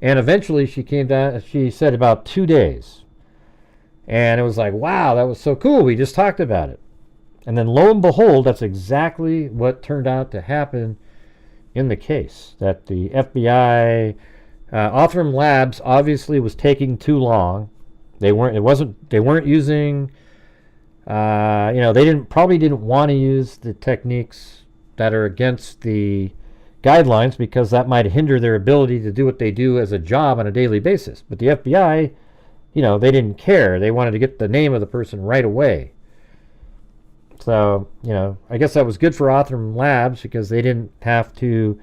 And eventually she came down, she said about 2 days. And it was like, wow, that was so cool. We just talked about it. And then lo and behold, that's exactly what turned out to happen in the case. That the FBI, Othram Labs obviously was taking too long. They weren't using, they probably didn't want to use the techniques that are against the guidelines, because that might hinder their ability to do what they do as a job on a daily basis. But the FBI, they didn't care. They wanted to get the name of the person right away. So, I guess that was good for Othram Labs, because they didn't have to,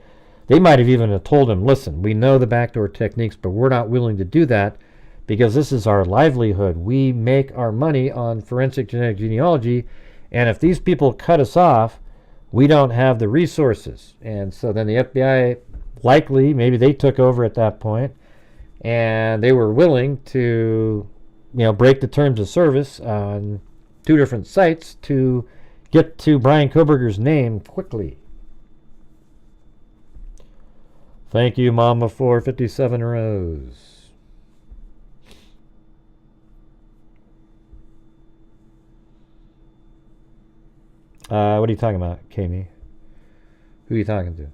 they might have even told him, listen, we know the backdoor techniques, but we're not willing to do that because this is our livelihood. We make our money on forensic genetic genealogy, and if these people cut us off, we don't have the resources. And so then the FBI, likely, maybe they took over at that point, and they were willing to, break the terms of service on 2 different sites to get to Brian Kohberger's name quickly. Thank you, Mama, for 57 rows. What are you talking about, Kami? Who are you talking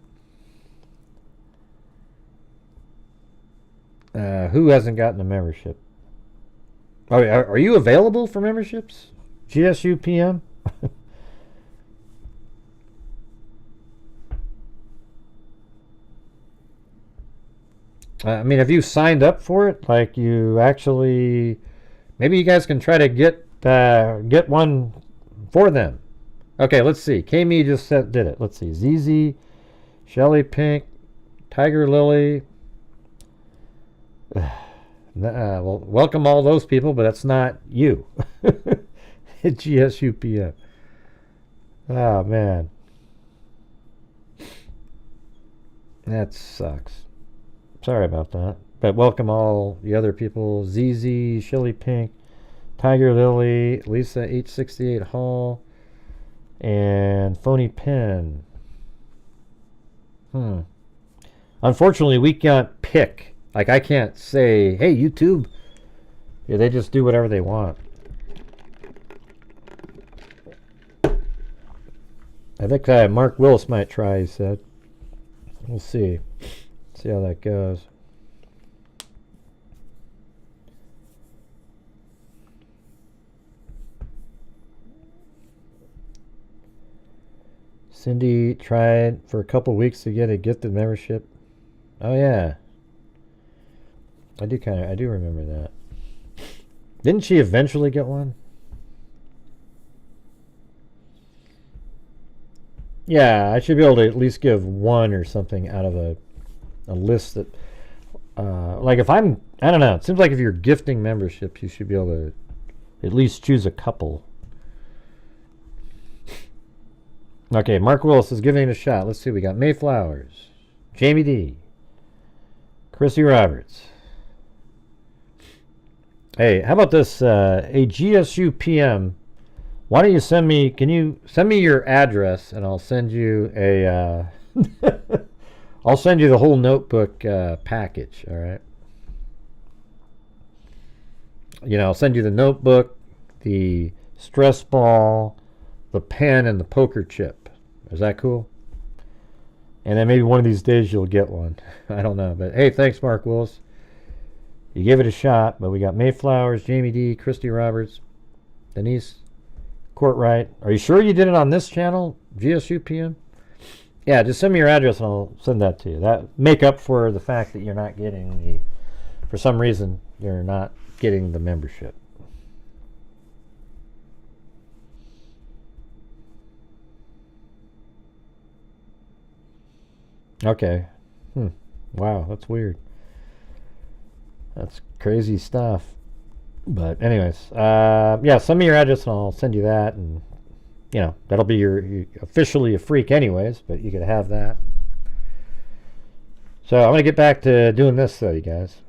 to? Who hasn't gotten a membership? Are you available for memberships? GSU PM? Have you signed up for it? Like, you actually... Maybe you guys can try to get one for them. Okay, let's see. Kami just did it. Let's see. ZZ, Shelly Pink, Tiger Lily. Well, welcome all those people, but that's not you. GSU PM. Oh, man. That sucks. Sorry about that. But welcome all the other people. ZZ, Shelly Pink, Tiger Lily, Lisa H68 Hall, and Phony Pen. Unfortunately, we can't pick. Like, I can't say, hey, YouTube. Yeah, they just do whatever they want. I think Mark Willis might try, he said. We'll see. See how that goes. Cindy tried for a couple weeks to get a gifted membership. Oh yeah, I do remember that. Didn't she eventually get one? Yeah, I should be able to at least give one or something out of a list that, like if I don't know, it seems like if you're gifting memberships, you should be able to at least choose a couple. Okay, Mark Willis is giving it a shot. Let's see. We got Mayflowers, Jamie D, Chrissy Roberts. Hey, how about this? A GSU PM. Why don't you send me? Can you send me your address and I'll send you a. I'll send you the whole notebook package. All right. You know, I'll send you the notebook, the stress ball, the pen, and the poker chip. Is that cool? And then maybe one of these days you'll get one. I don't know. But hey, thanks, Mark Willis. You give it a shot. But we got Mayflowers, Jamie D, Christy Roberts, Denise Courtwright. Are you sure you did it on this channel, GSU PM? Yeah, just send me your address and I'll send that to you. That make up for the fact that you're not getting the, for some reason, you're not getting the membership. Okay. Wow, that's weird. That's crazy stuff. But anyways, yeah, send me your address and I'll send you that, and you know, that'll be your officially a freak anyways, but you could have that. So I'm gonna get back to doing this though, you guys.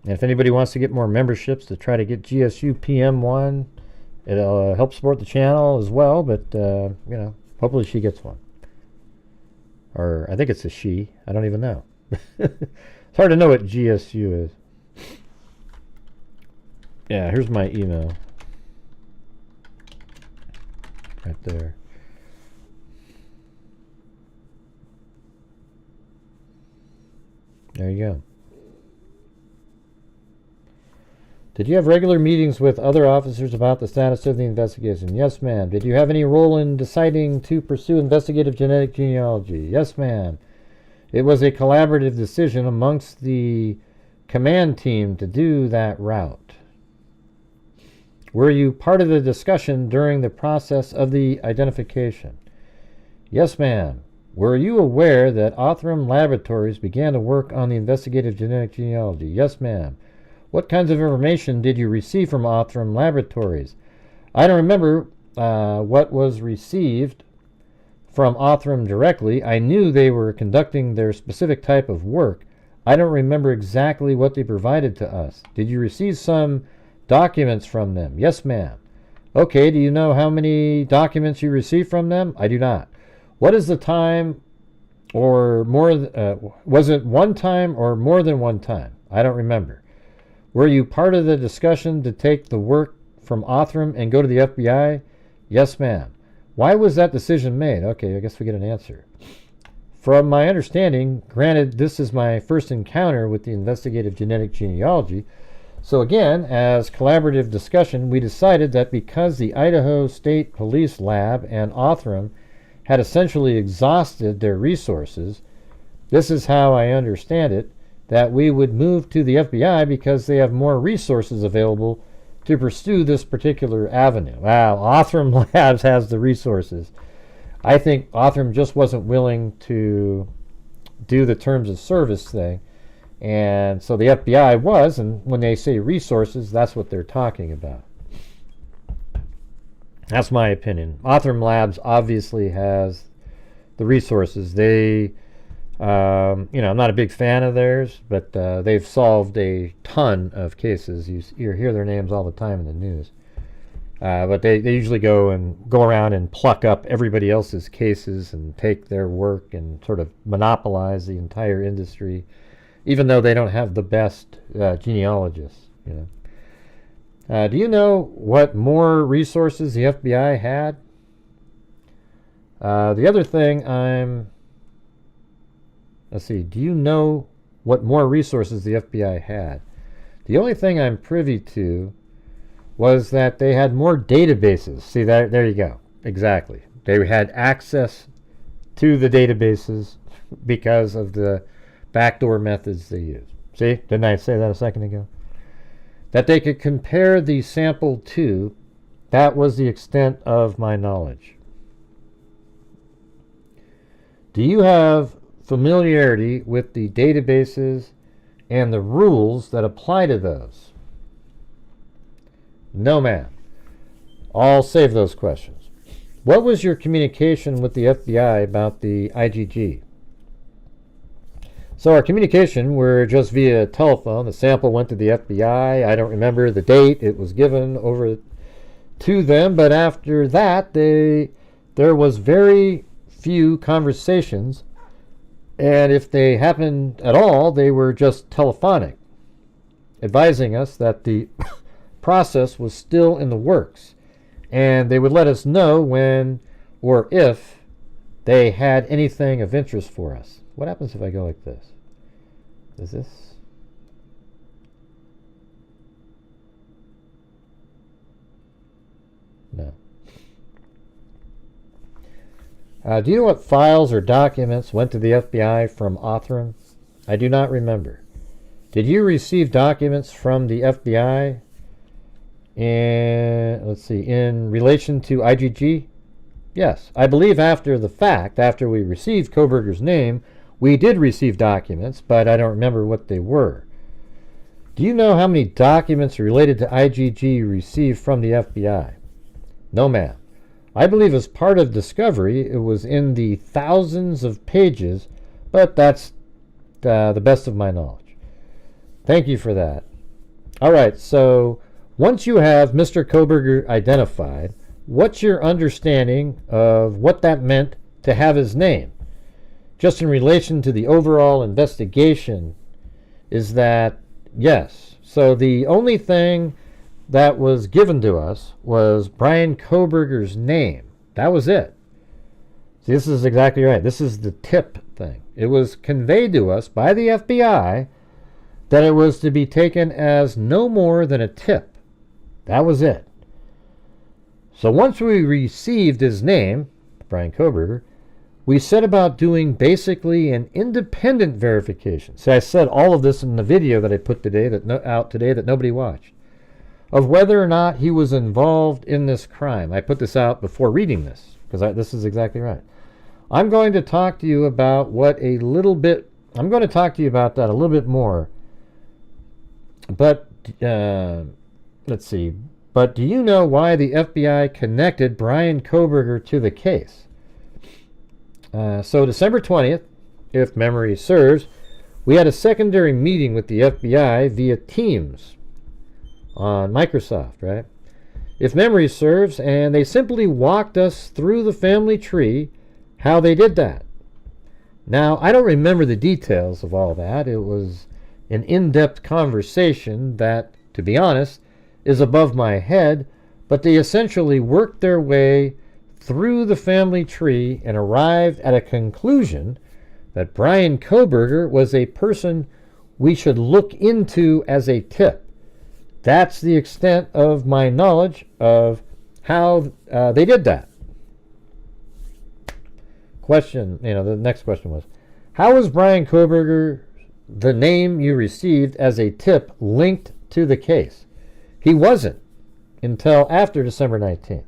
And if anybody wants to get more memberships to try to get GSU PM1, it'll help support the channel as well, but you know, hopefully she gets one. Or I think it's a she. I don't even know. It's hard to know what GSU is. Yeah, here's my email. Right there. There you go. Did you have regular meetings with other officers about the status of the investigation? Yes, ma'am. Did you have any role in deciding to pursue investigative genetic genealogy? Yes, ma'am. It was a collaborative decision amongst the command team to do that route. Were you part of the discussion during the process of the identification? Yes, ma'am. Were you aware that Othram Laboratories began to work on the investigative genetic genealogy? Yes, ma'am. What kinds of information did you receive from Othram Laboratories? I don't remember what was received from Othram directly. I knew they were conducting their specific type of work. I don't remember exactly what they provided to us. Did you receive some documents from them? Yes, ma'am. Okay, do you know how many documents you received from them? I do not. What is the time or more? Was it one time or more than one time? I don't remember. Were you part of the discussion to take the work from Othram and go to the FBI? Yes, ma'am. Why was that decision made? Okay, I guess we get an answer. From my understanding, granted, this is my first encounter with the investigative genetic genealogy, so again, as collaborative discussion, we decided that because the Idaho State Police Lab and Othram had essentially exhausted their resources, this is how I understand it, that we would move to the FBI because they have more resources available to pursue this particular avenue. Wow, Othram Labs has the resources. I think Othram just wasn't willing to do the terms of service thing, and so the FBI was, and when they say resources, that's what they're talking about. That's my opinion. Othram Labs obviously has the resources. They you know, I'm not a big fan of theirs, but they've solved a ton of cases. You hear their names all the time in the news. But they usually go around and pluck up everybody else's cases and take their work and sort of monopolize the entire industry, even though they don't have the best genealogists. You know. Do you know what more resources the FBI had? The other thing let's see, do you know what more resources the FBI had? The only thing I'm privy to was that they had more databases. See, there you go. Exactly. They had access to the databases because of the backdoor methods they used. See, didn't I say that a second ago? That they could compare the sample to, that was the extent of my knowledge. Do you have familiarity with the databases and the rules that apply to those? No, ma'am. I'll save those questions. what was your communication with the FBI about the IGG? So our communication were just via telephone. The sample went to the FBI. I don't remember the date it was given over to them, but after that, there was very few conversations, and if they happened at all, they were just telephonic, advising us that the process was still in the works, and they would let us know when or if they had anything of interest for us. What happens if I go like this? Is this? No. Do you know what files or documents went to the FBI from Othram? I do not remember. Did you receive documents from the FBI in relation to IGG? Yes. I believe after the fact, after we received Kohberger's name, we did receive documents, but I don't remember what they were. Do you know how many documents related to IGG you received from the FBI? No, ma'am. I believe as part of discovery, it was in the thousands of pages, but that's the best of my knowledge. Thank you for that. All right, so once you have Mr. Kohberger identified, what's your understanding of what that meant to have his name? Just in relation to the overall investigation, is that, yes. So the only thing that was given to us was Brian Kohberger's name. That was it. See, this is exactly right. This is the tip thing. It was conveyed to us by the FBI that it was to be taken as no more than a tip. That was it. So once we received his name, Brian Kohberger, we set about doing basically an independent verification. See, I said all of this in the video that I put out today that nobody watched, of whether or not he was involved in this crime. I put this out before reading this, because this is exactly right. I'm going to talk to you about I'm going to talk to you about that a little bit more. But, let's see. But do you know why the FBI connected Brian Kohberger to the case? So December 20th, if memory serves, we had a secondary meeting with the FBI via Teams on Microsoft, right? If memory serves, and they simply walked us through the family tree, how they did that. Now, I don't remember the details of all that. It was an in-depth conversation that, to be honest, is above my head, but they essentially worked their way through the family tree and arrived at a conclusion that Brian Kohberger was a person we should look into as a tip. That's the extent of my knowledge of how they did that. Question, the next question was, how was Brian Kohberger, the name you received as a tip, linked to the case? He wasn't until after December 19th.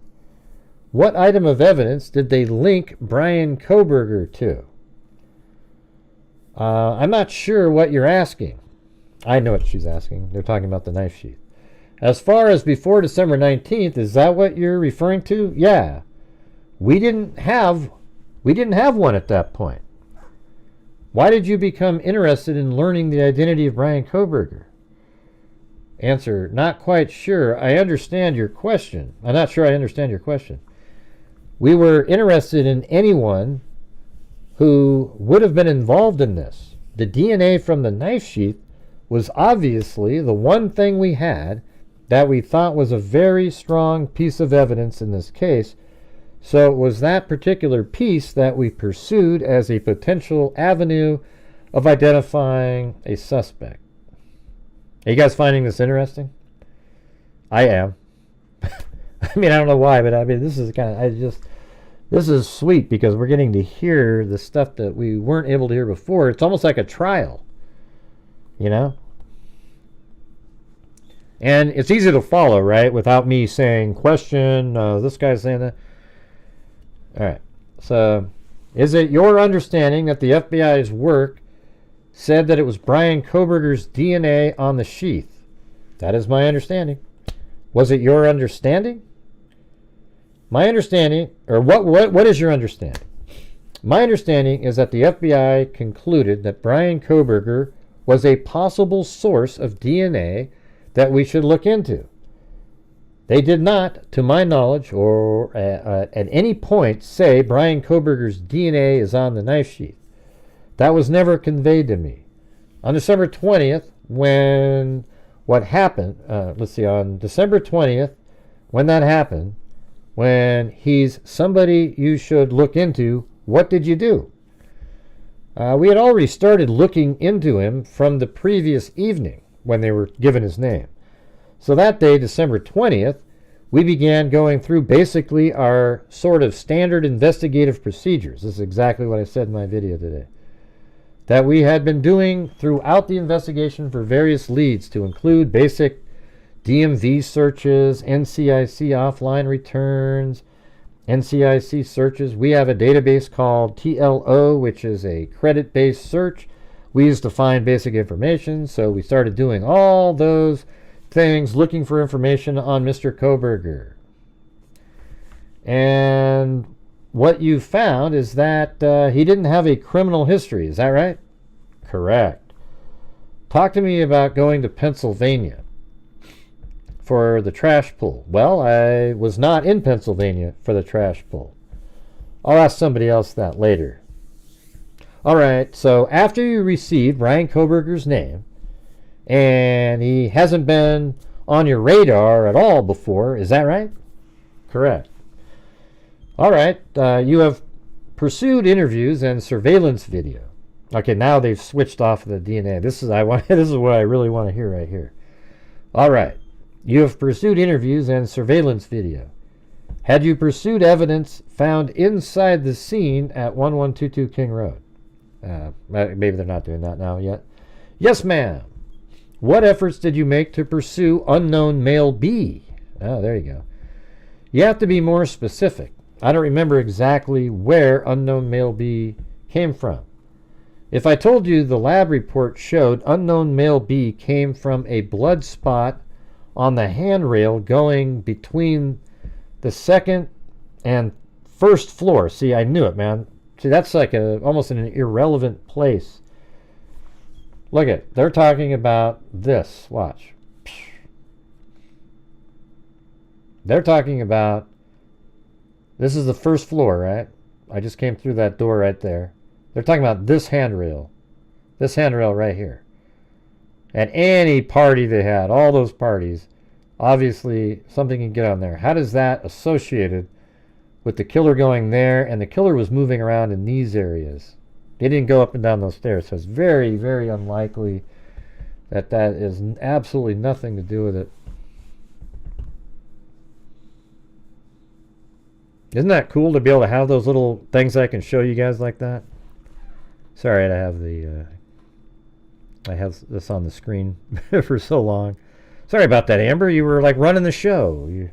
What item of evidence did they link Brian Kohberger to? I'm not sure what you're asking. I know what she's asking. They're talking about the knife sheath. As far as before December 19th, is that what you're referring to? Yeah. We didn't have one at that point. Why did you become interested in learning the identity of Brian Kohberger? Answer, not quite sure. I understand your question. I'm not sure I understand your question. We were interested in anyone who would have been involved in this. The DNA from the knife sheath was obviously the one thing we had that we thought was a very strong piece of evidence in this case. So it was that particular piece that we pursued as a potential avenue of identifying a suspect. Are you guys finding this interesting? I am. I mean, I don't know why, but I mean, this is this is sweet because we're getting to hear the stuff that we weren't able to hear before. It's almost like a trial, And it's easy to follow, right? Without me saying, question, this guy's saying that. All right. So, is it your understanding that the FBI's work said that it was Brian Kohberger's DNA on the sheath? That is my understanding. Was it your understanding? My understanding, or what is your understanding? My understanding is that the FBI concluded that Brian Kohberger was a possible source of DNA that we should look into. They did not, to my knowledge, or at any point say Brian Kohberger's DNA is on the knife sheath. That was never conveyed to me. On December 20th, when what happened, on December 20th, when that happened, when he's somebody you should look into, what did you do? We had already started looking into him from the previous evening when they were given his name. So that day, December 20th, we began going through basically our sort of standard investigative procedures. This is exactly what I said in my video today. That we had been doing throughout the investigation for various leads, to include basic DMV searches, NCIC offline returns, NCIC searches. We have a database called TLO, which is a credit-based search we use to find basic information. So we started doing all those things, looking for information on Mr. Kohberger. And what you found is that he didn't have a criminal history. Is that right? Correct. Talk to me about going to Pennsylvania for the trash pull. Well, I was not in Pennsylvania for the trash pull. I'll ask somebody else that later. All right, so after you received Brian Kohberger's name, and he hasn't been on your radar at all before, is that right? Correct. All right, you have pursued interviews and surveillance video. Okay, now they've switched off of the DNA. This is what I really want to hear right here. All right, you have pursued interviews and surveillance video. Had you pursued evidence found inside the scene at 1122 King Road? Maybe they're not doing that now yet. Yes, ma'am. What efforts did you make to pursue unknown male B? Oh, there you go. You have to be more specific. I don't remember exactly where unknown male B came from. If I told you the lab report showed unknown male B came from a blood spot on the handrail going between the second and first floor. See, I knew it, man. See, that's like almost an irrelevant place. Look at, they're talking about this. Watch. They're talking about, this is the first floor, right? I just came through that door right there. They're talking about this handrail right here. At any party they had, all those parties, obviously something can get on there. How does that associated with the killer going there? And the killer was moving around in these areas. They didn't go up and down those stairs, so it's very, very unlikely that that is absolutely nothing to do with it. Isn't that cool to be able to have those little things I can show you guys like that? Sorry, I have this on the screen for so long. Sorry about that, Amber. You were like running the show.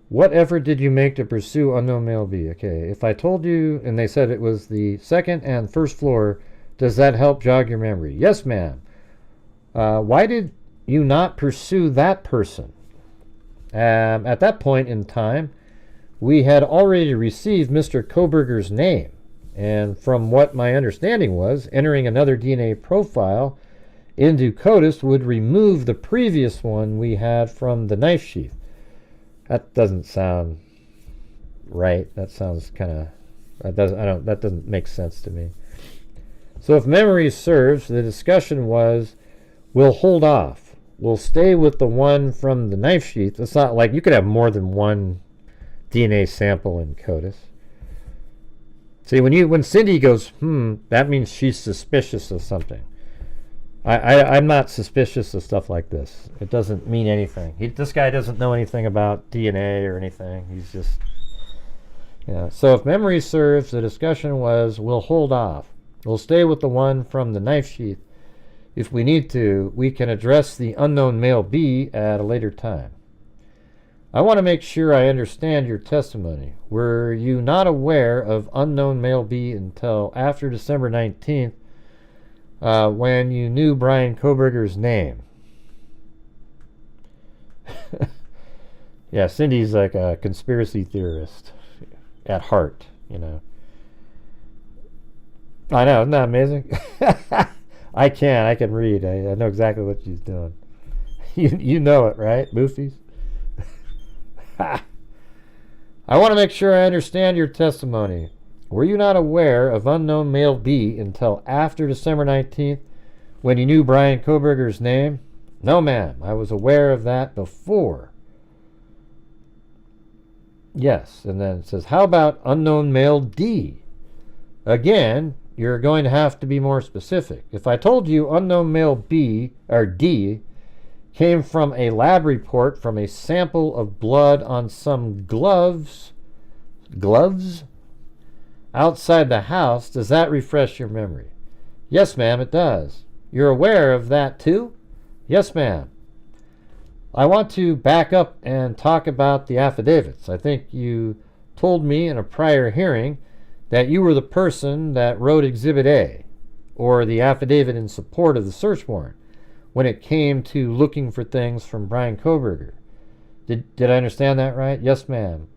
What effort did you make to pursue unknown male B? Okay, if I told you, and they said it was the second and first floor, does that help jog your memory? Yes, ma'am. Why did you not pursue that person? At that point in time, we had already received Mr. Kohberger's name. And from what my understanding was, entering another DNA profile into CODIS would remove the previous one we had from the knife sheath. That doesn't sound right. That sounds kind of, that doesn't make sense to me. So if memory serves, the discussion was, we'll hold off. We'll stay with the one from the knife sheath. It's not like you could have more than one DNA sample in CODIS. See, when Cindy goes, that means she's suspicious of something. I'm not suspicious of stuff like this. It doesn't mean anything. This guy doesn't know anything about DNA or anything. He's just, So if memory serves, the discussion was, we'll hold off. We'll stay with the one from the knife sheath. If we need to, we can address the unknown male B at a later time. I want to make sure I understand your testimony. Were you not aware of unknown male B until after December 19th, when you knew Brian Kohberger's name. Yeah, Cindy's like a conspiracy theorist at heart, you know. I know, isn't that amazing? I can read. I know exactly what she's doing. You know it, right, Boofies? I want to make sure I understand your testimony. Were you not aware of unknown male B until after December 19th when you knew Brian Kohberger's name? No, ma'am. I was aware of that before. Yes, and then it says, how about unknown male D? Again, you're going to have to be more specific. If I told you unknown male B, or D, came from a lab report from a sample of blood on some gloves outside the house, does that refresh your memory? Yes, ma'am, it does. You're aware of that too? Yes, ma'am. I want to back up and talk about the affidavits. I think you told me in a prior hearing that you were the person that wrote Exhibit A, or the affidavit in support of the search warrant, when it came to looking for things from Brian Kohberger. Did I understand that right? Yes, ma'am.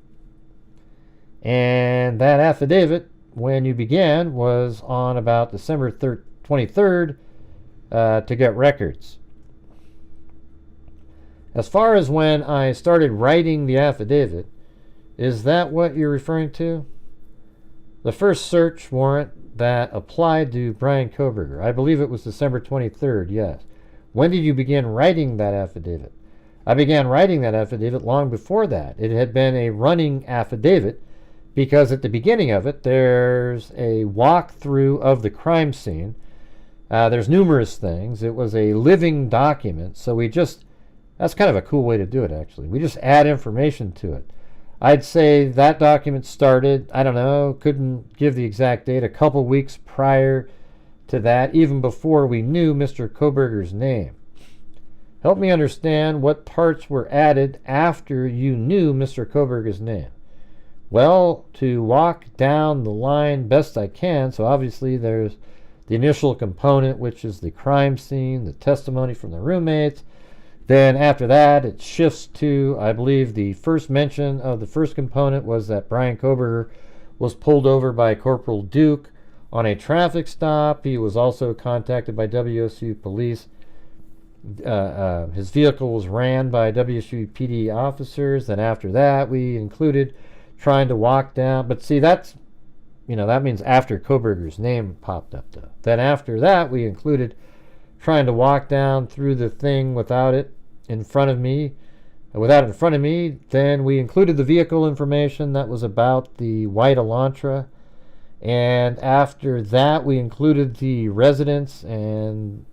And that affidavit, when you began, was on about December 23rd to get records. As far as when I started writing the affidavit, is that what you're referring to? The first search warrant that applied to Brian Kohberger, I believe it was December 23rd, yes. When did you begin writing that affidavit? I began writing that affidavit long before that. It had been a running affidavit because at the beginning of it, there's a walkthrough of the crime scene. There's numerous things. It was a living document, so that's kind of a cool way to do it, actually. We just add information to it. I'd say that document started, I don't know, couldn't give the exact date, a couple weeks prior to that, even before we knew Mr. Kohberger's name. Help me understand what parts were added after you knew Mr. Kohberger's name. Well, to walk down the line best I can, so obviously there's the initial component, which is the crime scene, the testimony from the roommates. Then after that, it shifts to, I believe, the first mention of the first component was that Brian Kohberger was pulled over by Corporal Duke on a traffic stop. He was also contacted by WSU police. His vehicle was ran by WSU PD officers. Then after that, we included trying to walk down. But see, that means after Kohberger's name popped up, though. Then after that, we included trying to walk down through the thing without it in front of me. Then we included the vehicle information that was about the white Elantra. And after that, we included the residence and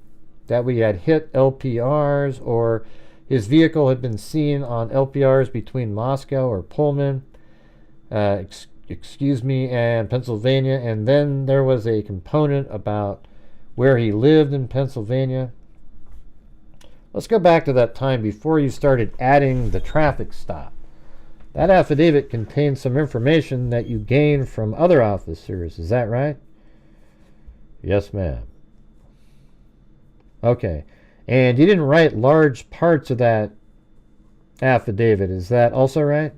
that we had hit LPRs or his vehicle had been seen on LPRs between Moscow or Pullman, and Pennsylvania. And then there was a component about where he lived in Pennsylvania. Let's go back to that time before you started adding the traffic stop. That affidavit contains some information that you gained from other officers. Is that right? Yes, ma'am. Okay. And you didn't write large parts of that affidavit. Is that also right?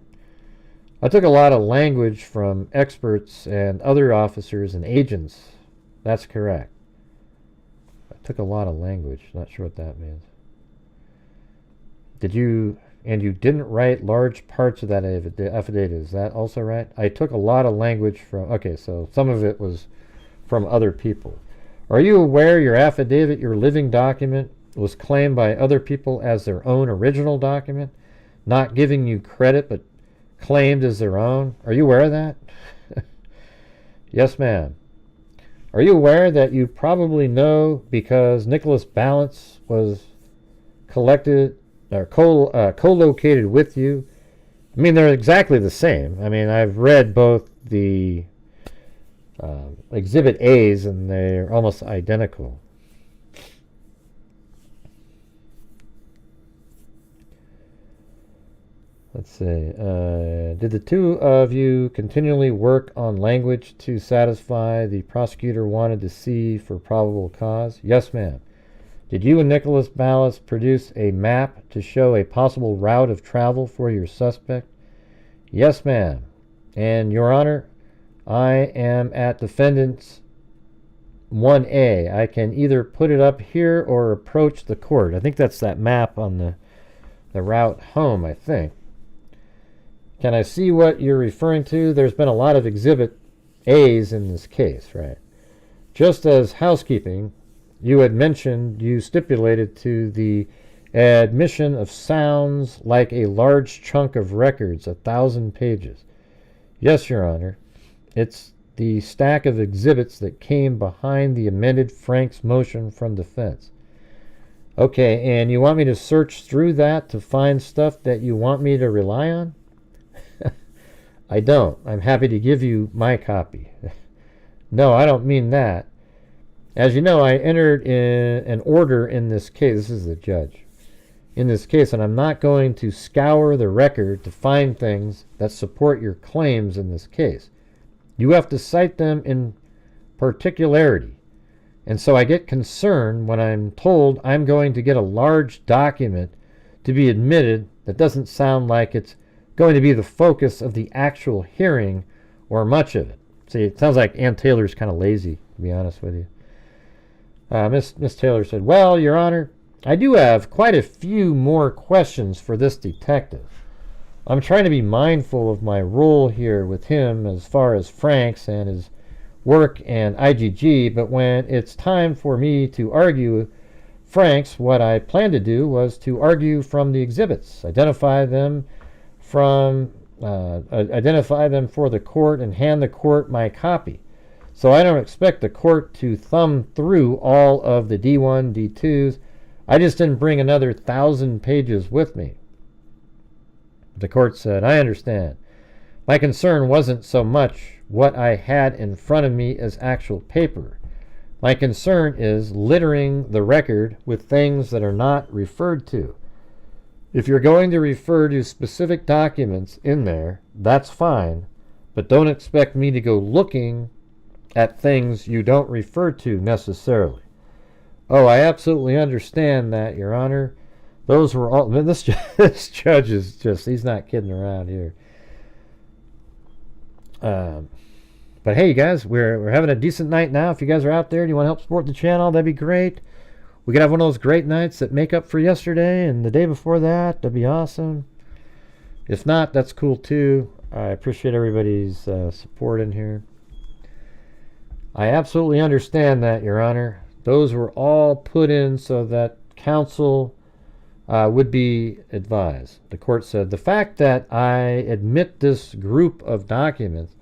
I took a lot of language from experts and other officers and agents. That's correct. I took a lot of language. Not sure what that means. You didn't write large parts of that affidavit. Is that also right? I took a lot of language from... Okay, so some of it was from other people. Are you aware your affidavit, your living document, was claimed by other people as their own original document? Not giving you credit, but claimed as their own? Are you aware of that? Yes, ma'am. Are you aware that you probably know because Nicholas Balance was collected or co-located with you? I mean, they're exactly the same. I mean, I've read both the Exhibit A's and they're almost identical. Let's see. Did the two of you continually work on language to satisfy the prosecutor wanted to see for probable cause? Yes, ma'am. Did you and Nicholas Ballas produce a map to show a possible route of travel for your suspect? Yes, ma'am. And, Your Honor, I am at defendant's 1A. I can either put it up here or approach the court. I think that's that map on the route home, I think. Can I see what you're referring to? There's been a lot of Exhibit A's in this case, right? Just as housekeeping, you had mentioned you stipulated to the admission of sounds like a large chunk of records, 1,000 pages. Yes, Your Honor. It's the stack of exhibits that came behind the amended Frank's motion from defense. Okay, and you want me to search through that to find stuff that you want me to rely on? I don't. I'm happy to give you my copy. No, I don't mean that. As you know, I entered in an order in this case. This is the judge. In this case, and I'm not going to scour the record to find things that support your claims in this case. You have to cite them in particularity. And so I get concerned when I'm told I'm going to get a large document to be admitted that doesn't sound like it's going to be the focus of the actual hearing or much of it. See, it sounds like Ann Taylor's kind of lazy, to be honest with you. Miss Taylor said, well, Your Honor, I do have quite a few more questions for this detective. I'm trying to be mindful of my role here with him as far as Frank's and his work and IGG, but when it's time for me to argue Frank's, what I planned to do was to argue from the exhibits, identify them for the court and hand the court my copy. So I don't expect the court to thumb through all of the D1, D2s. I just didn't bring another 1,000 pages with me. The court said, I understand. My concern wasn't so much what I had in front of me as actual paper. My concern is littering the record with things that are not referred to. If you're going to refer to specific documents in there, that's fine, but don't expect me to go looking at things you don't refer to necessarily. Oh, I absolutely understand that, Your Honor. Those were all... This judge is just... He's not kidding around here. But hey, you guys, we're having a decent night now. If you guys are out there and you want to help support the channel, that'd be great. We could have one of those great nights that make up for yesterday and the day before that. That'd be awesome. If not, that's cool too. I appreciate everybody's support in here. I absolutely understand that, Your Honor. Those were all put in so that counsel would be advised. The court said, the fact that I admit this group of documents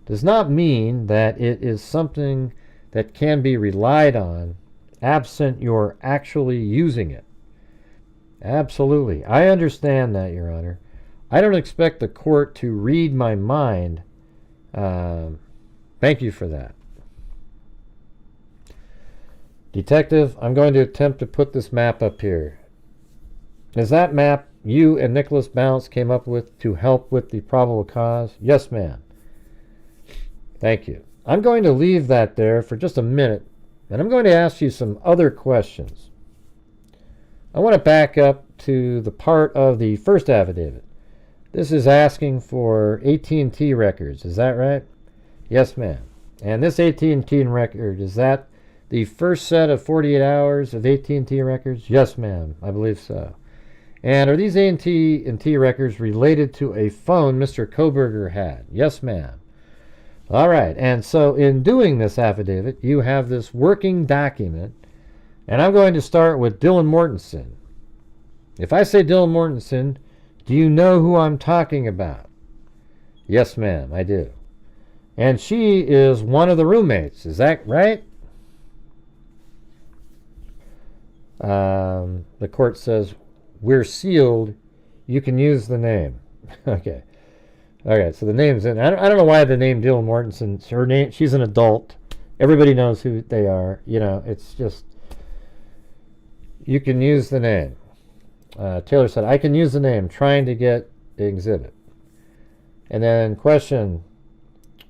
does not mean that it is something that can be relied on absent your actually using it. Absolutely. I understand that, Your Honor. I don't expect the court to read my mind. Thank you for that. Detective, I'm going to attempt to put this map up here. Is that map you and Nicholas Bounce came up with to help with the probable cause? Yes, ma'am. Thank you. I'm going to leave that there for just a minute, and I'm going to ask you some other questions. I want to back up to the part of the first affidavit. This is asking for AT&T records. Is that right? Yes, ma'am. And this AT&T record, is that the first set of 48 hours of AT&T records? Yes, ma'am. I believe so. And are these AT&T records related to a phone Mr. Kohberger had? Yes, ma'am. All right. And so in doing this affidavit, you have this working document, and I'm going to start with Dylan Mortensen. If I say Dylan Mortensen, do you know who I'm talking about? Yes, ma'am, I do. And she is one of the roommates. Is that right? The court says, we're sealed. You can use the name. Okay. Okay, so the name's in. I don't know why the name Dylan Mortensen. Her name. She's an adult. Everybody knows who they are. You know, it's just. You can use the name. Taylor said, I can use the name. Trying to get exhibit. And then question,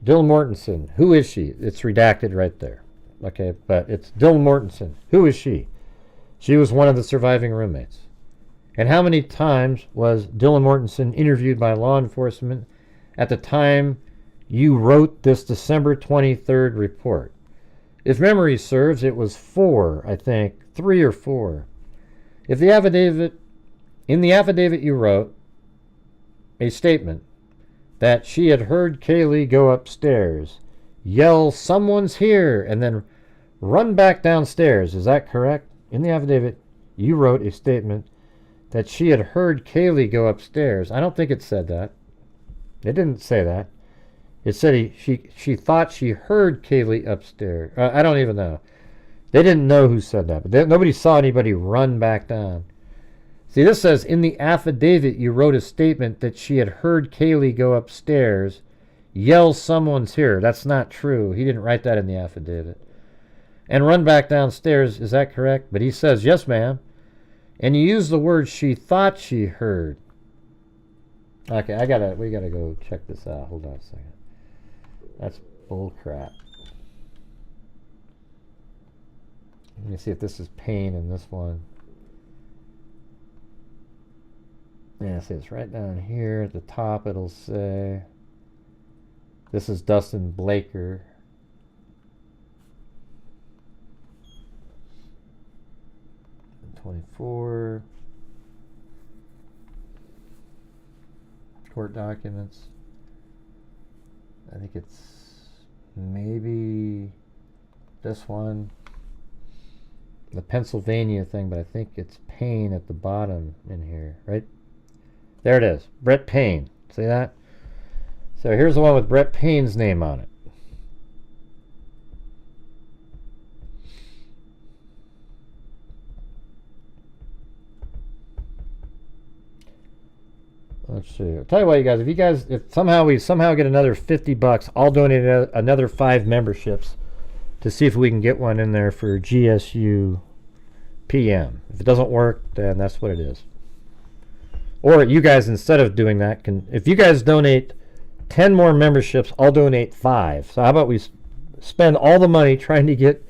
Dylan Mortensen, who is she? It's redacted right there. Okay, but it's Dylan Mortensen. Who is she? She was one of the surviving roommates. And how many times was Dylan Mortensen interviewed by law enforcement at the time you wrote this December 23rd report? If memory serves, it was 4, I think, 3 or 4. In the affidavit you wrote a statement that she had heard Kaylee go upstairs, yell, "Someone's here," and then run back downstairs. Is that correct? In the affidavit, you wrote a statement that she had heard Kaylee go upstairs. I don't think it said that. It didn't say that. It said she thought she heard Kaylee upstairs. I don't even know. They didn't know who said that, but nobody saw anybody run back down. See, this says, in the affidavit, you wrote a statement that she had heard Kaylee go upstairs, yell, "Someone's here." That's not true. He didn't write that in the affidavit. And run back downstairs, is that correct? But he says, yes, ma'am. And you use the word she thought she heard. Okay, we gotta go check this out. Hold on a second. That's bull crap. Let me see if this is Payne in this one. Yeah, see, it's right down here at the top. It'll say, this is Dustin Blaker. '24 court documents. I think it's maybe this one, the Pennsylvania thing, but I think it's Payne at the bottom in here, right? There it is, Brett Payne. See that? So here's the one with Brett Payne's name on it. Let's see. I'll tell you what, you guys, if we somehow get another $50, I'll donate another 5 memberships to see if we can get one in there for GSU PM. If it doesn't work, then that's what it is. Or you guys, instead of doing that, if you guys donate 10 more memberships, I'll donate 5. So how about we spend all the money trying to get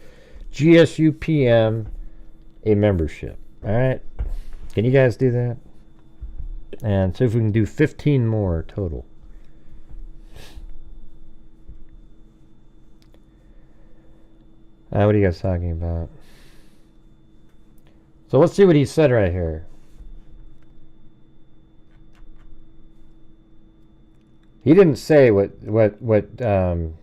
GSU PM a membership? All right? Can you guys do that? And see if we can do 15 more total. What are you guys talking about? So let's see what he said right here. He didn't say what Ann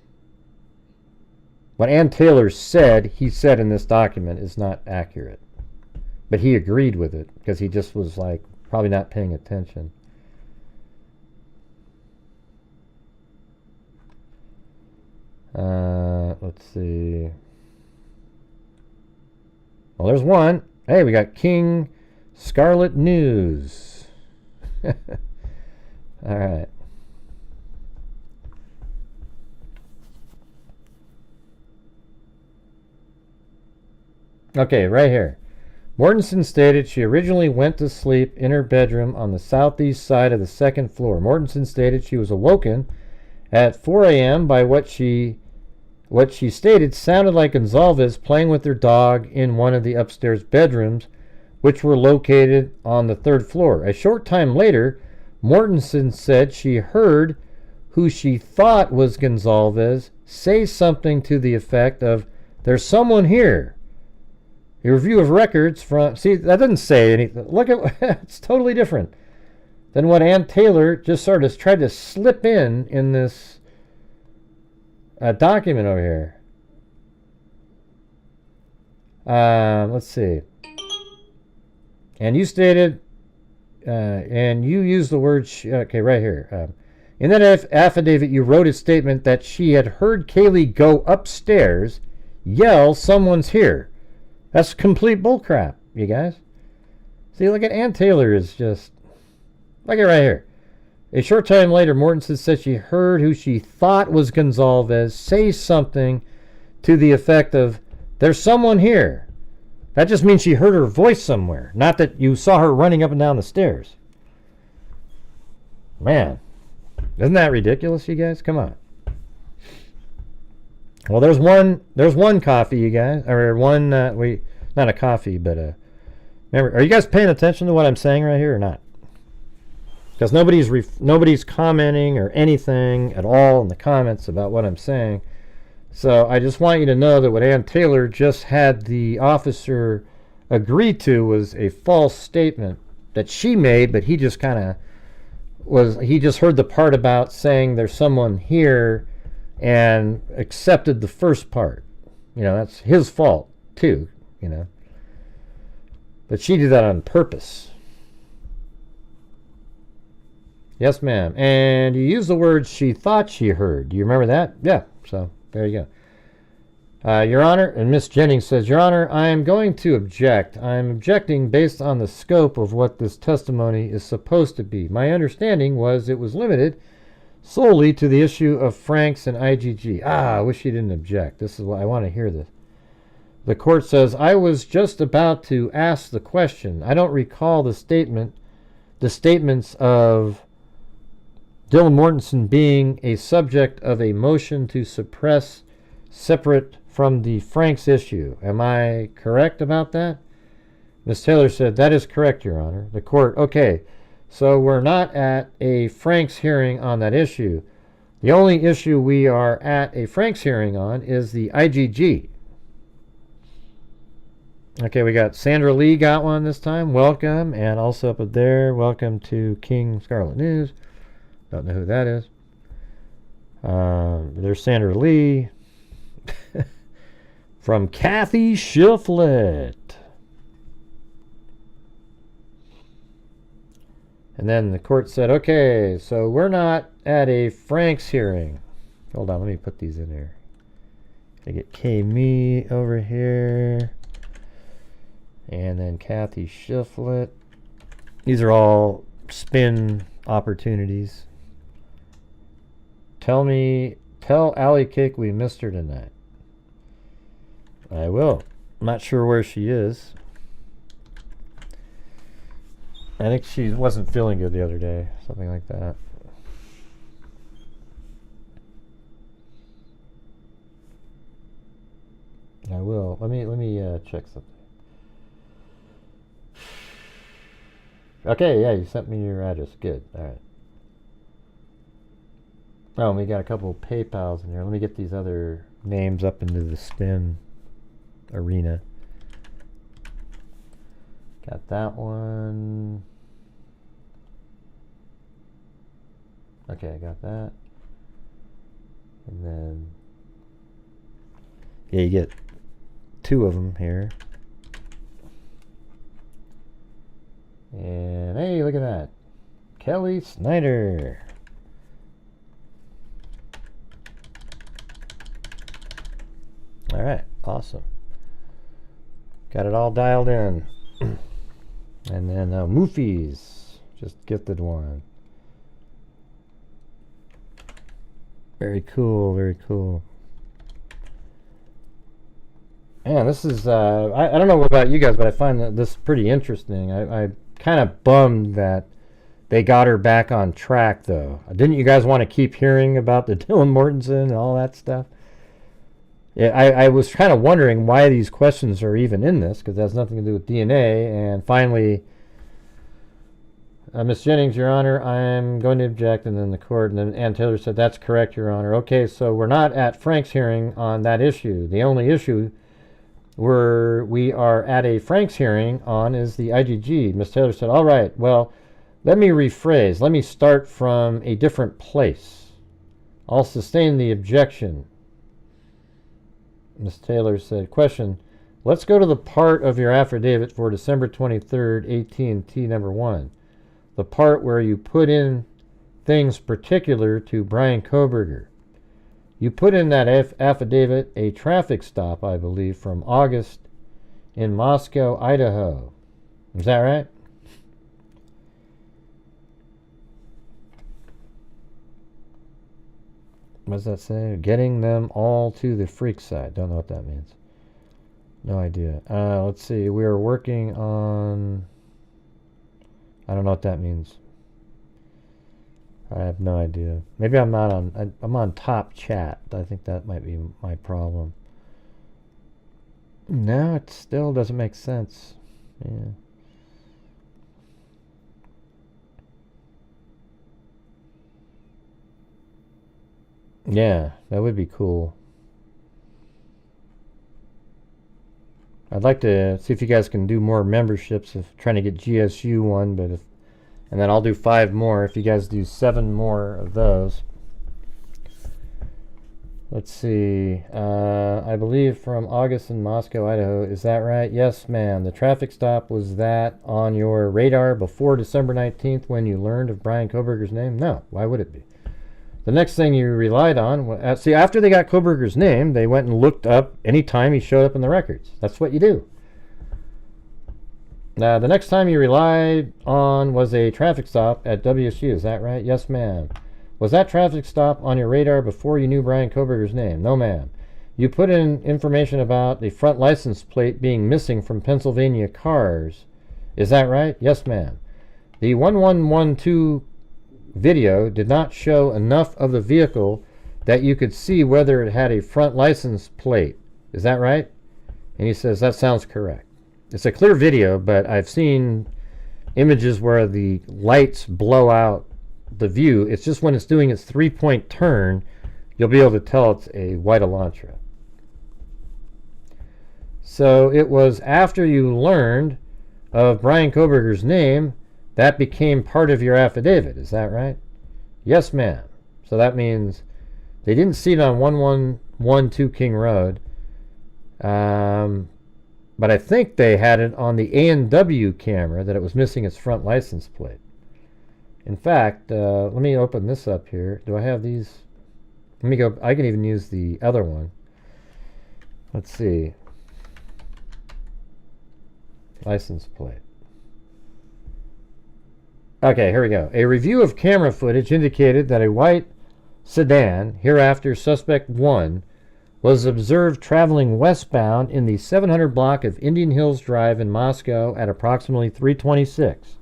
Taylor said. He said in this document is not accurate, but he agreed with it because he just was like probably not paying attention. Let's see. Well, there's one. Hey, we got King Scarlet News. All right. Okay, right here. Mortensen stated she originally went to sleep in her bedroom on the southeast side of the 2nd floor. Mortensen stated she was awoken at 4 a.m. by what she stated sounded like Gonzalez playing with her dog in one of the upstairs bedrooms, which were located on the 3rd floor. A short time later, Mortensen said she heard who she thought was Gonzalez say something to the effect of, "There's someone here." A review of records from... See, that doesn't say anything. Look at... It's totally different than what Ann Taylor just sort of tried to slip in this document over here. Let's see. And you stated... and you used the word... okay, right here. In that affidavit, you wrote a statement that she had heard Kaylee go upstairs, yell, "Someone's here." That's complete bullcrap, you guys. See, look at Ann Taylor is just... Look at right here. A short time later, Mortensen said she heard who she thought was Gonzalez say something to the effect of, "There's someone here." That just means she heard her voice somewhere, not that you saw her running up and down the stairs. Man, isn't that ridiculous, you guys? Come on. Well, there's one coffee, you guys, or one not a coffee, but remember, are you guys paying attention to what I'm saying right here or not? Because nobody's commenting or anything at all in the comments about what I'm saying. So I just want you to know that what Ann Taylor just had the officer agree to was a false statement that she made, but he just kind of he just heard the part about saying there's someone here and accepted the first part. You know, that's his fault too, you know. But she did that on purpose. Yes, ma'am. And you used the words she thought she heard. Do you remember that? Yeah, so there you go. Your Honor, and Miss Jennings says, Your Honor, I am going to object. I am objecting based on the scope of what this testimony is supposed to be. My understanding was it was limited solely to the issue of Franks and IGG. I wish you didn't object. This is what I want to hear this. The court says, I was just about to ask the question. I don't recall the statements of Dylan Mortensen being a subject of a motion to suppress separate from the Franks issue. Am I correct about that? Ms. Taylor said, that is correct, Your Honor. The court, okay, so we're not at a Franks hearing on that issue. The only issue we are at a Franks hearing on is the IGG. Okay, we got Sandra Lee got one this time. Welcome. And also up there, welcome to King Scarlet News. Don't know who that is. There's Sandra Lee. From Kathy Shiflett. And then the court said, okay, so we're not at a Franks hearing. Hold on, let me put these in here. I get K-Me over here. And then Kathy Shiflett. These are all spin opportunities. Tell Allie Kick we missed her tonight. I will. I'm not sure where she is. I think she wasn't feeling good the other day. Something like that. I will. Let me check something. Okay, yeah, you sent me your address. Good. All right. Oh, and we got a couple of PayPals in here. Let me get these other names up into the spin arena. Got that one. Okay, I got that. And then, yeah, you get two of them here. And hey, look at that. Kelly Snyder. All right, awesome. Got it all dialed in. And then Moofies just gifted one. Very cool, very cool. Man, this is, I don't know about you guys, but I find that this pretty interesting. I kind of bummed that they got her back on track, though. Didn't you guys want to keep hearing about the Dylan Mortensen and all that stuff? Yeah, I was kind of wondering why these questions are even in this, because it has nothing to do with DNA. And finally, Ms. Jennings, Your Honor, I'm going to object. And then the court, and then Ann Taylor said, that's correct, Your Honor. Okay, so we're not at Frank's hearing on that issue. The only issue we are at a Frank's hearing on is the IGG. Ms. Taylor said, all right, well, let me rephrase. Let me start from a different place. I'll sustain the objection. Ms. Taylor said, question, let's go to the part of your affidavit for December 23rd, AT&T number 1. The part where you put in things particular to Brian Kohberger. You put in that affidavit a traffic stop, I believe, from August in Moscow, Idaho. Is that right? What does that say? Getting them all to the freak side. Don't know what that means. No idea. Let's see. We are working on... I don't know what that means. I have no idea. Maybe I'm not on... I'm on top chat. I think that might be my problem. No, it still doesn't make sense. Yeah. Yeah, that would be cool. I'd like to see if you guys can do more memberships of trying to get GSU one, but if... And then I'll do 5 more if you guys do 7 more of those. Let's see. I believe from August in Moscow, Idaho. Is that right? Yes, ma'am. The traffic stop, was that on your radar before December 19th when you learned of Brian Kohberger's name? No. Why would it be? The next thing you relied on... see, after they got Kohberger's name, they went and looked up any time he showed up in the records. That's what you do. Now, the next time you relied on was a traffic stop at WSU. Is that right? Yes, ma'am. Was that traffic stop on your radar before you knew Brian Kohberger's name? No, ma'am. You put in information about the front license plate being missing from Pennsylvania cars. Is that right? Yes, ma'am. The 1112 video did not show enough of the vehicle that you could see whether it had a front license plate. Is that right? And he says, that sounds correct. It's a clear video, but I've seen images where the lights blow out the view. It's just when it's doing its 3-point turn, you'll be able to tell it's a white Elantra. So it was after you learned of Brian Kohberger's name that became part of your affidavit. Is that right? Yes, ma'am. So that means they didn't see it on 1112 King Road. But I think they had it on the A&W camera that it was missing its front license plate. In fact, let me open this up here. Do I have these? Let me go. I can even use the other one. Let's see. License plate. Okay, here we go. A review of camera footage indicated that a white sedan, hereafter Suspect 1, was observed traveling westbound in the 700 block of Indian Hills Drive in Moscow at approximately 3:26,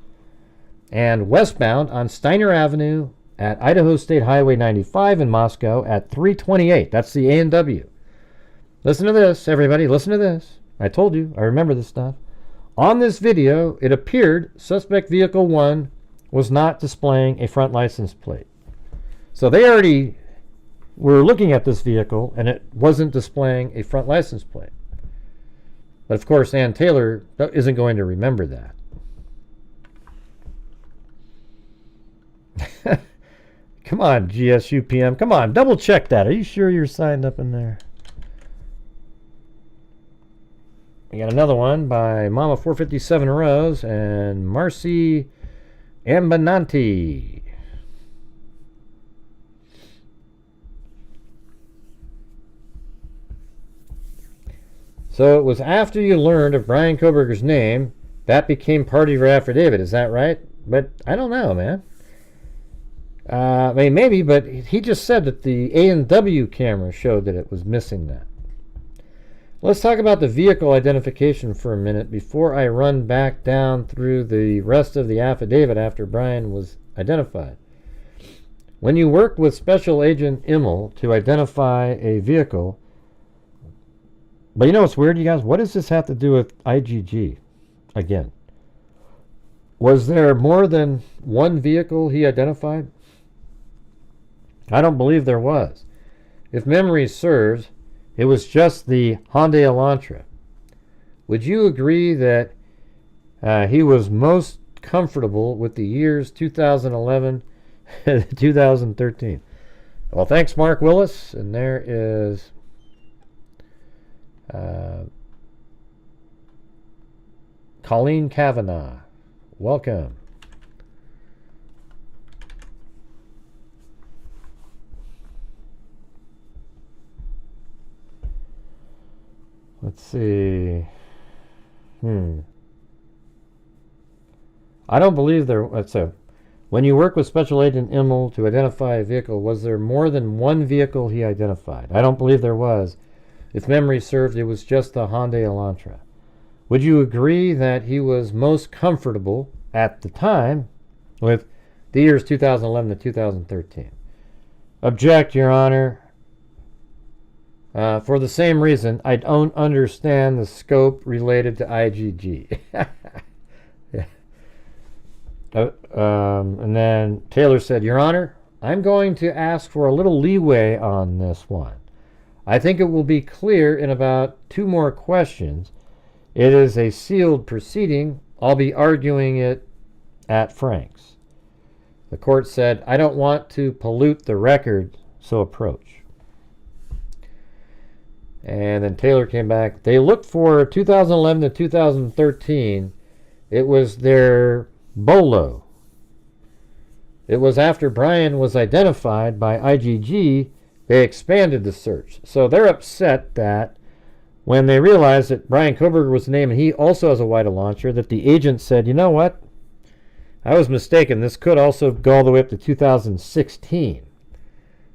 and westbound on Steiner Avenue at Idaho State Highway 95 in Moscow at 3:28. That's the A&W. Listen to this, everybody. Listen to this. I told you. I remember this stuff. On this video, it appeared Suspect Vehicle 1 was not displaying a front license plate. So they already were looking at this vehicle, and it wasn't displaying a front license plate. But of course, Ann Taylor isn't going to remember that. Come on, GSU PM. Come on, double check that. Are you sure you're signed up in there? We got another one by Mama 457 Rose and Marcy Ambananti. So it was after you learned of Brian Kohberger's name that became part of your affidavit. Is that right? But I don't know, man. I mean, maybe, but he just said that the A&W camera showed that it was missing that. Let's talk about the vehicle identification for a minute before I run back down through the rest of the affidavit after Brian was identified. When you worked with Special Agent Immel to identify a vehicle, but you know what's weird, you guys? What does this have to do with IGG? Again, was there more than one vehicle he identified? I don't believe there was. If memory serves, it was just the Hyundai Elantra. Would you agree that he was most comfortable with the years 2011 to 2013? Well, thanks, Mark Willis. And there is Colleen Kavanaugh. Welcome. Let's see. I don't believe there. So, when you work with Special Agent Immel to identify a vehicle, was there more than one vehicle he identified? I don't believe there was. If memory served, it was just the Hyundai Elantra. Would you agree that he was most comfortable at the time with The years 2011 to 2013. Object, Your Honor. For the same reason, I don't understand the scope related to IGG. Yeah. And then Taylor said, Your Honor, I'm going to ask for a little leeway on this one. I think it will be clear in about 2 more questions. It is a sealed proceeding. I'll be arguing it at Frank's. The court said, I don't want to pollute the record, so approach. And then Taylor came back. They looked for 2011 to 2013. It was their bolo. It was after Brian was identified by IGG, they expanded the search. So they're upset that when they realized that Brian Kohberger was the name and he also has a WIDA launcher, that the agent said, you know what? I was mistaken. This could also go all the way up to 2016.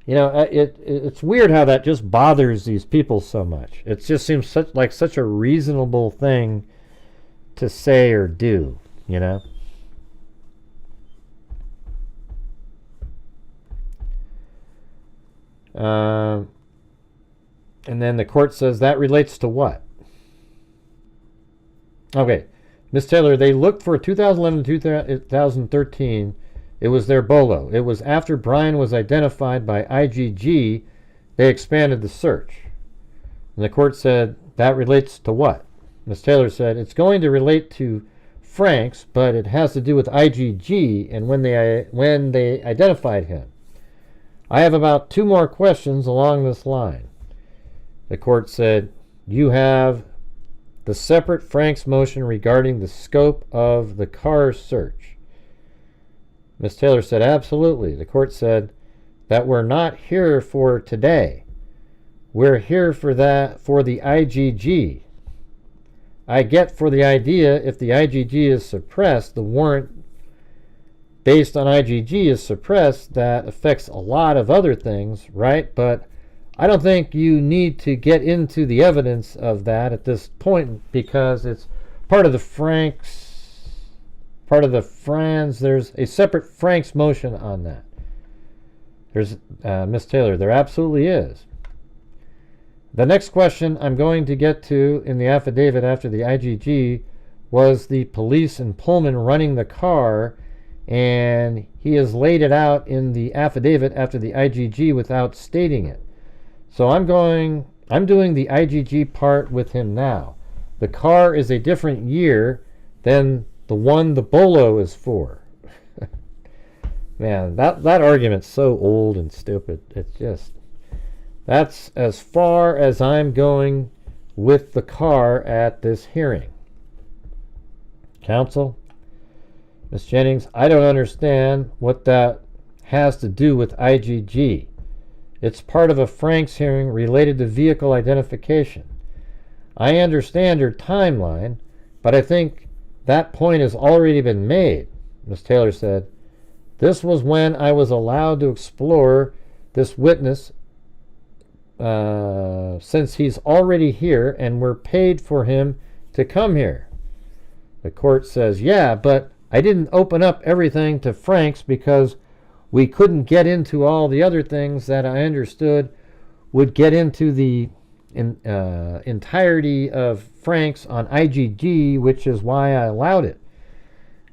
You know, it's weird how that just bothers these people so much. It just seems like such a reasonable thing to say or do, you know? And then the court says that relates to what? Okay, Ms. Taylor, they looked for 2011 to 2013. It was their bolo. It was after Brian was identified by IGG, they expanded the search. And the court said that relates to what? Ms. Taylor said it's going to relate to Frank's, but it has to do with IGG and when they identified him. I have about 2 more questions along this line. The court said, you have the separate Frank's motion regarding the scope of the car search. Ms. Taylor said, absolutely. The court said that we're not here for today. We're here for the IGG. I get for the idea if the IGG is suppressed, the warrant based on IGG is suppressed, that affects a lot of other things, right? But I don't think you need to get into the evidence of that at this point because it's part of the Frank's, there's a separate Frank's motion on that. There's, Ms. Taylor, there absolutely is. The next question I'm going to get to in the affidavit after the IGG was the police and Pullman running the car, and he has laid it out in the affidavit after the IGG without stating it. So I'm doing the IGG part with him now. The car is a different year than the one the bolo is for. Man, that argument's so old and stupid. It's just, that's as far as I'm going with the car at this hearing. Counsel? Ms. Jennings, I don't understand what that has to do with IGG. It's part of a Frank's hearing related to vehicle identification. I understand your timeline, but I think that point has already been made. Ms. Taylor said, this was when I was allowed to explore this witness since he's already here and we're paid for him to come here. The court says, yeah, but I didn't open up everything to Frank's because we couldn't get into all the other things that I understood would get into the entirety of Frank's on IGG, which is why I allowed it.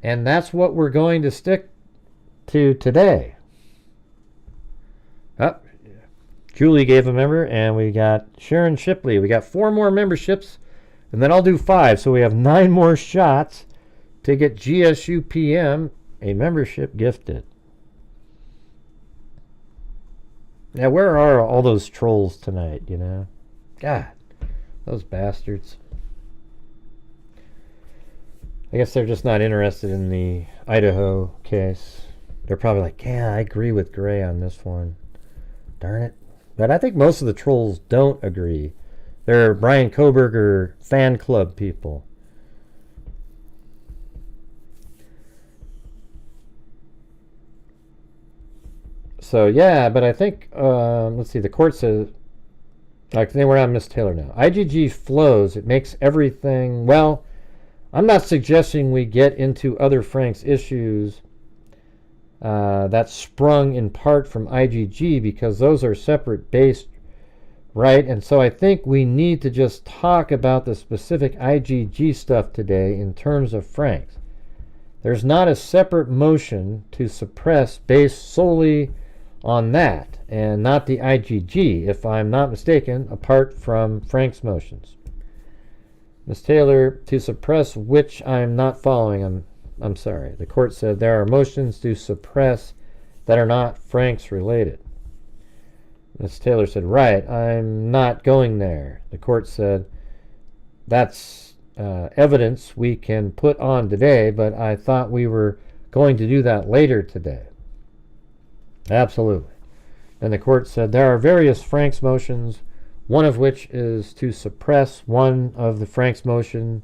And that's what we're going to stick to today. Oh, Julie gave a member, and we got Sharon Shipley. We got 4 more memberships, and then I'll do 5. So we have 9 more shots to get GSU PM a membership gifted. Now, where are all those trolls tonight, you know? God, those bastards. I guess they're just not interested in the Idaho case. They're probably like, yeah, I agree with Gray on this one. Darn it. But I think most of the trolls don't agree. They're Brian Kohberger fan club people. So, yeah, but I think, let's see, the court says, like, they were on Miss Taylor now. IGG flows. It makes everything, well, I'm not suggesting we get into other Frank's issues. that sprung in part from IgG, because those are separate based, right? And so I think we need to just talk about the specific IgG stuff today in terms of Franks. There's not a separate motion to suppress based solely on that, and not the IgG, if I'm not mistaken, apart from Frank's motions. Ms. Taylor, to suppress which I'm not following. I'm sorry. The court said there are motions to suppress that are not Franks related. Ms. Taylor said, right, I'm not going there. The court said, that's evidence we can put on today, but I thought we were going to do that later today. Absolutely. And the court said there are various Franks motions, one of which is to suppress. One of the Franks motions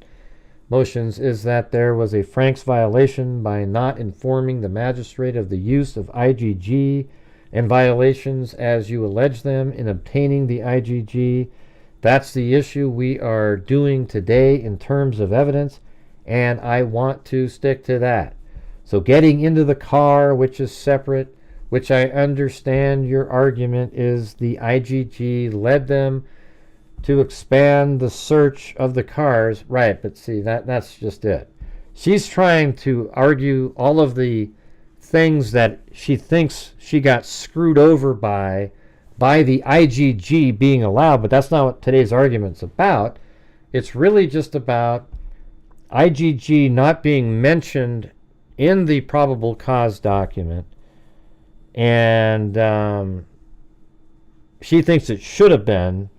is that there was a Franks violation by not informing the magistrate of the use of IgG, and violations as you allege them in obtaining the IgG. That's the issue we are doing today in terms of evidence, and I want to stick to that. So getting into the car, which is separate, which I understand your argument is the IgG led them to expand the search of the cars. Right, but see, that's just it. She's trying to argue all of the things that she thinks she got screwed over by the IgG being allowed, but that's not what today's argument's about. It's really just about IgG not being mentioned in the probable cause document, and she thinks it should have been,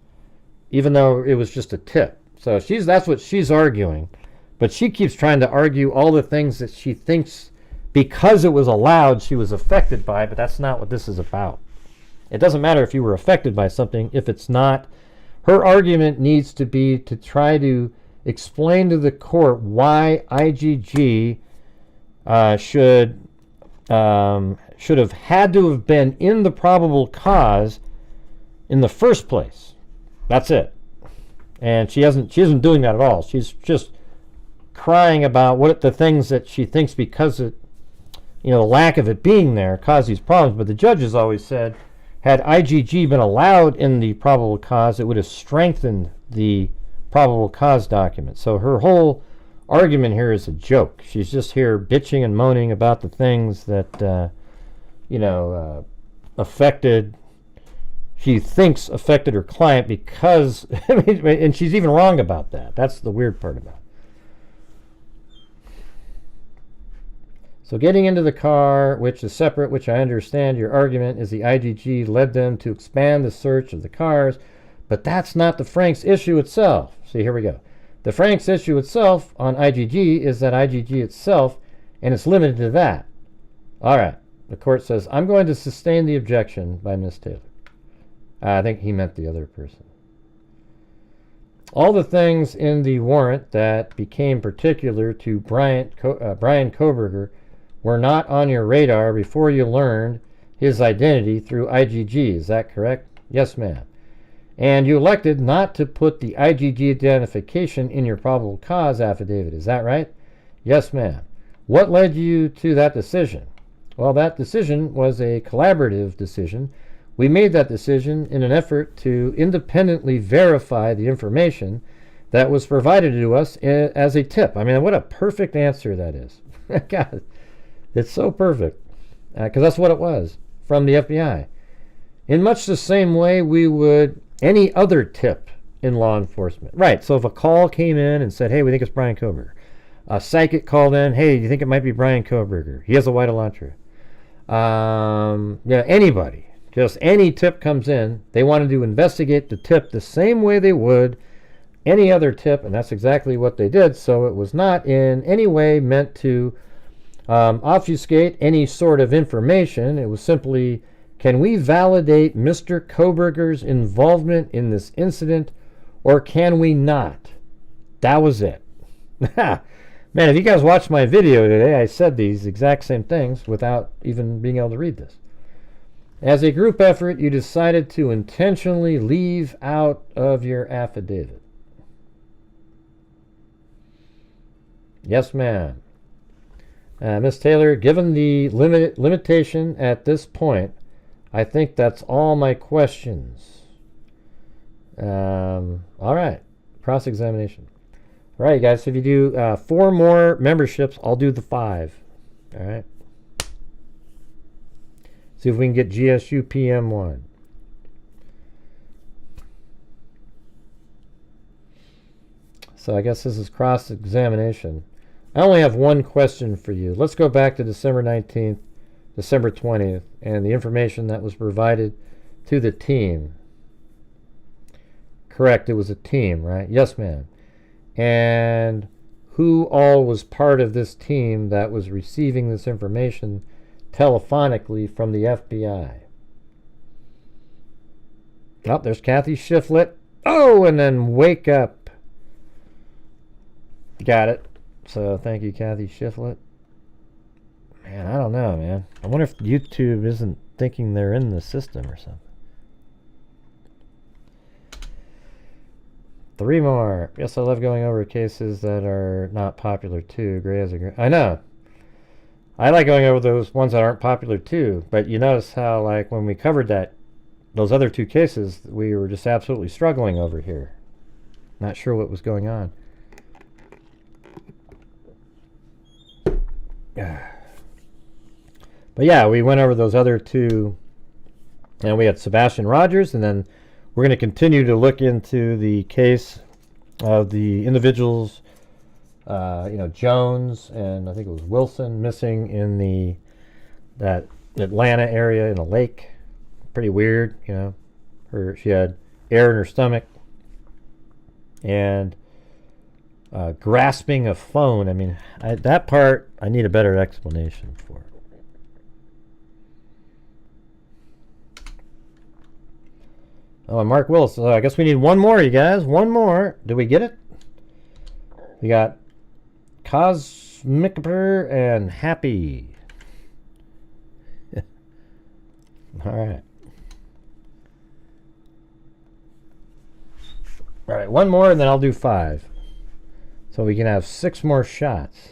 even though it was just a tip. So that's what she's arguing, but she keeps trying to argue all the things that she thinks because it was allowed she was affected by, but that's not what this is about. It doesn't matter if you were affected by something if it's not. Her argument needs to be to try to explain to the court why IgG should have had to have been in the probable cause in the first place. That's it. And she isn't doing that at all. She's just crying about what the things that she thinks because it, the lack of it being there caused these problems. But the judges always said, had IgG been allowed in the probable cause, it would have strengthened the probable cause document. So her whole argument here is a joke. She's just here bitching and moaning about the things that, affected, she thinks affected her client because, and she's even wrong about that. That's the weird part about it. So getting into the car, which is separate, which I understand your argument is the IgG led them to expand the search of the cars, but that's not the Franks issue itself. See, here we go. The Franks issue itself on IgG is that IgG itself, and it's limited to that. All right. The court says, I'm going to sustain the objection by Ms. Taylor. I think he meant the other person. All the things in the warrant that became particular to Brian Kohberger were not on your radar before you learned his identity through IgG. Is that correct? Yes, ma'am. And you elected not to put the IgG identification in your probable cause affidavit. Is that right? Yes, ma'am. What led you to that decision? Well, that decision was a collaborative decision. We made that decision in an effort to independently verify the information that was provided to us as a tip. I mean, what a perfect answer that is. God, it's so perfect. Because that's what it was from the FBI. In much the same way we would any other tip in law enforcement. Right, so if a call came in and said, hey, we think it's Brian Kohberger. A psychic called in, hey, do you think it might be Brian Kohberger? He has a white Elantra. Anybody. Just any tip comes in, they wanted to investigate the tip the same way they would any other tip, and that's exactly what they did. So it was not in any way meant to obfuscate any sort of information. It was simply, can we validate Mr. Kohberger's involvement in this incident, or can we not? That was it. Man, if you guys watched my video today, I said these exact same things without even being able to read this. As a group effort, you decided to intentionally leave out of your affidavit. Yes, ma'am. Miss Taylor, given the limitation at this point, I think that's all my questions. All right. Cross-examination. All right, guys. So if you do 4 more memberships, I'll do the 5. All right. See if we can get GSU PM1. So I guess this is cross-examination. I only have one question for you. Let's go back to December 19th, December 20th, and the information that was provided to the team. Correct, it was a team, right? Yes, ma'am. And who all was part of this team that was receiving this information telephonically from the FBI? Oh, there's Kathy Shiflett. Oh, and then Wake Up. Got it. So thank you, Kathy Shiflett. Man, I don't know, man. I wonder if YouTube isn't thinking they're in the system or something. 3 more. Yes, I love going over cases that are not popular too. Gray as a gray. I know. I like going over those ones that aren't popular too. But you notice how, like, when we covered those other 2 cases, we were just absolutely struggling over here. Not sure what was going on. But yeah, we went over those other 2, and we had Sebastian Rogers, and then we're going to continue to look into the case of the individuals, Jones and I think it was Wilson, missing in that Atlanta area in a lake. Pretty weird, she had air in her stomach and grasping a phone. I mean, that part I need a better explanation for. Oh, Mark Willis. I guess we need one more, you guys. One more. Did we get it? We got Cosmicer and Happy. All right. All right, one more, and then I'll do 5. So we can have 6 more shots.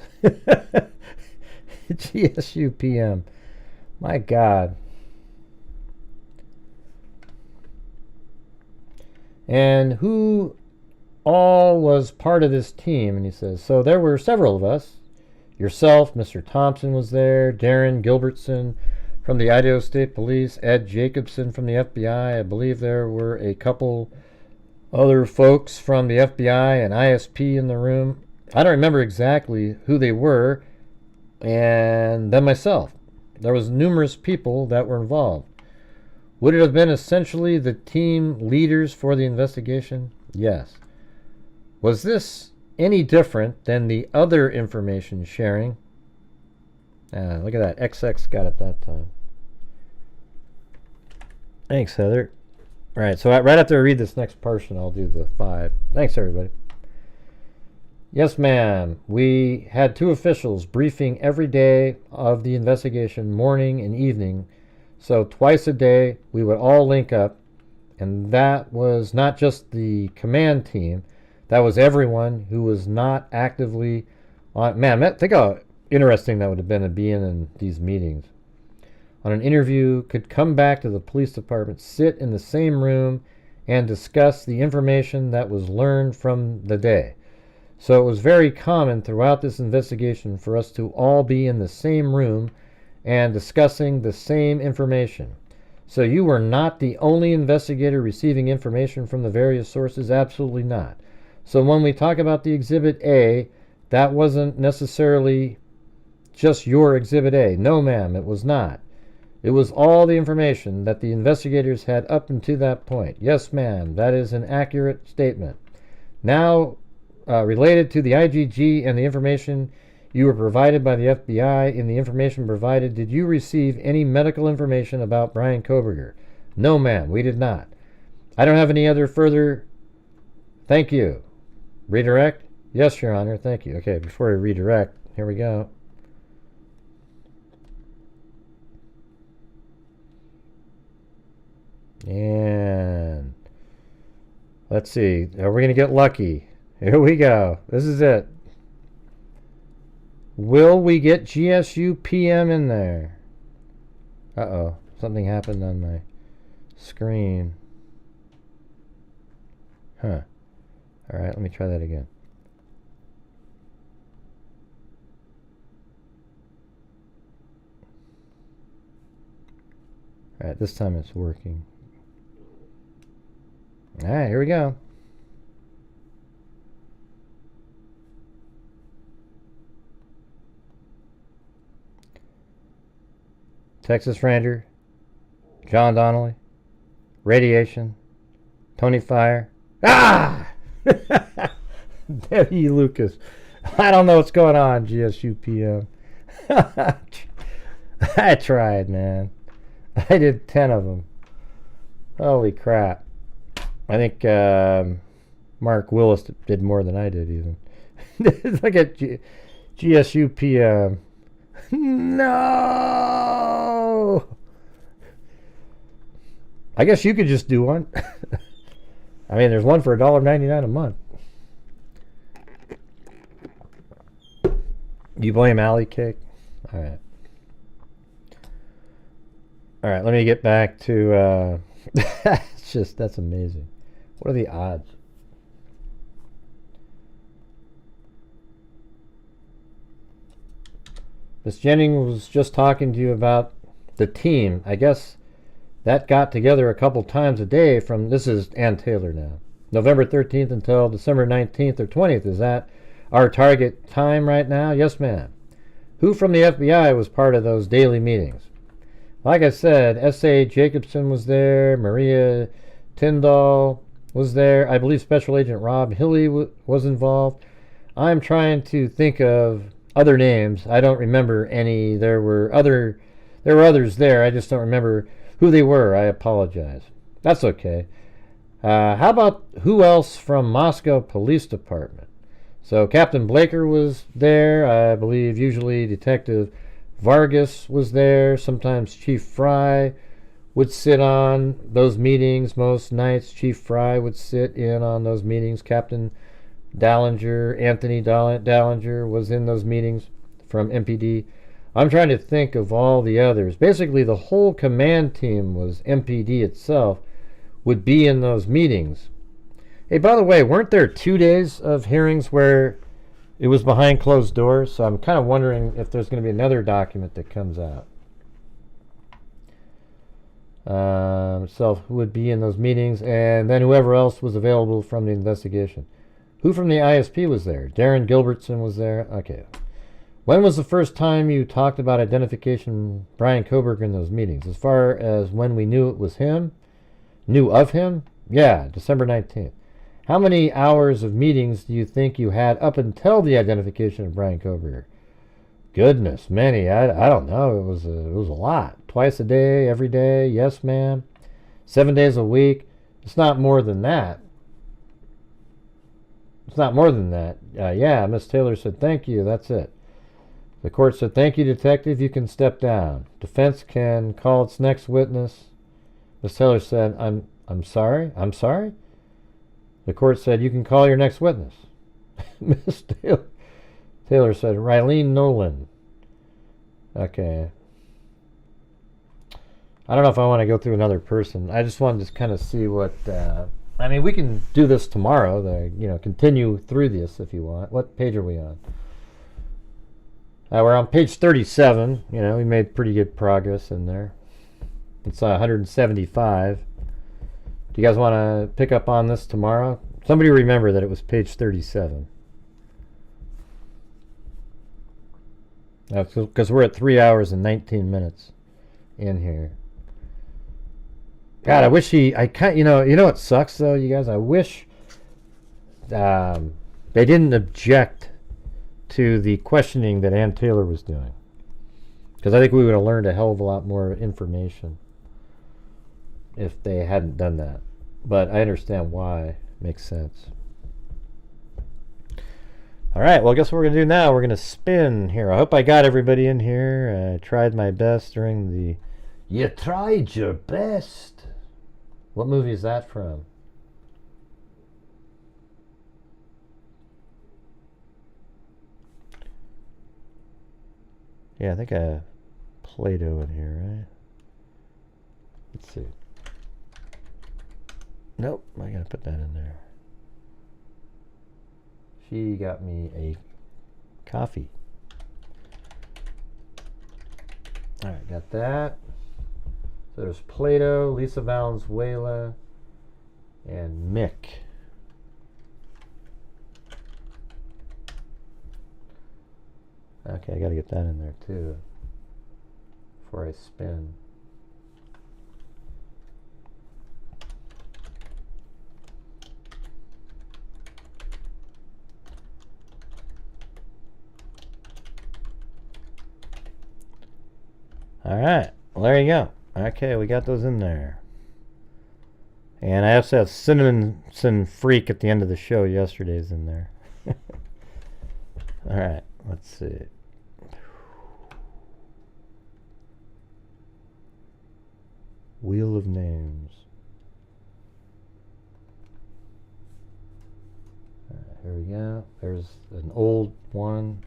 GSU PM. My God. And who all was part of this team? And he says, so there were several of us. Yourself, Mr. Thompson was there, Darren Gilbertson from the Idaho State Police, Ed Jacobson from the FBI. I believe there were a couple other folks from the FBI and ISP in the room. I don't remember exactly who they were. And then myself. There was numerous people that were involved. Would it have been essentially the team leaders for the investigation? Yes. Was this any different than the other information sharing? Look at that. XX got it that time. Thanks, Heather. All right, so right after I read this next portion, I'll do the 5. Thanks, everybody. Yes, ma'am. We had 2 officials briefing every day of the investigation, morning and evening. So twice a day, we would all link up, and that was not just the command team. That was everyone who was not actively on. Man, think how interesting that would have been to be in these meetings. On an interview, could come back to the police department, sit in the same room, and discuss the information that was learned from the day. So it was very common throughout this investigation for us to all be in the same room and discussing the same information. So you were not the only investigator receiving information from the various sources? Absolutely not. So when we talk about the Exhibit A, that wasn't necessarily just your Exhibit A. No, ma'am, it was not. It was all the information that the investigators had up until that point. Yes, ma'am, that is an accurate statement. Now, related to the IGG and the information you were provided by the FBI, in the information provided, did you receive any medical information about Brian Kohberger? No, ma'am, we did not. I don't have any other further. Thank you. Redirect? Yes, Your Honor, thank you. Okay, before I redirect, here we go. And let's see. Are we going to get lucky? Here we go. This is it. Will we get GSU PM in there? Uh-oh. Something happened on my screen. Huh. Alright, let me try that again. Alright, this time it's working. Alright, here we go. Texas Ranger, John Donnelly, Radiation, Tony Fire. Ah! Debbie Lucas. I don't know what's going on, GSU PM. I tried, man. I did 10 of them. Holy crap. I think Mark Willis did more than I did, even. Look at GSU PM. No! I guess you could just do one. I mean, there's one for $1.99 a month. You blame Alley Cake? Alright. Alright, let me get back to... it's just, that's amazing. What are the odds? Miss Jennings was just talking to you about the team. I guess that got together a couple times a day from, this is Ann Taylor now, November 13th until December 19th or 20th. Is that our target time right now? Yes, ma'am. Who from the FBI was part of those daily meetings? Like I said, S.A. Jacobson was there, Maria Tyndall was there, I believe Special Agent Rob Hilly was involved. I'm trying to think of other names. I don't remember any. There were others there. I just don't remember who they were. I apologize. That's okay. How about who else from Moscow Police Department? So Captain Blaker was there. I believe usually Detective Vargas was there. Sometimes Chief Fry would sit on those meetings. Most nights Chief Fry would sit in on those meetings. Captain Dallinger, Anthony Dallinger was in those meetings from MPD. I'm trying to think of all the others. Basically, the whole command team was MPD itself would be in those meetings. Hey, by the way, weren't there 2 days of hearings where it was behind closed doors? So I'm kind of wondering if there's going to be another document that comes out. So who would be in those meetings, and then whoever else was available from the investigation. Who from the ISP was there? Darren Gilbertson was there. Okay. When was the first time you talked about identification Brian Kohberger in those meetings? As far as when we knew it was him? Knew of him? Yeah, December 19th. How many hours of meetings do you think you had up until the identification of Brian Kohberger? Goodness, many. I don't know. It was a lot. Twice a day, every day. Yes, ma'am. 7 days a week. It's not more than that. It's not more than that. Yeah, Miss Taylor said, thank you. That's it. The court said, thank you, detective. You can step down. Defense can call its next witness. Miss Taylor said, I'm sorry. I'm sorry? The court said, you can call your next witness. Miss Taylor said, Rylene Nolan. Okay. I don't know if I want to go through another person. I just wanted to kind of see what... I mean, we can do this tomorrow. Continue through this if you want. What page are we on? We're on page 37. We made pretty good progress in there. It's 175. Do you guys want to pick up on this tomorrow? Somebody remember that it was page 37. Because we're at 3 hours and 19 minutes in here. God, I wish you know what sucks though, you guys? I wish they didn't object to the questioning that Ann Taylor was doing. Because I think we would have learned a hell of a lot more information if they hadn't done that. But I understand why. Makes sense. Alright, well, guess what we're going to do now? We're going to spin here. I hope I got everybody in here. I tried my best during the... You tried your best. What movie is that from? Yeah, I think I have Play-Doh in here, right? Let's see. Nope, I gotta put that in there. She got me a coffee. Alright, got that. So there's Play-Doh, Lisa Valenzuela, and Mick. Okay, I gotta get that in there too before I spin. Alright, well there you go. Okay, we got those in there. And I also have Cinnamon Freak at the end of the show. Yesterday's in there. Alright, let's see. Wheel of Names. Alright, here we go. There's an old one.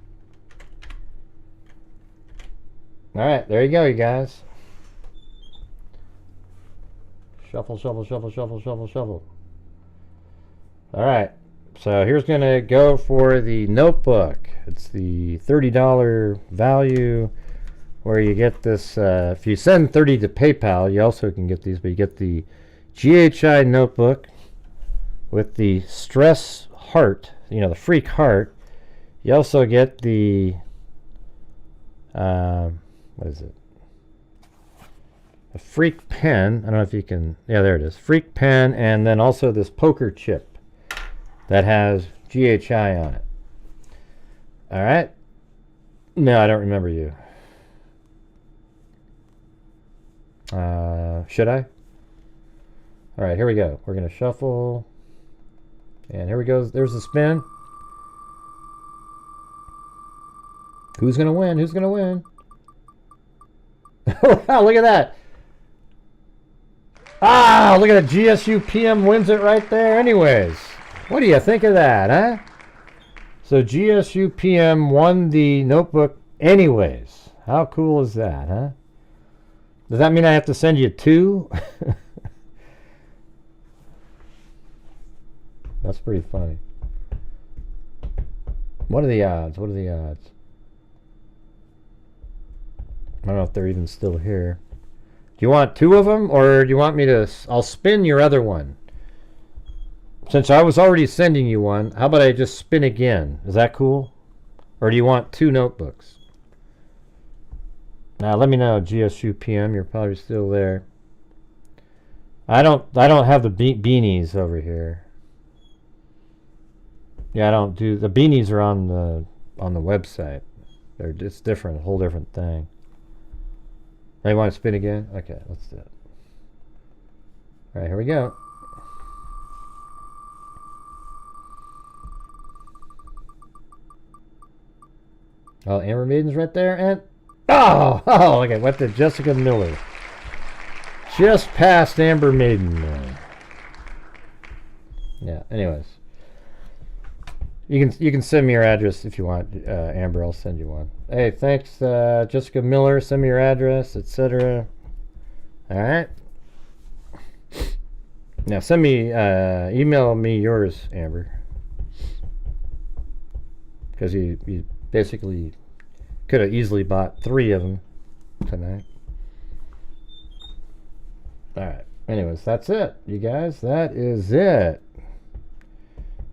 Alright, there you go, you guys. Shuffle, shuffle, shuffle, shuffle, shuffle, shuffle. Alright, so here's going to go for the notebook. It's the $30 value where you get this. If you send $30 to PayPal, you also can get these, but you get the GHI notebook with the stress heart, you know, the freak heart. You also get the, what is it? A freak pen. I don't know if you can. Yeah, there it is. Freak pen, and then also this poker chip that has GHI on it. All right. No, I don't remember you. Should I? All right, here we go. We're gonna shuffle, and here we go. There's the spin. Who's gonna win? Who's gonna win? Wow, look at that. Ah, look at that. GSU PM wins it right there. Anyways, what do you think of that, huh? So GSU PM won the notebook anyways. How cool is that, huh? Does that mean I have to send you two? That's pretty funny. What are the odds? What are the odds? I don't know if they're even still here. Do you want two of them, or do you want me to? I'll spin your other one. Since I was already sending you one, how about I just spin again? Is that cool? Or do you want two notebooks? Now let me know, GSU PM. You're probably still there. I don't have the beanies over here. Yeah, I don't do the beanies are on the website. It's different, a whole different thing. Now you want to spin again? Okay, let's do it. All right, here we go. Oh, Amber Maiden's right there, and oh, okay, went to Jessica Miller. Just past Amber Maiden. Yeah. Anyways, you can send me your address if you want, Amber. I'll send you one. Hey, thanks, Jessica Miller. Send me your address, etc. All right. Now send me, email me yours, Amber, because you basically could have easily bought 3 of them tonight. All right. Anyways, that's it, you guys. That is it.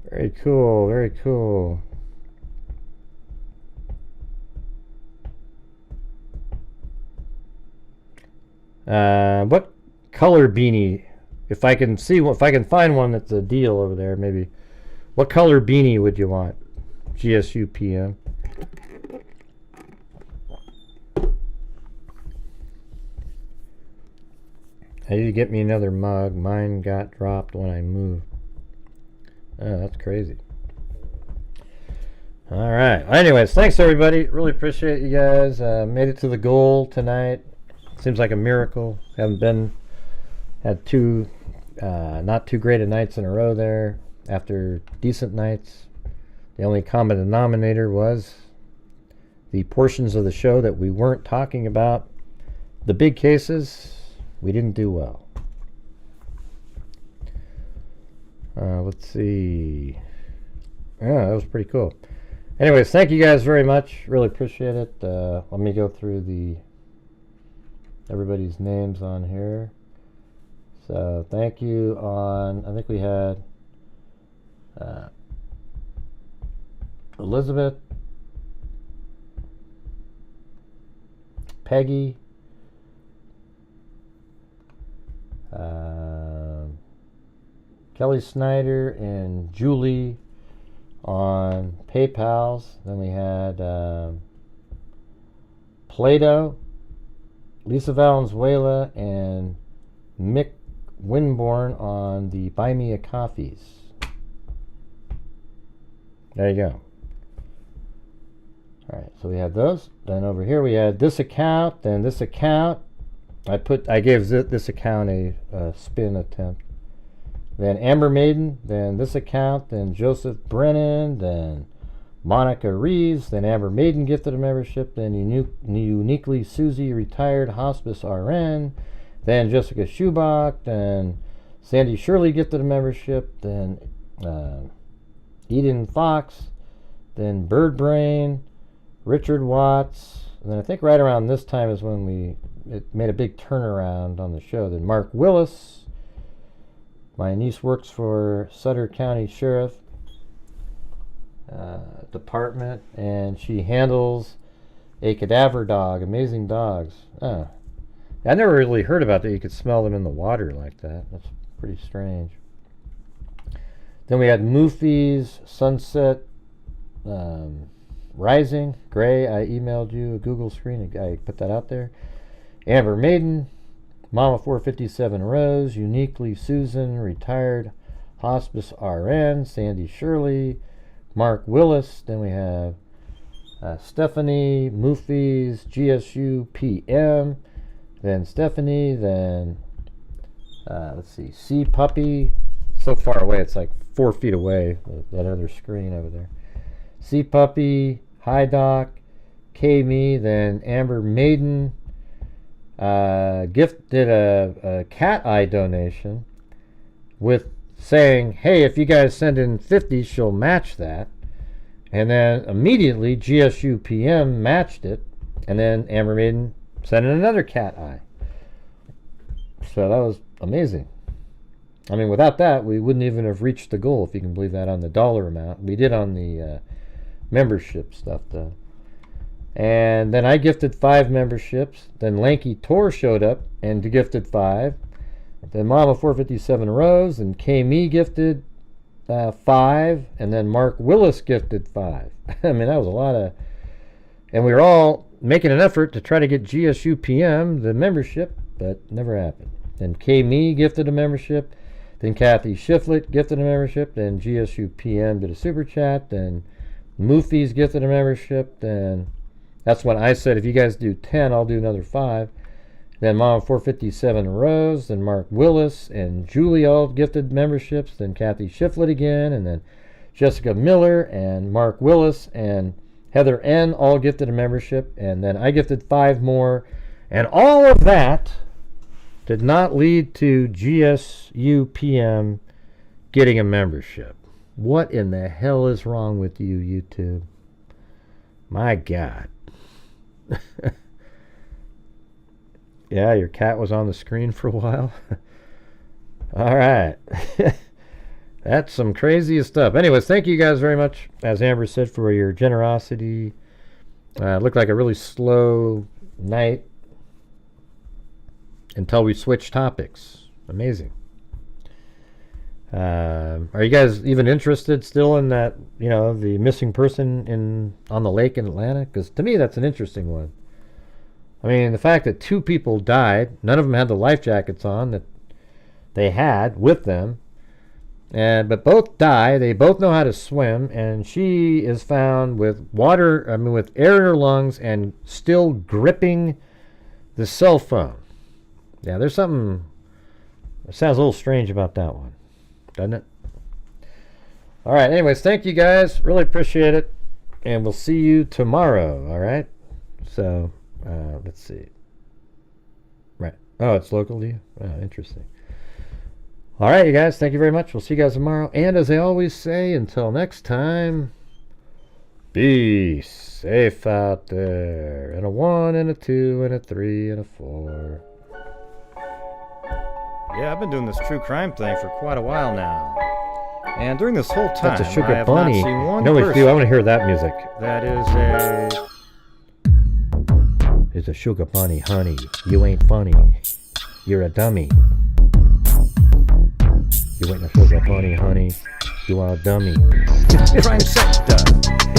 Very cool. Very cool. What color beanie? If I can find one that's a deal over there, maybe. What color beanie would you want? GSU PM. I need to get me another mug. Mine got dropped when I moved. Oh, that's crazy. All right. Anyways, thanks everybody. Really appreciate you guys. Made it to the goal tonight. Seems like a miracle. Had 2 not too great of nights in a row there. After decent nights, the only common denominator was the portions of the show that we weren't talking about, the big cases, we didn't do well. Let's see. Yeah, that was pretty cool. Anyways, thank you guys very much. Really appreciate it. Let me go through everybody's names on here. So thank you on, I think we had Elizabeth, Peggy, Kelly Snyder, and Julie on PayPals. Then we had Plato, Lisa Valenzuela, and Mick Winborn on the Buy Me a Coffees. There you go. Alright, so we had those. Then over here we had this account, then this account. I gave this account a spin attempt. Then Amber Maiden, then this account, then Joseph Brennan, then Monica Reeves, then Amber Maiden gifted a membership, then Uniquely Susie, retired hospice RN, then Jessica Schubach, then Sandy Shirley gifted a membership, then Eden Fox, then Bird Brain, Richard Watts, and then I think right around this time is when it made a big turnaround on the show. Then Mark Willis. My niece works for Sutter County Sheriff Department, and she handles a cadaver dog. Amazing dogs. I never really heard about that. You could smell them in the water like that. That's pretty strange. Then we had Moofies, Sunset Rising, Gray. I emailed you a Google screen. I put that out there. Amber Maiden, Mama 457 Rose, Uniquely Susan, retired hospice RN, Sandy Shirley, Mark Willis. Then we have Stephanie, Moofies, GSU PM, then Stephanie, then let's see, C Puppy. So far away, it's like 4 feet away, that other screen over there. C Puppy, Hi Doc, K Me, then Amber Maiden. Gift did a cat eye donation with saying, hey, if you guys send in 50, she'll match that. And then immediately GSU PM matched it, and then Amber Maiden sent in another cat eye. So that was amazing. I mean, without that, we wouldn't even have reached the goal, if you can believe that, on the dollar amount. We did on the membership stuff, though. And then I gifted 5 memberships. Then Lanky Tor showed up and gifted 5. Then Mama 457 Rose and K-Me gifted 5. And then Mark Willis gifted 5. I mean, that was a lot of... And we were all making an effort to try to get GSU PM, the membership, but never happened. Then K-Me gifted a membership. Then Kathy Shiflett gifted a membership. Then GSU PM did a super chat. Then Moofies gifted a membership. Then... That's when I said, if you guys do 10, I'll do another 5. Then Mom 457 Rose, then Mark Willis, and Julie all gifted memberships. Then Kathy Shiflett again, and then Jessica Miller, and Mark Willis, and Heather N. all gifted a membership. And then I gifted 5 more. And all of that did not lead to GSU PM getting a membership. What in the hell is wrong with you, YouTube? My God. Yeah, your cat was on the screen for a while. All right. That's some crazy stuff. Anyways, thank you guys very much, as Amber said, for your generosity. It looked like a really slow night until we switched topics. Amazing. Are you guys even interested still in that, the missing person on the lake in Atlanta? Because to me, that's an interesting one. I mean, the fact that 2 people died, none of them had the life jackets on that they had with them, but both die. They both know how to swim, and she is found with with air in her lungs and still gripping the cell phone. Yeah, there's something that sounds a little strange about that one. Doesn't it? All right, anyways, thank you guys. Really appreciate it. And we'll see you tomorrow, all right? So, let's see. Right. Oh, it's local to you? Oh, interesting. All right, you guys. Thank you very much. We'll see you guys tomorrow. And as I always say, until next time, be safe out there. And a 1, and a 2, and a 3, and a 4. Yeah, I've been doing this true crime thing for quite a while now. And during this whole time, That's a sugar I have bunny. not seen one No, person I want to hear that music. that is a... It's a sugar bunny, honey. You ain't funny. You're a dummy. You ain't a sugar bunny, honey. You are a dummy. Crime sector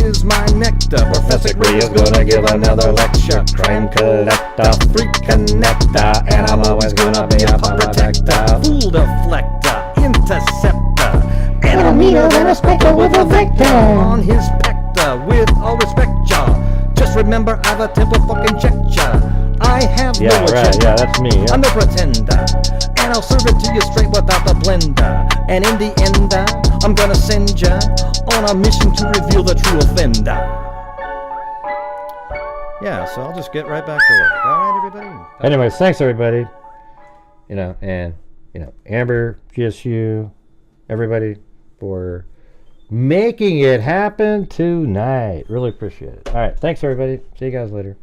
is my nectar. Professor Gray is gonna give another lecture. Crime collector, freak connector, and I'm always gonna be a pop protector. Fool deflector, interceptor, and I'm meaner than a spectre with a vector on his pector. With all respect, y'all, just remember I've a temple fucking check ya. I have no agenda. Yeah, that's me. Yeah. I'm no pretender, and I'll serve it to you straight without the blender. And in the end, I'm gonna send ya on a mission to reveal the true offender. Yeah, so I'll just get right back to work. All right, everybody. Anyways, thanks everybody. Amber, GSU, everybody for making it happen tonight. Really appreciate it. All right, thanks everybody. See you guys later.